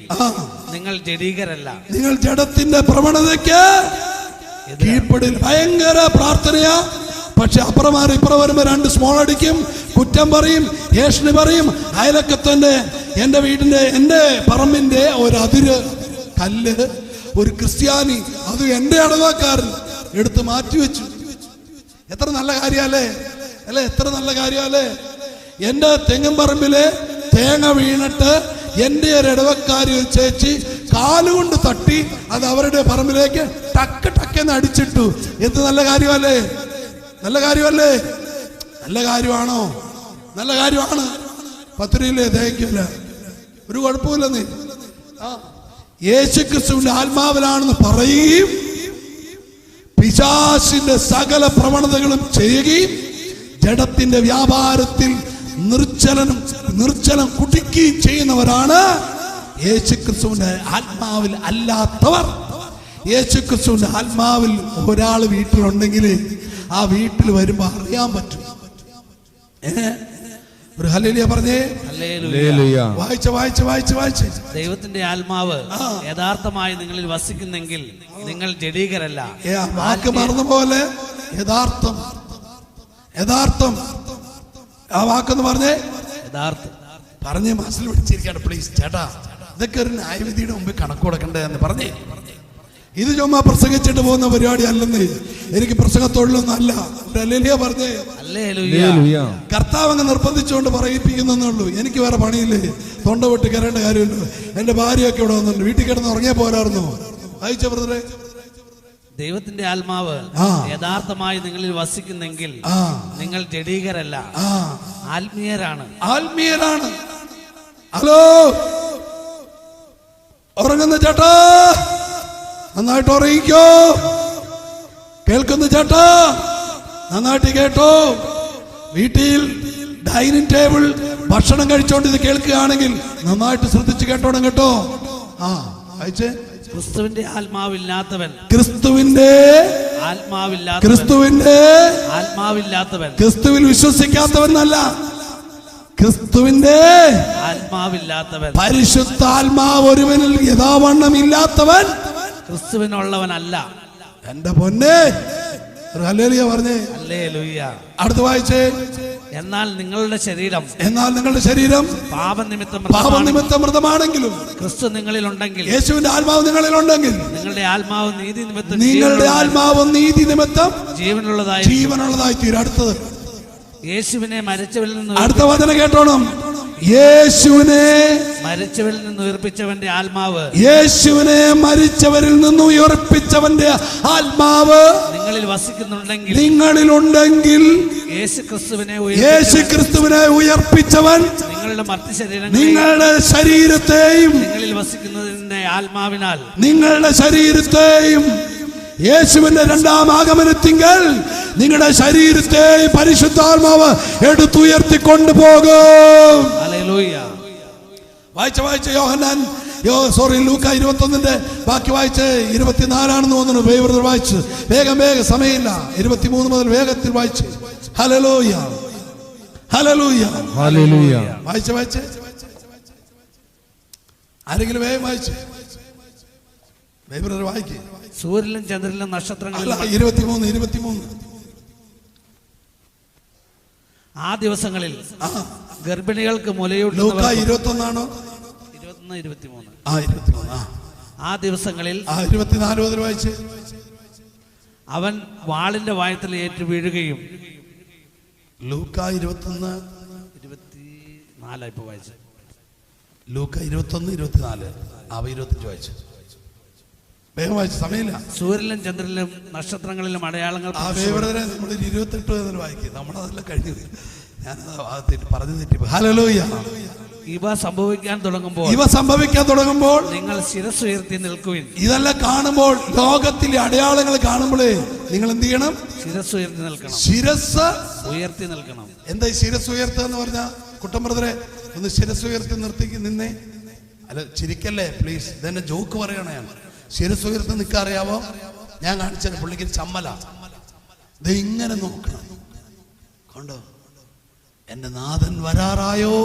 നിങ്ങൾ ജഡീകരല്ല. നിങ്ങൾ ജഡത്തിന്റെ പ്രവണതയ്ക്ക് കീഴ്പ്പെടിൽ. ഭയങ്കര പ്രാർത്ഥനയാ. പക്ഷെ അപ്പുറമാറി ഇപ്പുറം വരുമ്പോ 2 സ്മോൾ അടിക്കും, കുറ്റം പറയും, ഏഷണി പറയും. അയലക്കത്തിന്റെ, എന്റെ വീടിന്റെ, എന്റെ പറമ്പിന്റെ ഒരു അതിര് കല്ല് ഒരു ക്രിസ്ത്യാനി, അത് എന്റെ അടവാക്കാരൻ എടുത്ത് മാറ്റിവെച്ചു. എത്ര നല്ല കാര്യല്ലേ അല്ലെ? എത്ര നല്ല കാര്യല്ലേ? എന്റെ തെങ്ങും പറമ്പില് തേങ്ങ വീണിട്ട് എന്റെ ഒരു ഇടവക്കാരി ചേച്ചി കാലുകൊണ്ട് തട്ടി അത് അവരുടെ പറമ്പിലേക്ക് ടക്ക് ടക്കെന്ന് അടിച്ചിട്ടു. എന്ത് നല്ല കാര്യമല്ലേ? നല്ല കാര്യമല്ലേ? നല്ല കാര്യമാണോ? നല്ല കാര്യമാണ്. 10 രൂപയില്ലേ തേക്കില്ല, ഒരു കുഴപ്പമില്ല. നീ യേശു ക്രിസ്തുവിന്റെ ആത്മാവിലാണെന്ന് പറയുകയും പിശാചിന്റെ സകല പ്രവണതകളും ചെയ്യുകയും ജഡത്തിന്റെ വ്യാപാരത്തിൽ നിർജ്ജലം കുടിക്കുകയും ചെയ്യുന്നവരാണ് യേശു ക്രിസ്തുവിന്റെ ആത്മാവിൽ അല്ലാത്തവർ. യേശു ക്രിസ്തുവിന്റെ ആത്മാവിൽ ഒരാൾ വീട്ടിലുണ്ടെങ്കിൽ ആ വീട്ടിൽ വരുമ്പോ അറിയാൻ പറ്റും. ഒരു ഹല്ലേലൂയ പറഞ്ഞേ. വായിച്ച് ദൈവത്തിന്റെ ആത്മാവ് യഥാർത്ഥമായി നിങ്ങളിൽ വസിക്കുന്നെങ്കിൽ നിങ്ങൾ ജഡീകരല്ല. വാക്ക് മറന്ന പോലെ യഥാർത്ഥം. ആ വാക്കെന്ന് പറഞ്ഞേ യഥാർത്ഥം. പറഞ്ഞേ മനസ്സിൽ പിടിച്ചിരിക്കാണ് പ്ലീസ് ചേട്ടാ. ഇതൊക്കെ ഒരു ന്യായവിധിയുടെ മുമ്പ് കണക്ക് കൊടുക്കണ്ടേ എന്ന് പറഞ്ഞേ. ഇത് ചുമ്മാ പ്രസംഗിച്ചിട്ട് പോകുന്ന പരിപാടി അല്ലെന്ന്. എനിക്ക് പ്രസംഗത്തൊഴിലൊന്നും അല്ല. ഹല്ലേലൂയ പറഞ്ഞേ. കർത്താവ് അങ്ങ് നിർബന്ധിച്ചുകൊണ്ട് പറയിപ്പിക്കുന്നുള്ളൂ. എനിക്ക് വേറെ പണിയില്ലേ, തൊണ്ട വിട്ട് കയറേണ്ട കാര്യമില്ല. എന്റെ ഭാര്യയൊക്കെ ഇവിടെ വന്നിട്ടുണ്ട്, വീട്ടിൽ കിടന്ന് ഉറങ്ങിയ പോരായിരുന്നു. വായിച്ച ബ്രദറെ, ദൈവത്തിന്റെ ആത്മാവ് യഥാർത്ഥമായി നിങ്ങളിൽ വസിക്കുന്നെങ്കിൽ നിങ്ങൾ ജഡീകരല്ല, ആത്മീയരാണ്. ഹലോ, ഉറങ്ങുന്ന ചേട്ടാ നന്നായിട്ട് ഉറങ്ങിക്കോ. കേൾക്കുന്ന ചേട്ടാ നന്നായിട്ട് കേട്ടോ. വീട്ടിൽ ഡൈനിങ് ടേബിൾ ഭക്ഷണം കഴിച്ചോണ്ട് ഇത് കേൾക്കുകയാണെങ്കിൽ നന്നായിട്ട് ശ്രദ്ധിച്ച് കേട്ടോണം കേട്ടോ. അയച്ചേ. ക്രിസ്തുവിന്റെ ആത്മാവില്ലാത്തവൻ ക്രിസ്തുവിൽ വിശ്വസിക്കാത്തവനല്ല, ക്രിസ്തുവിന്റെ ആത്മാവില്ലാത്തവൻ, പരിശുദ്ധാത്മാവ് ഒരുവനിൽ യഥാവണ്ണം ഇല്ലാത്തവൻ ക്രിസ്തുവിനുള്ളവനല്ല. എന്റെ പൊന്നെ, ഹല്ലേലൂയ പറഞ്ഞേ. അടുത്ത് വായിച്ചേ. എന്നാൽ നിങ്ങളുടെ ശരീരം പാപനിമിത്തം മൃതമാണെങ്കിലും ക്രിസ്തു നിങ്ങളിലുണ്ടെങ്കിൽ, യേശുവിന്റെ ആത്മാവ് നിങ്ങളിലുണ്ടെങ്കിൽ, നിങ്ങളുടെ ആത്മാവ് നീതി നിമിത്തം ജീവനുള്ളതായി തീരും. അടുത്തത് യേശുവിനെ മരിച്ചവരിൽ നിന്ന്, അടുത്ത വചനം കേട്ടോണം. യേശുവിനെ മരിച്ചവരിൽ നിന്ന് ഉയർപ്പിച്ചവന്റെ ആത്മാവ്, മരിച്ചവരിൽ നിന്ന് ഉയർപ്പിച്ചവന്റെ ആത്മാവ് നിങ്ങളിൽ വസിക്കുന്നുണ്ടെങ്കിൽ, നിങ്ങളിലുണ്ടെങ്കിൽ, യേശുക്രിസ്തുവിനെ ഉയർപ്പിച്ചവൻ നിങ്ങളുടെ ശരീരത്തെയും, നിങ്ങളിൽ വസിക്കുന്നതിന്റെ ആത്മാവിനാൽ നിങ്ങളുടെ ശരീരത്തെയും യേശുവിന്റെ രണ്ടാം ആഗമനത്തിങ്കൽ നിങ്ങളുടെ ശരീരത്തെ പരിശുദ്ധാത്മാവ് എടുത്തുയർത്തിക്കൊണ്ടു പോകും. വായിച്ച ലൂക്ക 21 ബാക്കി വായിച്ച് 24 തോന്നുന്നു. വായിച്ച് വേഗം സമയമില്ല. 23 മുതൽ വേഗത്തിൽ വായിച്ച്. ഹല്ലേലൂയ. വായിച്ച് ആരെങ്കിലും വേഗം വായിച്ച് വായിക്കേ. സൂര്യനും ചന്ദ്രനിലും നക്ഷത്രങ്ങളിലും 23 ആ ദിവസങ്ങളിൽ ഗർഭിണികൾക്ക് മുലയൂട്ടി. 21 ആ ദിവസങ്ങളിൽ 24 മുതൽ വായിച്ച്. അവൻ വാളിന്റെ വായത്തിൽ ഏറ്റു വീഴുകയും. ലൂക്ക 21 24 ഇപ്പൊ വായിച്ചു. ലൂക്ക 21 24 25 വായിച്ചു. വേഗം വായിച്ചു, സമയമില്ല. സൂര്യനിലും ചന്ദ്രനിലും നക്ഷത്രങ്ങളിലും അടയാളങ്ങൾ. നമ്മൾ 28 വായിക്കും. നമ്മളതെല്ലാം കഴിഞ്ഞു. ഞാനത് പറഞ്ഞു തെറ്റി. ഹല്ലേലൂയ. ഇവ സംഭവിക്കാൻ തുടങ്ങുമ്പോൾ നിങ്ങൾ ശിരസ് ഉയർത്തി നിൽക്കുവിൻ. ഇതെല്ലാം കാണുമ്പോൾ, ലോകത്തിലെ അടയാളങ്ങൾ കാണുമ്പോഴേ നിങ്ങൾ എന്ത് ചെയ്യണം? ശിരസ് ഉയർത്തി നിൽക്കണം. ശിരസ് ഉയർത്തി നിൽക്കണം. എന്താ ശിരസ് ഉയർത്തുക എന്ന് പറഞ്ഞാ? കുട്ടം ബ്രദറെ, ഒന്ന് ശിരസ് ഉയർത്തി നിർത്തിക്ക് നിന്നേ. അല്ല, ചിരിക്കല്ലേ പ്ലീസ്. ഇതെന്നെ ജോക്ക് പറയണേ. ശിരസ് ഉയർത്തി നിൽക്കാൻ അറിയാവോ? ഞാൻ കാണിച്ചാൽ പുള്ളിക്ക് ചമ്മല. ഇത് ഇങ്ങനെ നോക്കണം. കണ്ടോ? എന്റെ നാഥൻ വരാറായോ.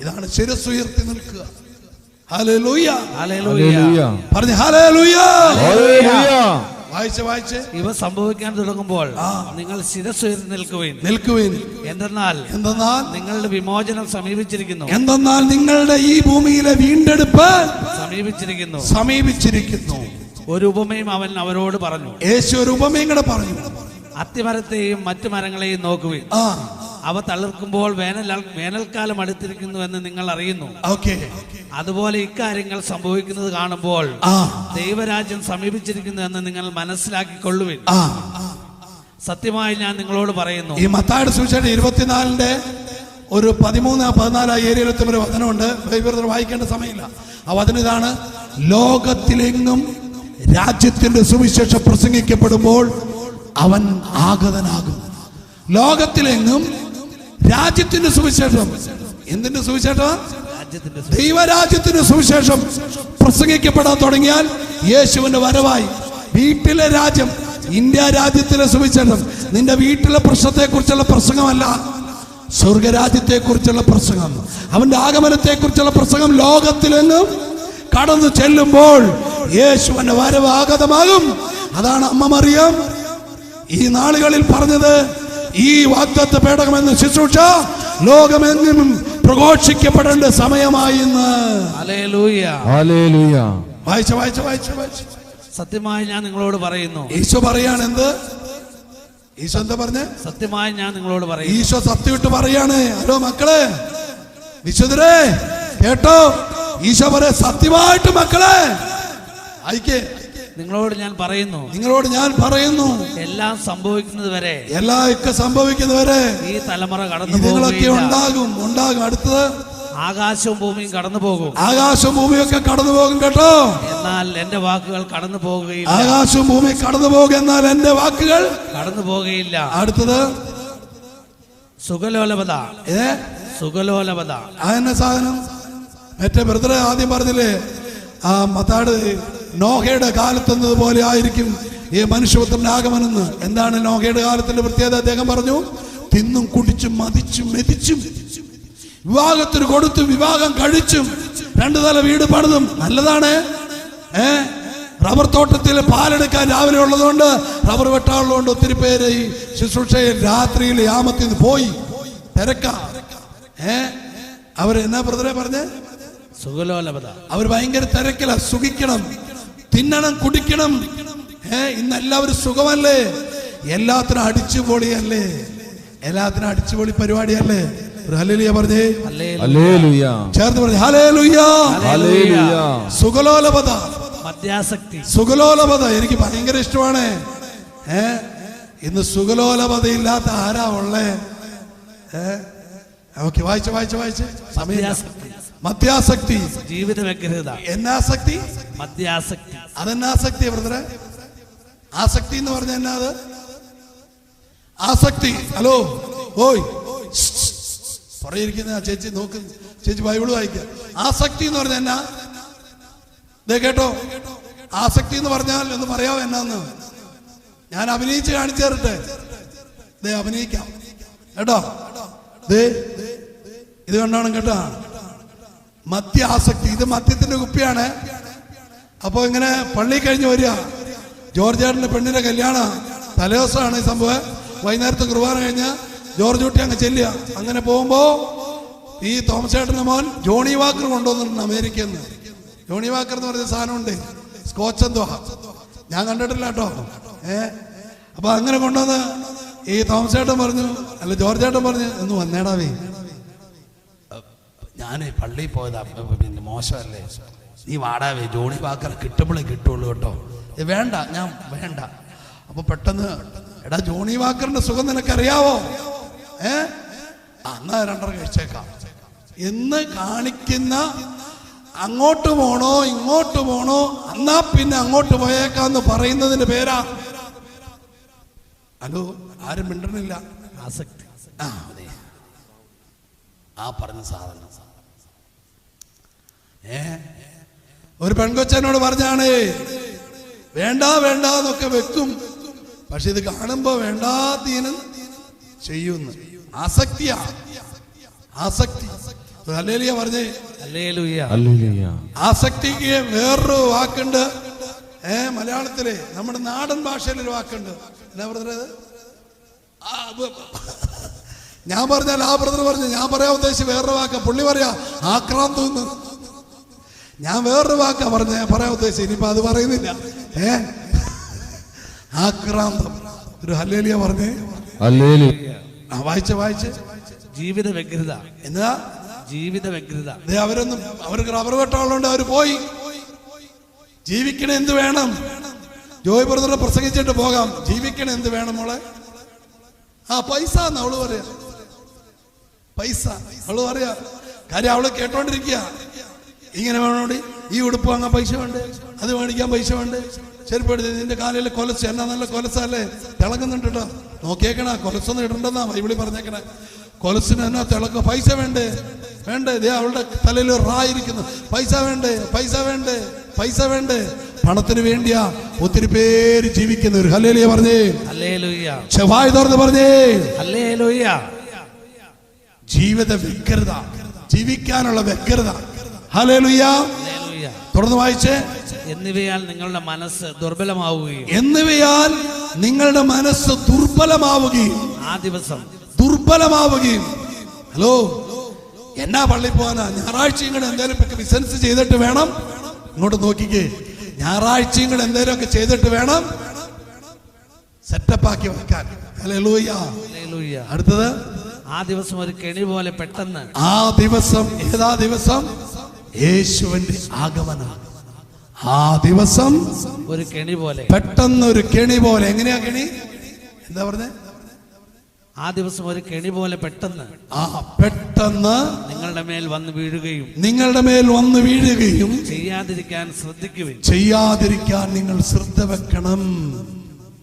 ഇതാണ് ശിരസ് ഉയർത്തി നിൽക്കുക. ഹല്ലേലൂയ. പറഞ്ഞു ഹല്ലേലൂയ. വായിച്ച്. ഇവ സംഭവിക്കാൻ തുടങ്ങുമ്പോൾ നിങ്ങൾ ശിരസ് ഉയർത്തി നിൽക്കുവിൻ. എന്തെന്നാൽ നിങ്ങളുടെ വിമോചനം സമീപിച്ചിരിക്കുന്നു. എന്തെന്നാൽ നിങ്ങളുടെ ഈ ഭൂമിയിലെ വീണ്ടെടുപ്പ് സമീപിച്ചിരിക്കുന്നു. ഒരു ഉപമയും അവൻ അവരോട് പറഞ്ഞു. യേശു ഒരു ഉപമയും കൂടെ പറഞ്ഞു. അത്തിമരത്തെയും മറ്റു മരങ്ങളെയും നോക്കുവിൻ. അവ തളിർക്കുമ്പോൾ വേനൽക്കാലം അടുത്തിരിക്കുന്നു എന്ന് നിങ്ങൾ അറിയുന്നു. ഓക്കെ. അതുപോലെ ഇക്കാര്യങ്ങൾ സംഭവിക്കുന്നത് കാണുമ്പോൾ ദൈവരാജ്യം സമീപിച്ചിരിക്കുന്നു എന്ന് നിങ്ങൾ മനസ്സിലാക്കിക്കൊള്ളുവിൻ. സത്യമായി ഞാൻ നിങ്ങളോട് പറയുന്നു. ഈ മത്തായിയുടെ സുവിശേഷം 24 ഒരു 13-14 ഏരിയയിലത്തെ ഒരു വചനമുണ്ട്. ബൈബിൾ വായിക്കേണ്ട സമയമില്ല. ആ വചനം ഇതാണ്: ലോകത്തിലെങ്ങും രാജ്യത്തിന്റെ സുവിശേഷം പ്രസംഗിക്കപ്പെടുമ്പോൾ അവൻ ആഗതനാകും. ലോകത്തിലെങ്ങും രാജ്യത്തിന്റെ സുവിശേഷം, എന്തിന്റെ സുവിശേഷം? ദൈവരാജ്യത്തിന്റെ സുവിശേഷം പ്രസംഗിക്കപ്പെടാൻ തുടങ്ങിയാൽ യേശുവിന്റെ വരവായി. വീട്ടിലെ രാജ്യം, ഇന്ത്യ രാജ്യത്തിലെ സുവിശേഷം നിന്റെ വീട്ടിലെ പ്രശ്നത്തെ കുറിച്ചുള്ള പ്രസംഗമല്ല, സ്വർഗരാജ്യത്തെ കുറിച്ചുള്ള പ്രസംഗം, അവന്റെ ആഗമനത്തെ കുറിച്ചുള്ള പ്രസംഗം ലോകത്തിലെങ്ങും കടന്നു ചെല്ലുമ്പോൾ യേശുവിന്റെ വരവ് ആഗതമാകും. അതാണ് അമ്മ മറിയം ഈ നാളുകളിൽ പറഞ്ഞത്. ഈ വാഗ്ദത്ത പേടകമെന്ന ശുശ്രൂഷ ലോകമെങ്ങും പ്രഘോഷിക്കപ്പെടേണ്ട സമയമായി ഇന്ന്. Hallelujah, hallelujah. വായിച്ച സത്യമായി ഞാൻ നിങ്ങളോട് പറയുന്നു. ഈശോ പറയാണ് എന്ത്? ഈശോ എന്താ പറഞ്ഞേ? സത്യമായി ഞാൻ നിങ്ങളോട് പറയുന്നു. ഈശോ സത്യമിട്ട് പറയാണ്. ഹലോ മക്കളെ, വിശുദ്ധരെ കേട്ടോ, ഈശോ പറയാ സത്യമായിട്ട് മക്കളെ അയക്കേ. നിങ്ങളോട് ഞാൻ പറയുന്നു, എല്ലാം സംഭവിക്കുന്നത് വരെ, എല്ലാം സംഭവിക്കുന്നവരെ ഈ തലമുറ കടന്നു ഉണ്ടാകും. അടുത്തത് ആകാശവും ഭൂമിയും കടന്നു പോകും. ആകാശവും ഭൂമിയൊക്കെ കടന്നു പോകും കേട്ടോ, എന്നാൽ എന്റെ വാക്കുകൾ കടന്നു പോകുകയില്ല. ആകാശവും ഭൂമി കടന്നു പോകും, എന്നാൽ എന്റെ വാക്കുകൾ കടന്നു പോകുകയില്ല. അടുത്തത് സുഖലോലപത. സുഖലോലപത അതെന്നെ സാധനം? മറ്റേ ബ്രദറെ ആദ്യം പറഞ്ഞില്ലേ, ആ മത്താട് നോഹയുടെ കാലത്തെന്നത് പോലെ ആയിരിക്കും ഈ മനുഷ്യപുത്രന്റെ ആഗമനെന്ന്. എന്താണ് നോഹയുടെ കാലത്തിന്റെ പ്രത്യേകത? അദ്ദേഹം പറഞ്ഞു, തിന്നും കുടിച്ചും മതിച്ചും മെതിച്ചും വിവാഹത്തിന് കൊടുത്തും വിവാഹം കഴിച്ചും 2 തല വീട് പണിതും. നല്ലതാണ്. റബ്ബർ തോട്ടത്തിൽ പാലെടുക്കാൻ രാവിലെ ഉള്ളതുകൊണ്ട്, റബ്ബർ വെട്ടാനുള്ളതുകൊണ്ട് ഒത്തിരി പേര് ഈ ശുശ്രൂഷയിൽ രാത്രിയിൽ യാമത്തിൽ നിന്ന് പോയി തിരക്കാം. അവര് എന്നാ ബ്രദറെ പറഞ്ഞേ? സുഖലോലപത. അവർ ഭയങ്കര തിരക്കില. സുഖിക്കണം, തിന്നണം, കുടിക്കണം. ഇന്ന് എല്ലാവരും സുഖമല്ലേ? എല്ലാത്തിനും അടിച്ചുപൊളിയല്ലേ? എല്ലാത്തിനും അടിച്ചുപൊളി പരിപാടിയല്ലേ? ഹല്ലേലൂയ പറഞ്ഞേ. ഹല്ലേലൂയ. ചേർന്ന് പറഞ്ഞേ ഹല്ലേലൂയ. ഹല്ലേലൂയ. സുഖലോലപത, മദ്യാസക്തി. സുഖലോലപത എനിക്ക് ഭയങ്കര ഇഷ്ടമാണ്. ഇന്ന് സുഖലോലപത ഇല്ലാത്ത ആരാ ഉള്ളേ? ഓക്കെ, വായിച്ച മദ്യാസക്തി, ജീവിത വ്യഗ്രത. എന്നാസക്തി? മദ്യാസക്തി. അതെന്നാസക്തി ബ്രദറെ? ആസക്തി എന്ന് പറഞ്ഞ എന്നാ? അത് ആസക്തി. ഹലോ, ഓയ് പറയിരിക്കുന്ന ചേച്ചി നോക്ക്, ചേച്ചി ബൈബിള് വായിക്ക. ആസക്തി എന്ന് പറഞ്ഞ എന്നാ? കേട്ടോ, ആസക്തി എന്ന് പറഞ്ഞാൽ ഒന്ന് പറയാമോ എന്നാന്ന്? ഞാൻ അഭിനയിച്ച് കാണിച്ചു തരട്ടെ. അഭിനയിക്കാം കേട്ടോ. ഇത് കണ്ടോണം കേട്ടോ. മദ്യാസക്തി. ഇത് മദ്യത്തിന്റെ കുപ്പിയാണ്. അപ്പൊ ഇങ്ങനെ പള്ളി കഴിഞ്ഞ് വരിക, ജോർജ് ചേട്ടന്റെ പെണ്ണിന്റെ കല്യാണം തലേദിവസമാണ് ഈ സംഭവം. വൈകുന്നേരത്തെ കുർബാന കഴിഞ്ഞ് ജോർജ് കുട്ടി അങ്ങ് ചെല്ലുക. അങ്ങനെ പോകുമ്പോ ഈ തോമസ് ചേട്ടന്റെ മോൻ ജോണി വാക്കർ കൊണ്ടുവന്നിട്ടുണ്ട് അമേരിക്കയിൽ നിന്ന്. ജോണി വാക്കർ എന്ന് പറഞ്ഞ സാധനമുണ്ട്, സ്കോച്ച് എന്തോ, ഞാൻ കണ്ടിട്ടില്ല കേട്ടോ. അപ്പൊ അങ്ങനെ കൊണ്ടുവന്ന് ഈ തോമസ് ചേട്ടൻ പറഞ്ഞു, അല്ല ജോർജ് ചേട്ടൻ പറഞ്ഞു, ഒന്ന് വന്നേടാവേ, ഞാനേ പള്ളിയിൽ പോയതാ, പിന്നെ മോശമല്ലേ, നീ വാടാവേ, ജോണി വാക്കർ കിട്ടുമ്പോഴേ കിട്ടുള്ളൂ കേട്ടോ. വേണ്ട, ഞാൻ വേണ്ട. അപ്പൊ പെട്ടെന്ന്, എടാ ജോണി വാക്കറിന്റെ സുഖം നിനക്കറിയാവോ? എന്നാ 2 കഴിച്ചേക്കാം എന്ന് കാണിക്കുന്ന, അങ്ങോട്ട് പോണോ ഇങ്ങോട്ട് പോണോ, എന്നാ പിന്നെ അങ്ങോട്ട് പോയേക്കാന്ന് പറയുന്നതിന്റെ പേരാ. ഹലോ, ആരും മിണ്ടണില്ല. ആസക്തി. അതെ, ആ പറഞ്ഞ സാധനം. ഒരു പെൺകൊച്ചനോട് പറഞ്ഞാണ്, വേണ്ട വേണ്ട എന്നൊക്കെ വെക്കും, പക്ഷെ ഇത് കാണുമ്പോ വേണ്ടാത്തീനും ചെയ്യുന്നു. ആസക്തിയാ, ആസക്തി. ഹല്ലേലൂയ പറഞ്ഞേ. ഹല്ലേലൂയ. ആസക്തിക്ക് വേറൊരു വാക്കുണ്ട് മലയാളത്തിലെ, നമ്മുടെ നാടൻ ഭാഷയിലൊരു വാക്കുണ്ട്. എന്നാ ബ്രദർ? ഞാൻ പറഞ്ഞാൽ ആ ബ്രദർ പറഞ്ഞു, ഞാൻ പറയാൻ ഉദ്ദേശിച്ച് വേറൊരു വാക്ക. പുള്ളി പറയാ ആക്രാന്തം. ഞാൻ വേറൊരു വാക്കാ പറഞ്ഞ പറയാൻ ഉദ്ദേശിച്ചു. ഇനിയിപ്പോ അത് പറയുന്നില്ല. ആക്രാന്തം. ഒരു ഹല്ലേലൂയ പറഞ്ഞേ. ഹല്ലേലൂയ. വായിച്ചേ. ജീവിത വ്യഗ്രത. എന്താ ജീവിത വ്യഗ്രത? അവർക്ക് റബ്ബർ വെട്ടമുള്ളതുകൊണ്ട് അവർ പോയി. ജീവിക്കണ എന്ത് വേണം? ജോയ് ബ്രദറെ പ്രസംഗിച്ചിട്ട് പോകാം. ജീവിക്കണ എന്ത് വേണം മോളെ? പൈസ എന്ന് അവള് പറയാ. പൈസ അവള് പറയാ. കാര്യം അവള് കേട്ടോണ്ടിരിക്കുക. ഇങ്ങനെ വേണോടി, ഈ ഉടുപ്പ് വാങ്ങാൻ പൈസ വേണ്ടേ, അത് മേടിക്കാൻ പൈസ വേണ്ടേ, ചെരുപ്പെടുത്തി നിന്റെ കാലിൽ കൊലസ്, എന്നാ നല്ല കൊലസല്ലേ, തിളങ്ങുന്നുണ്ട് കേട്ടോ, നോക്കിയേക്കണ, കൊലസൊന്നും ഇടണ്ടെന്നാ ബൈബിളിൽ പറഞ്ഞേക്കണേ. കൊലസിന് എന്നാ തിളക്കം, പൈസ വേണ്ടേ വേണ്ടേ. ദേ അവളുടെ തലയിൽ റായിരിക്കുന്നു. പൈസ വേണ്ടേ പൈസ വേണ്ടേ പൈസ വേണ്ടേ. പണത്തിന് വേണ്ടിയാ ഒത്തിരി പേര് ജീവിക്കുന്നവർ. ഹല്ലേലൂയ പറഞ്ഞേ. ഹല്ലേലൂയ. ചെവായ് തുറന്ന് പറഞ്ഞേ. ഹല്ലേലൂയ. ജീവിത വ്യഗ്രത, ജീവിക്കാനുള്ള വ്യഗ്രത. ഹല്ലേലൂയ. തുടർന്ന് വായിച്ചേ. എന്നിവയാൽ നിങ്ങളുടെ മനസ്സ് ദുർബലമാവുകയും. എന്നിവയാൽ നിങ്ങളുടെ മനസ്സ് ദുർബലമാവുകയും. ആ ദിവസം ദുർബലമാവുകയും. ഹലോ, എന്നാ പള്ളി പോകാനാ? ഞായറാഴ്ചയും കൂടെ എന്തെങ്കിലും ബിസിനസ് ചെയ്തിട്ട് വേണം. ഇങ്ങോട്ട് നോക്കിക്കേ, ഞായറാഴ്ചയും കൂടെ എന്തെങ്കിലും ഒക്കെ ചെയ്തിട്ട് വേണം സെറ്റപ്പ് ആക്കി വെക്കാൻ. ഹല്ലേലൂയ. അടുത്തത്, ആ ദിവസം ഒരു കെണി പോലെ പെട്ടെന്ന്. ആ ദിവസം ഏതാ ദിവസം? യേശുവിന്റെ ആഗമനം. ആ ദിവസം ഒരു കെണി പോലെ, പെട്ടെന്ന് ഒരു കെണി പോലെ. എങ്ങനെയാ കെണി? എന്താ പറഞ്ഞേ? ആ ദിവസം ഒരു കെണി പോലെ പെട്ടെന്ന്, പെട്ടെന്ന് നിങ്ങളുടെ മേൽ വന്ന് വീഴുകയും. നിങ്ങളുടെ മേൽ വന്ന് വീഴുകയും. ചെയ്യാതിരിക്കാൻ ശ്രദ്ധിക്കുവിൻ. ചെയ്യാതിരിക്കാൻ നിങ്ങൾ ശ്രദ്ധ വെക്കണം.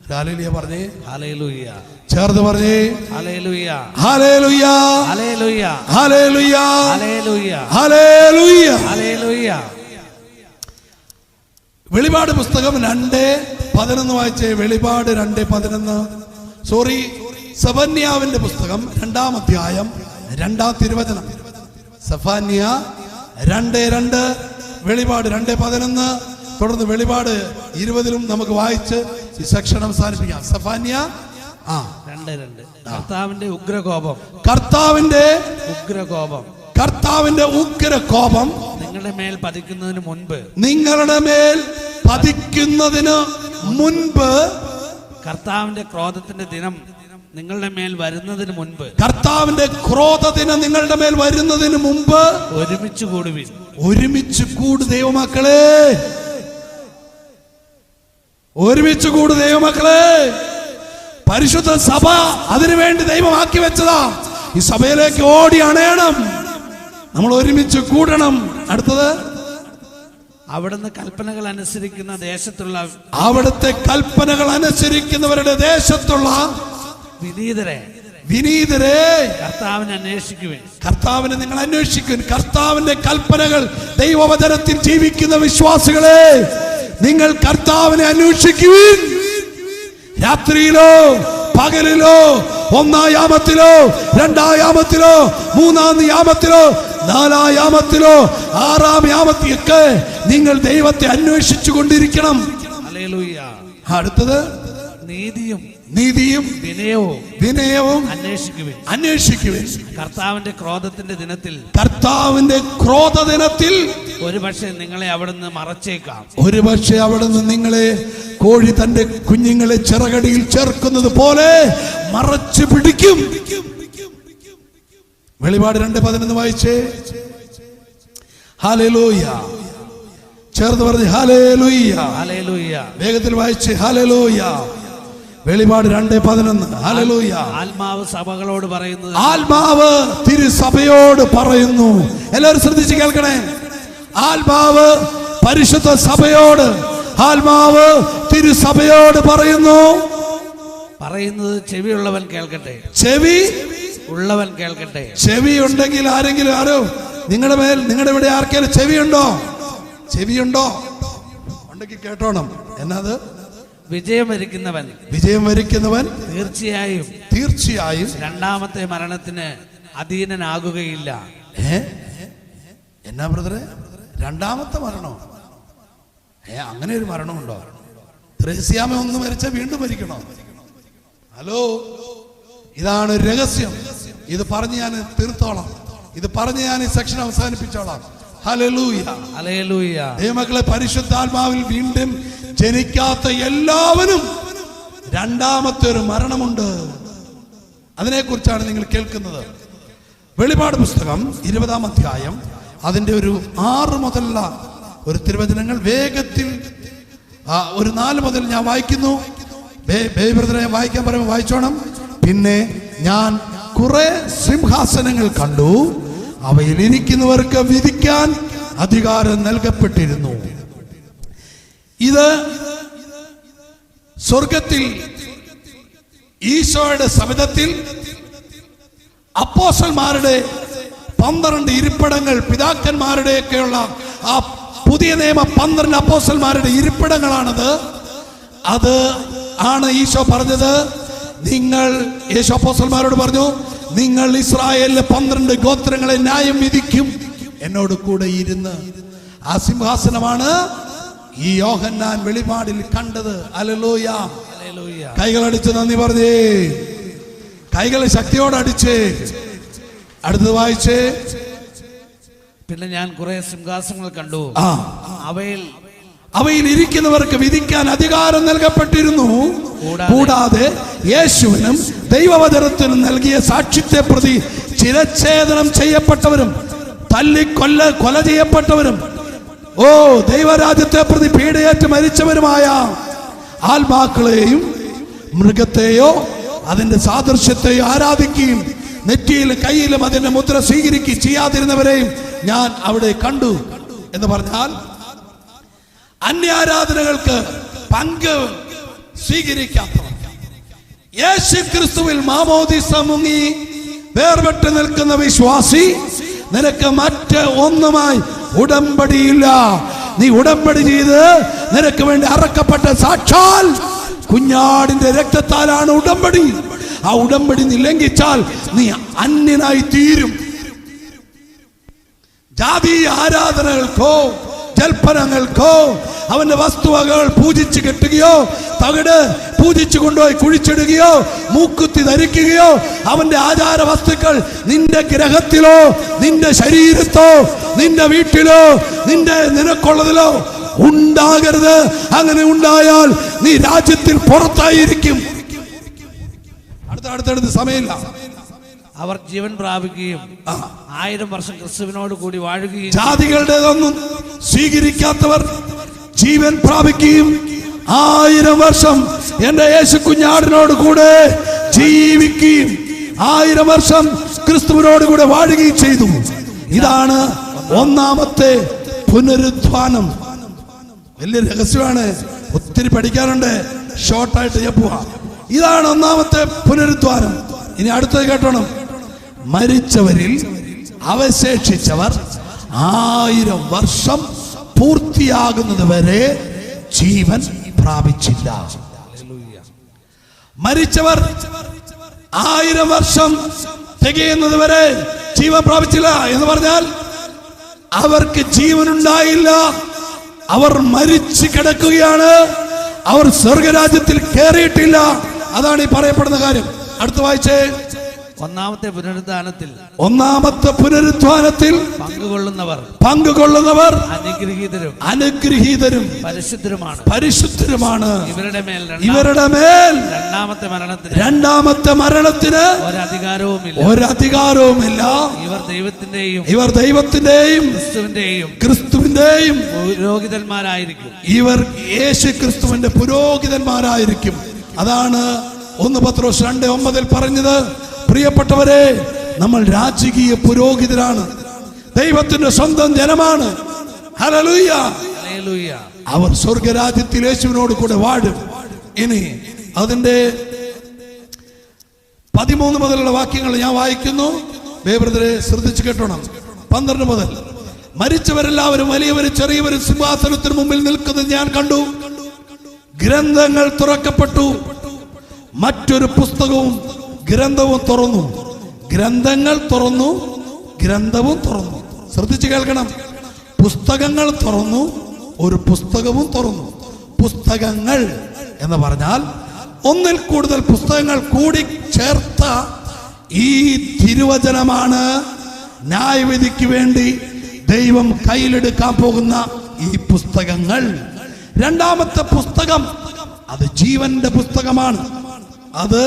ഹല്ലേലൂയ പറഞ്ഞേ. ഹല്ലേലൂയ. ചേർന്ന് പറഞ്ഞേ. Hallelujah. Hallelujah. Hallelujah. Hallelujah. Hallelujah. Hallelujah. Hallelujah. വെളിപാട് പുസ്തകം 2:11 വായിച്ചേ. വെളിപാട് 2:11. സോറി, സെഫന്യാവിന്റെ പുസ്തകം 2-ാം അധ്യായം 2-ാം തിരുവചനം. സെഫന്യ 2:2, വെളിപാട് 2:11. തുടർന്ന് വെളിപാട് 20 നമുക്ക് വായിച്ച് ഈ സെക്ഷൻ അവസാനിപ്പിക്കാം. സെഫന്യ 2:2. കർത്താവിന്റെ ഉഗ്രകോപം. കർത്താവിന്റെ ഉഗ്രകോപം. കർത്താവിന്റെ ഉഗ്രകോപം നിങ്ങളുടെ മേൽ പതിക്കുന്നതിന് മുൻപ്. നിങ്ങളുടെ മേൽ പതിക്കുന്നതിന് മുൻപ്. കർത്താവിന്റെ ക്രോധത്തിന്റെ ദിനം നിങ്ങളുടെ മേൽ വരുന്നതിന് മുൻപ്. കർത്താവിന്റെ ക്രോധദിനം നിങ്ങളുടെ മേൽ വരുന്നതിന് മുമ്പ് ഒരുമിച്ച് കൂടുവിൻ. ഒരുമിച്ച് കൂട് ദൈവമക്കളെ. ഒരുമിച്ച് കൂട് ദൈവമക്കളെ. പരിശുദ്ധ സഭ അതിനുവേണ്ടി ദൈവമാക്കി വെച്ചതാ. ഈ സഭയിലേക്ക് ഓടി അണയണം. നമ്മൾ ഒരുമിച്ച് കൂടണം. അടുത്തത്, അവിടുന്ന് കൽപ്പനകൾ അനുസരിക്കുന്ന ദേശത്തുള്ള, അവിടുത്തെ കൽപ്പനകൾ അനുസരിക്കുന്നവരുടെ ദേശത്തുള്ള വിനീതരെ കർത്താവിനെ അന്വേഷിക്കുവിൻ. കർത്താവിനെ നിങ്ങൾ അന്വേഷിക്കും. കർത്താവിന്റെ കൽപ്പനകൾ, ദൈവവചനത്തിൽ ജീവിക്കുന്ന വിശ്വാസികളെ, നിങ്ങൾ കർത്താവിനെ അന്വേഷിക്കുവിൻ. രാത്രിയിലോ പകലിലോ, 1-ാം യാമത്തിലോ, 2-ാം യാമത്തിലോ, 3-ാം യാമത്തിലോ, 4-ാം യാമത്തിലോ, 6-ാം യാമത്തിലൊക്കെ നിങ്ങൾ ദൈവത്തെ അന്വേഷിച്ചു കൊണ്ടിരിക്കണം. ഹല്ലേലൂയ. അടുത്തത്, നീതിയും വിനയവും അന്വേഷിക്കുവിൻ. കർത്താവിന്റെ ക്രോധത്തിന്റെ ദിനത്തിൽ, കർത്താവിന്റെ ക്രോധദിനത്തിൽ ഒരുപക്ഷെ നിങ്ങളെ അവിടുന്ന് മറച്ചേക്കാം. ഒരുപക്ഷെ അവിടുന്ന് നിങ്ങളെ കോഴി തന്റെ കുഞ്ഞുങ്ങളെ ചിറകടിയിൽ ചേർക്കുന്നത് പോലെ മറച്ചു പിടിക്കും. വെളിപാട് 2:11 വായിച്ചേ. ഹല്ലേലൂയ. ചേർന്ന് പറഞ്ഞ് ഹല്ലേലൂയ. ഹല്ലേലൂയ. വേഗത്തിൽ വായിച്ചേ. ഹല്ലേലൂയ. വെളിപാട് 2:11. ഹല്ലേലൂയ. ആത്മാവ് സഭകളോട് പറയുന്നത്, ആത്മാവ് തിരുസഭയോട് പറയുന്നു. എല്ലാവരും ശ്രദ്ധിച്ച് കേൾക്കണേ. ആത്മാവ് പരിശുദ്ധ സഭയോട്, ആത്മാവ് തിരുസഭയോട് പറയുന്നത് ചെവിയുള്ളവൻ കേൾക്കട്ടെ. ചെവി ഉള്ളവൻ കേൾക്കട്ടെ. ചെവി ഉണ്ടെങ്കിൽ ആരോ നിങ്ങളുടെ ഇവിടെ ആർക്കെങ്കിലും ചെവിയുണ്ടോ ഉണ്ടെങ്കിൽ കേട്ടോണം. എന്നത് വിജയം വരിക്കുന്നവൻ തീർച്ചയായും രണ്ടാമത്തെ മരണത്തിന് അധീനനാകുകയില്ല. എന്നാ ബ്രദറെ, രണ്ടാമത്തെ മരണോ? അങ്ങനെ ഒരു മരണമുണ്ടോ? ത്രേസ്യാമ ഒന്ന് മരിച്ച വീണ്ടും മരിക്കണോ? ഹലോ, ഇതാണ് രഹസ്യം. ഇത് പറഞ്ഞ് ഞാൻ തീർത്തോളാം. ഇത് പറഞ്ഞ് ഞാൻ ഈ സെക്ഷൻ അവസാനിപ്പിച്ചോളാം. ഹല്ലേലൂയ. ഹല്ലേലൂയ. ദൈവമക്കളെ, പരിശുദ്ധാത്മാവിൽ വീണ്ടും ജനിക്കാത്ത എല്ലാവരും രണ്ടാമത്തെ ഒരു മരണമുണ്ട്. അതിനെക്കുറിച്ചാണ് നിങ്ങൾ കേൾക്കുന്നത്. വെളിപാട് പുസ്തകം 20-ാം അധ്യായം അതിൻ്റെ ഒരു 6 മുതലുള്ള ഒരു തിരുവചനങ്ങൾ വേഗത്തിൽ ഒരു 4 മുതൽ ഞാൻ വായിക്കുന്നു. ബ്രദറെ വായിക്കാൻ പറയുമ്പോൾ വായിച്ചോണം. പിന്നെ ഞാൻ കുറെ സിംഹാസനങ്ങൾ കണ്ടു, അവയിൽ ഇരിക്കുന്നവർക്ക് വിധിക്കാൻ അധികാരം നൽകപ്പെട്ടിരുന്നു. ഇത് സ്വർഗത്തിൽ ഈശോയുടെ സവിധത്തിൽ അപ്പോസ്തലന്മാരുടെ 12 ഇരിപ്പിടങ്ങൾ, പിതാക്കന്മാരുടെയൊക്കെയുള്ള ആ പുതിയ നിയമ 12 അപ്പോസ്തലന്മാരുടെ ഇരിപ്പിടങ്ങളാണത്. അത് ആണ് ഈശോ പറഞ്ഞത്. യേശു അപ്പോസ്തലന്മാരോട് പറഞ്ഞു, നിങ്ങൾ ഇസ്രായേലിലെ 12 ഗോത്രങ്ങളെ ന്യായം വിധിക്കും എന്നോട് കൂടെ ഇരുന്ന്. ആ സിംഹാസനമാണ് ഈ യോഹന്നാൻ വെളിപാടിൽ കണ്ടത്. ഹല്ലേലൂയ. കൈകളടിച്ച് നന്ദി പറഞ്ഞേ, കൈകളെ ശക്തിയോടെ അടിച്ചേ. അടുത്തത് വായിച്ചേ. പിന്നെ ഞാൻ കുറെ സിംഹാസനങ്ങൾ കണ്ടു, അവയിൽ ഇരിക്കുന്നവർക്ക് വിധിക്കാൻ അധികാരം നൽകപ്പെട്ടിരുന്നു. കൂടാതെ യേശുവിനും ദൈവവചനത്തിനും നൽകിയ സാക്ഷ്യത്തെ പ്രതി ചിരച്ഛേദനം ചെയ്യപ്പെട്ടവരും കൊല ചെയ്യപ്പെട്ടവരും ദൈവരാജ്യത്തെ പ്രതി പീഡയേറ്റ് മരിച്ചവരുമായ ആത്മാക്കളെയും മൃഗത്തെയോ അതിന്റെ സാദൃശ്യത്തെയോ ആരാധിക്കുകയും നെറ്റിയിലും കയ്യിലും അതിന്റെ മുദ്ര സ്വീകരിക്കുകയും ചെയ്യാതിരുന്നവരെയും ഞാൻ അവിടെ കണ്ടു. എന്ന് പറഞ്ഞാൽ അന്യാരാധനകൾക്ക് പങ്ക് സ്വീകരിക്കാത്തവർ, യേശു ക്രിസ്തുവിൽ മാമോദിസ മുങ്ങി വേർപെട്ട് നിൽക്കുന്ന വിശ്വാസി, നിനക്ക് മറ്റ് ഒന്നുമായി ഉടമ്പടിയില്ല. നീ ഉടമ്പടി ചെയ്ത് നിനക്ക് വേണ്ടി അറക്കപ്പെട്ട സാക്ഷാൽ കുഞ്ഞാടിന്റെ രക്തത്താലാണ് ഉടമ്പടി. ആ ഉടമ്പടി നീ ലംഘിച്ചാൽ നീ അന്യനായി തീരും. ജാതീയ ആരാധനകൾക്കോ ജൽപ്പനങ്ങൾക്കോ അവന്റെ വസ്തുവകൾ പൂജിച്ച് കെട്ടുകയോ തകിട് പൂജിച്ചു കൊണ്ടുപോയി കുഴിച്ചിടുകയോ മൂക്കുത്തി ധരിക്കുകയോ അവന്റെ ആചാര വസ്തുക്കൾ നിന്റെ ഗ്രഹത്തിലോ നിന്റെ ശരീരത്തോ നിന്റെ വീട്ടിലോ നിനക്കുള്ളതിലോ ഉണ്ടാകരുത്. അങ്ങനെ ഉണ്ടായാൽ നീ രാജ്യത്തിൽ പുറത്തായിരിക്കും. അടുത്തടുത്ത് സമയമില്ല. അവർ ജീവൻ പ്രാപിക്കുകയും 1000 വർഷം ക്രിസ്തുവിനോട് കൂടി വാഴുകയും, ജാതികളുടേതൊന്നും സ്വീകരിക്കാത്തവർ ജീവൻ പ്രാപിക്കുകയും 1000 വർഷം എന്റെ യേശു കുഞ്ഞാടിനോട് കൂടെ ജീവിക്കുകയും 1000 വർഷം ക്രിസ്തുവിനോട് കൂടെ വാഴുകയും ചെയ്തു. ഇതാണ് ഒന്നാമത്തെ പുനരുത്ഥാനം. വലിയ രഹസ്യമാണ്, ഒത്തിരി പഠിക്കാനുണ്ട്. ഷോർട്ടായിട്ട് ഞാൻ പോവാ. ഇതാണ് ഒന്നാമത്തെ പുനരുത്ഥാനം. ഇനി അടുത്തത് കേട്ടോണം. മരിച്ചവരിൽ അവശേഷിച്ചവർ 1000 വർഷം പൂർത്തിയാകുന്നത് വരെ ജീവൻ പ്രാപിച്ചില്ല. മരിച്ചവർ 1000 വർഷം തികയുന്നത് വരെ ജീവൻ പ്രാപിച്ചില്ല എന്ന് പറഞ്ഞാൽ അവർക്ക് ജീവൻ ഉണ്ടായില്ല. അവർ മരിച്ചു കിടക്കുകയാണ്. അവർ സ്വർഗരാജ്യത്തിൽ കയറിയിട്ടില്ല. അതാണ് ഈ പറയപ്പെടുന്ന കാര്യം. അടുത്ത വായിച്ചേ. ഒന്നാമത്തെ പുനരുത്ഥാനത്തിൽ പങ്കുകൊള്ളുന്നവർ അനുഗ്രഹീതരും പരിശുദ്ധരുമാണ്. ഇവരുടെ മേൽ രണ്ടാമത്തെ മരണത്തിന് ഒരധികാരവുമില്ല. ഇവർ ദൈവത്തിന്റെയും ക്രിസ്തുവിന്റെയും പുരോഹിതന്മാരായിരിക്കും. ഇവർ യേശു ക്രിസ്തുവിന്റെ പുരോഹിതന്മാരായിരിക്കും. അതാണ് 1 പത്രോസ് 2:9 പറഞ്ഞത്. പ്രിയപ്പെട്ടവരെ, നമ്മൾ രാജകീയ പുരോഹിതരാണ്, ദൈവത്തിന്റെ സ്വന്തം ജനമാണ്. ഹല്ലേലൂയ. അവർ സ്വർഗരാജ്യത്തിൽ യേശുവിനോട് കൂടെ വാഴും. ഇനി അതിന്റെ 13 മുതലുള്ള വാക്യങ്ങൾ ഞാൻ വായിക്കുന്നു. ബ്രദറെ ശ്രദ്ധിച്ചു കേട്ടോണം. 12 മുതൽ. മരിച്ചവരെല്ലാവരും വലിയവരും ചെറിയവരും സിംഹാസനത്തിന് മുമ്പിൽ നിൽക്കുന്നത് ഞാൻ കണ്ടു. ഗ്രന്ഥങ്ങൾ തുറക്കപ്പെട്ടു. മറ്റൊരു പുസ്തകവും ഗ്രന്ഥവും തുറന്നു. ഗ്രന്ഥങ്ങൾ തുറന്നു, ഗ്രന്ഥവും തുറന്നു. ശ്രദ്ധിച്ചു കേൾക്കണം. പുസ്തകങ്ങൾ തുറന്നു, ഒരു പുസ്തകവും തുറന്നു. പുസ്തകങ്ങൾ എന്ന് പറഞ്ഞാൽ ഒന്നിൽ കൂടുതൽ പുസ്തകങ്ങൾ കൂടി ചേർത്ത ഈ തിരുവചനമാണ് ന്യായവിധിക്ക് വേണ്ടി ദൈവം കയ്യിലെടുക്കാൻ പോകുന്ന ഈ പുസ്തകങ്ങൾ. രണ്ടാമത്തെ പുസ്തകം അത് ജീവന്റെ പുസ്തകമാണ്. അത്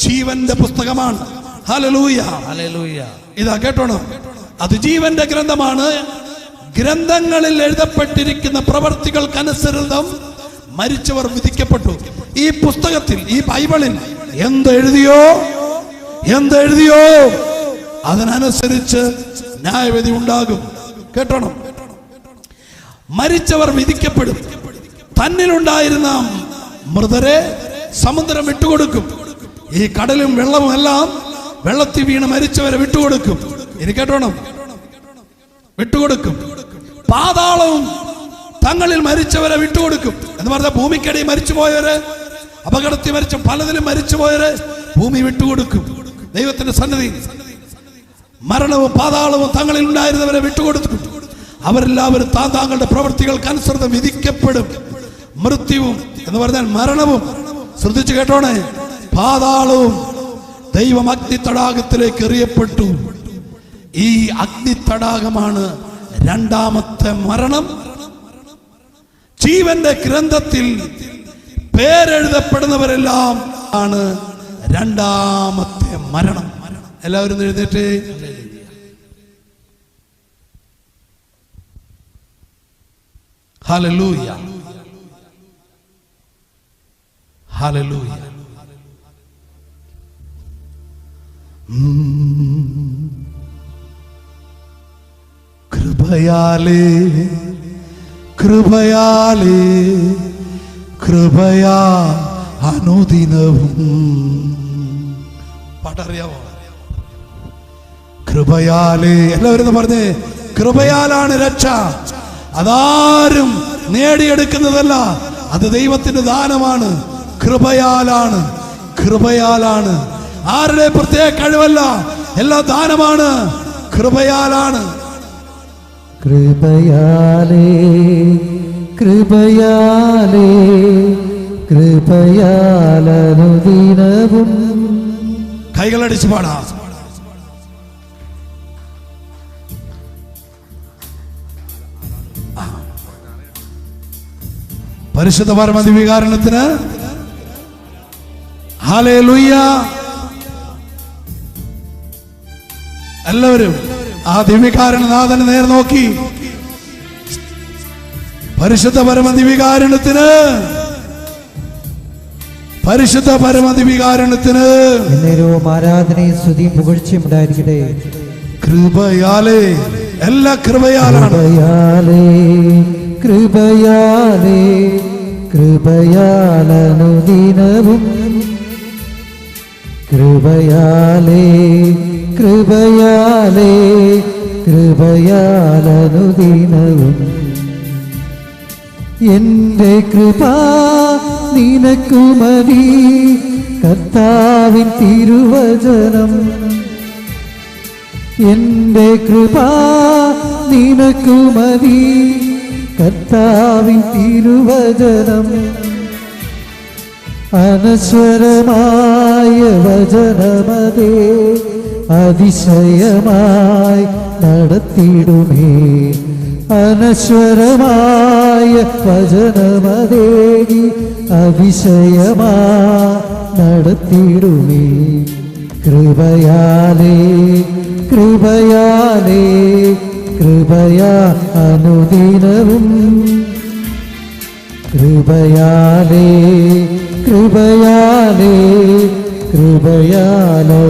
ജീവന്റെ പുസ്തകമാണ്. ഹല്ലേലൂയ. ഹല്ലേലൂയ. ഇതാ കേട്ടോണം, അത് ജീവന്റെ ഗ്രന്ഥമാണ്. ഗ്രന്ഥങ്ങളിൽ എഴുതപ്പെട്ടിരിക്കുന്ന പ്രവർത്തികൾക്കനുസൃതം മരിച്ചവർ വിധിക്കപ്പെട്ടു. ഈ പുസ്തകത്തിൽ, ഈ ബൈബിളിൽ എന്തെഴുതിയോ അതിനനുസരിച്ച് ന്യായവിധി ഉണ്ടാകും. കേട്ടോണം, മരിച്ചവർ വിധിക്കപ്പെടും. തന്നിലുണ്ടായിരുന്ന മൃതരെ സമുദ്രം വിട്ടുകൊടുക്കും. ഈ കടലും വെള്ളവും എല്ലാം വെള്ളത്തിൽ വീണ് മരിച്ചവരെ വിട്ടുകൊടുക്കും. ഇനി കേട്ടോണം, വിട്ടുകൊടുക്കും. പാതാളവും തങ്ങളിൽ മരിച്ചവരെ വിട്ടുകൊടുക്കും. എന്ന് പറഞ്ഞാൽ ഭൂമിക്കടിയിൽ മരിച്ചുപോയവര്, അപകടത്തിൽ മരിച്ച പലതിലും മരിച്ചുപോയവര് ഭൂമി വിട്ടുകൊടുക്കും. ദൈവത്തിന്റെ സന്നിധി മരണവും പാതാളവും തങ്ങളിൽ ഉണ്ടായിരുന്നവരെ വിട്ടുകൊടുക്കും. അവരെല്ലാവരും താങ്കളുടെ പ്രവൃത്തികൾക്ക് അനുസൃതം വിധിക്കപ്പെടും. മൃത്യുവും എന്ന് പറഞ്ഞാൽ മരണവും, ശ്രദ്ധിച്ചു കേട്ടോണേ, പാതാളവും ദൈവം അഗ്നി തടാകത്തിലേക്ക് എറിയപ്പെട്ടു. ഈ അഗ്നി തടാകമാണ് രണ്ടാമത്തെ മരണം. ജീവന്റെ ഗ്രന്ഥത്തിൽ പേരെഴുതപ്പെടുന്നവരെല്ലാം ആണ് രണ്ടാമത്തെ മരണം. എല്ലാവരും എഴുന്നേറ്റ്. Hallelujah, hallelujah. കൃപയാലേ കൃപയാലേ കൃപയാ അനുദിനവും. പാട്ടറിയാമോ? കൃപയാലേ. എല്ലാവരും പറഞ്ഞേ, കൃപയാലാണ് രക്ഷ. അതാരും നേടിയെടുക്കുന്നതല്ല, അത് ദൈവത്തിന്റെ ദാനമാണ്. കൃപയാലാണ്, കൃപയാലാണ്. ആരുടെ പ്രത്യേക കഴിവല്ല, എല്ലാ ദാനമാണ്. കൃപയാലാണ്. കൃപയാലേ കൃപയാലേ കൃപയാലനുദിനവും. കൈകളടിച്ച് പാടാം. പരിശുദ്ധ പരമദിവ്യകാരുണ്യത്തിന് ഹല്ലേലൂയ. എല്ലാവരും ആ ദിവ്യകാരുണ്യനാഥനെ നേർ നോക്കി. പരിശുദ്ധ പരമദിവ്യകാരുണ്യത്തിന്, പരിശുദ്ധ പരമദിവ്യകാരുണ്യത്തിന് എന്നേരവും ആരാധനയും സ്തുതിയും പുകഴ്ചയും ഉണ്ടായിരിക്കട്ടെ. കൃപയാലേ, എല്ലാ കൃപയാലാണ്. കൃപയാലേ കൃപയാലേ കൃപയാലനുദിനവും. കൃപയാലേ കൃപയാലേ കൃപയാലനുദിനവും. എന്റെ കൃപ നിനക്കു മതി, കർത്താവിൻ തിരുവചനം. എന്റെ കൃപ നിനക്കു മതി, കർത്താവിൻ തിരുവചനം. അനശ്വരമായ വചനമതേ അതിശയമായി നടത്തിടുമേ. അനശ്വരമായ വചനമതേ അതിശയമായി നടത്തിടുമേ. കൃപയാലേ കൃപയാലേ കൃപയാ അനുദിനവും. കൃപയാലേ കൃപയാലേ കൃപയാലനുദിനവും.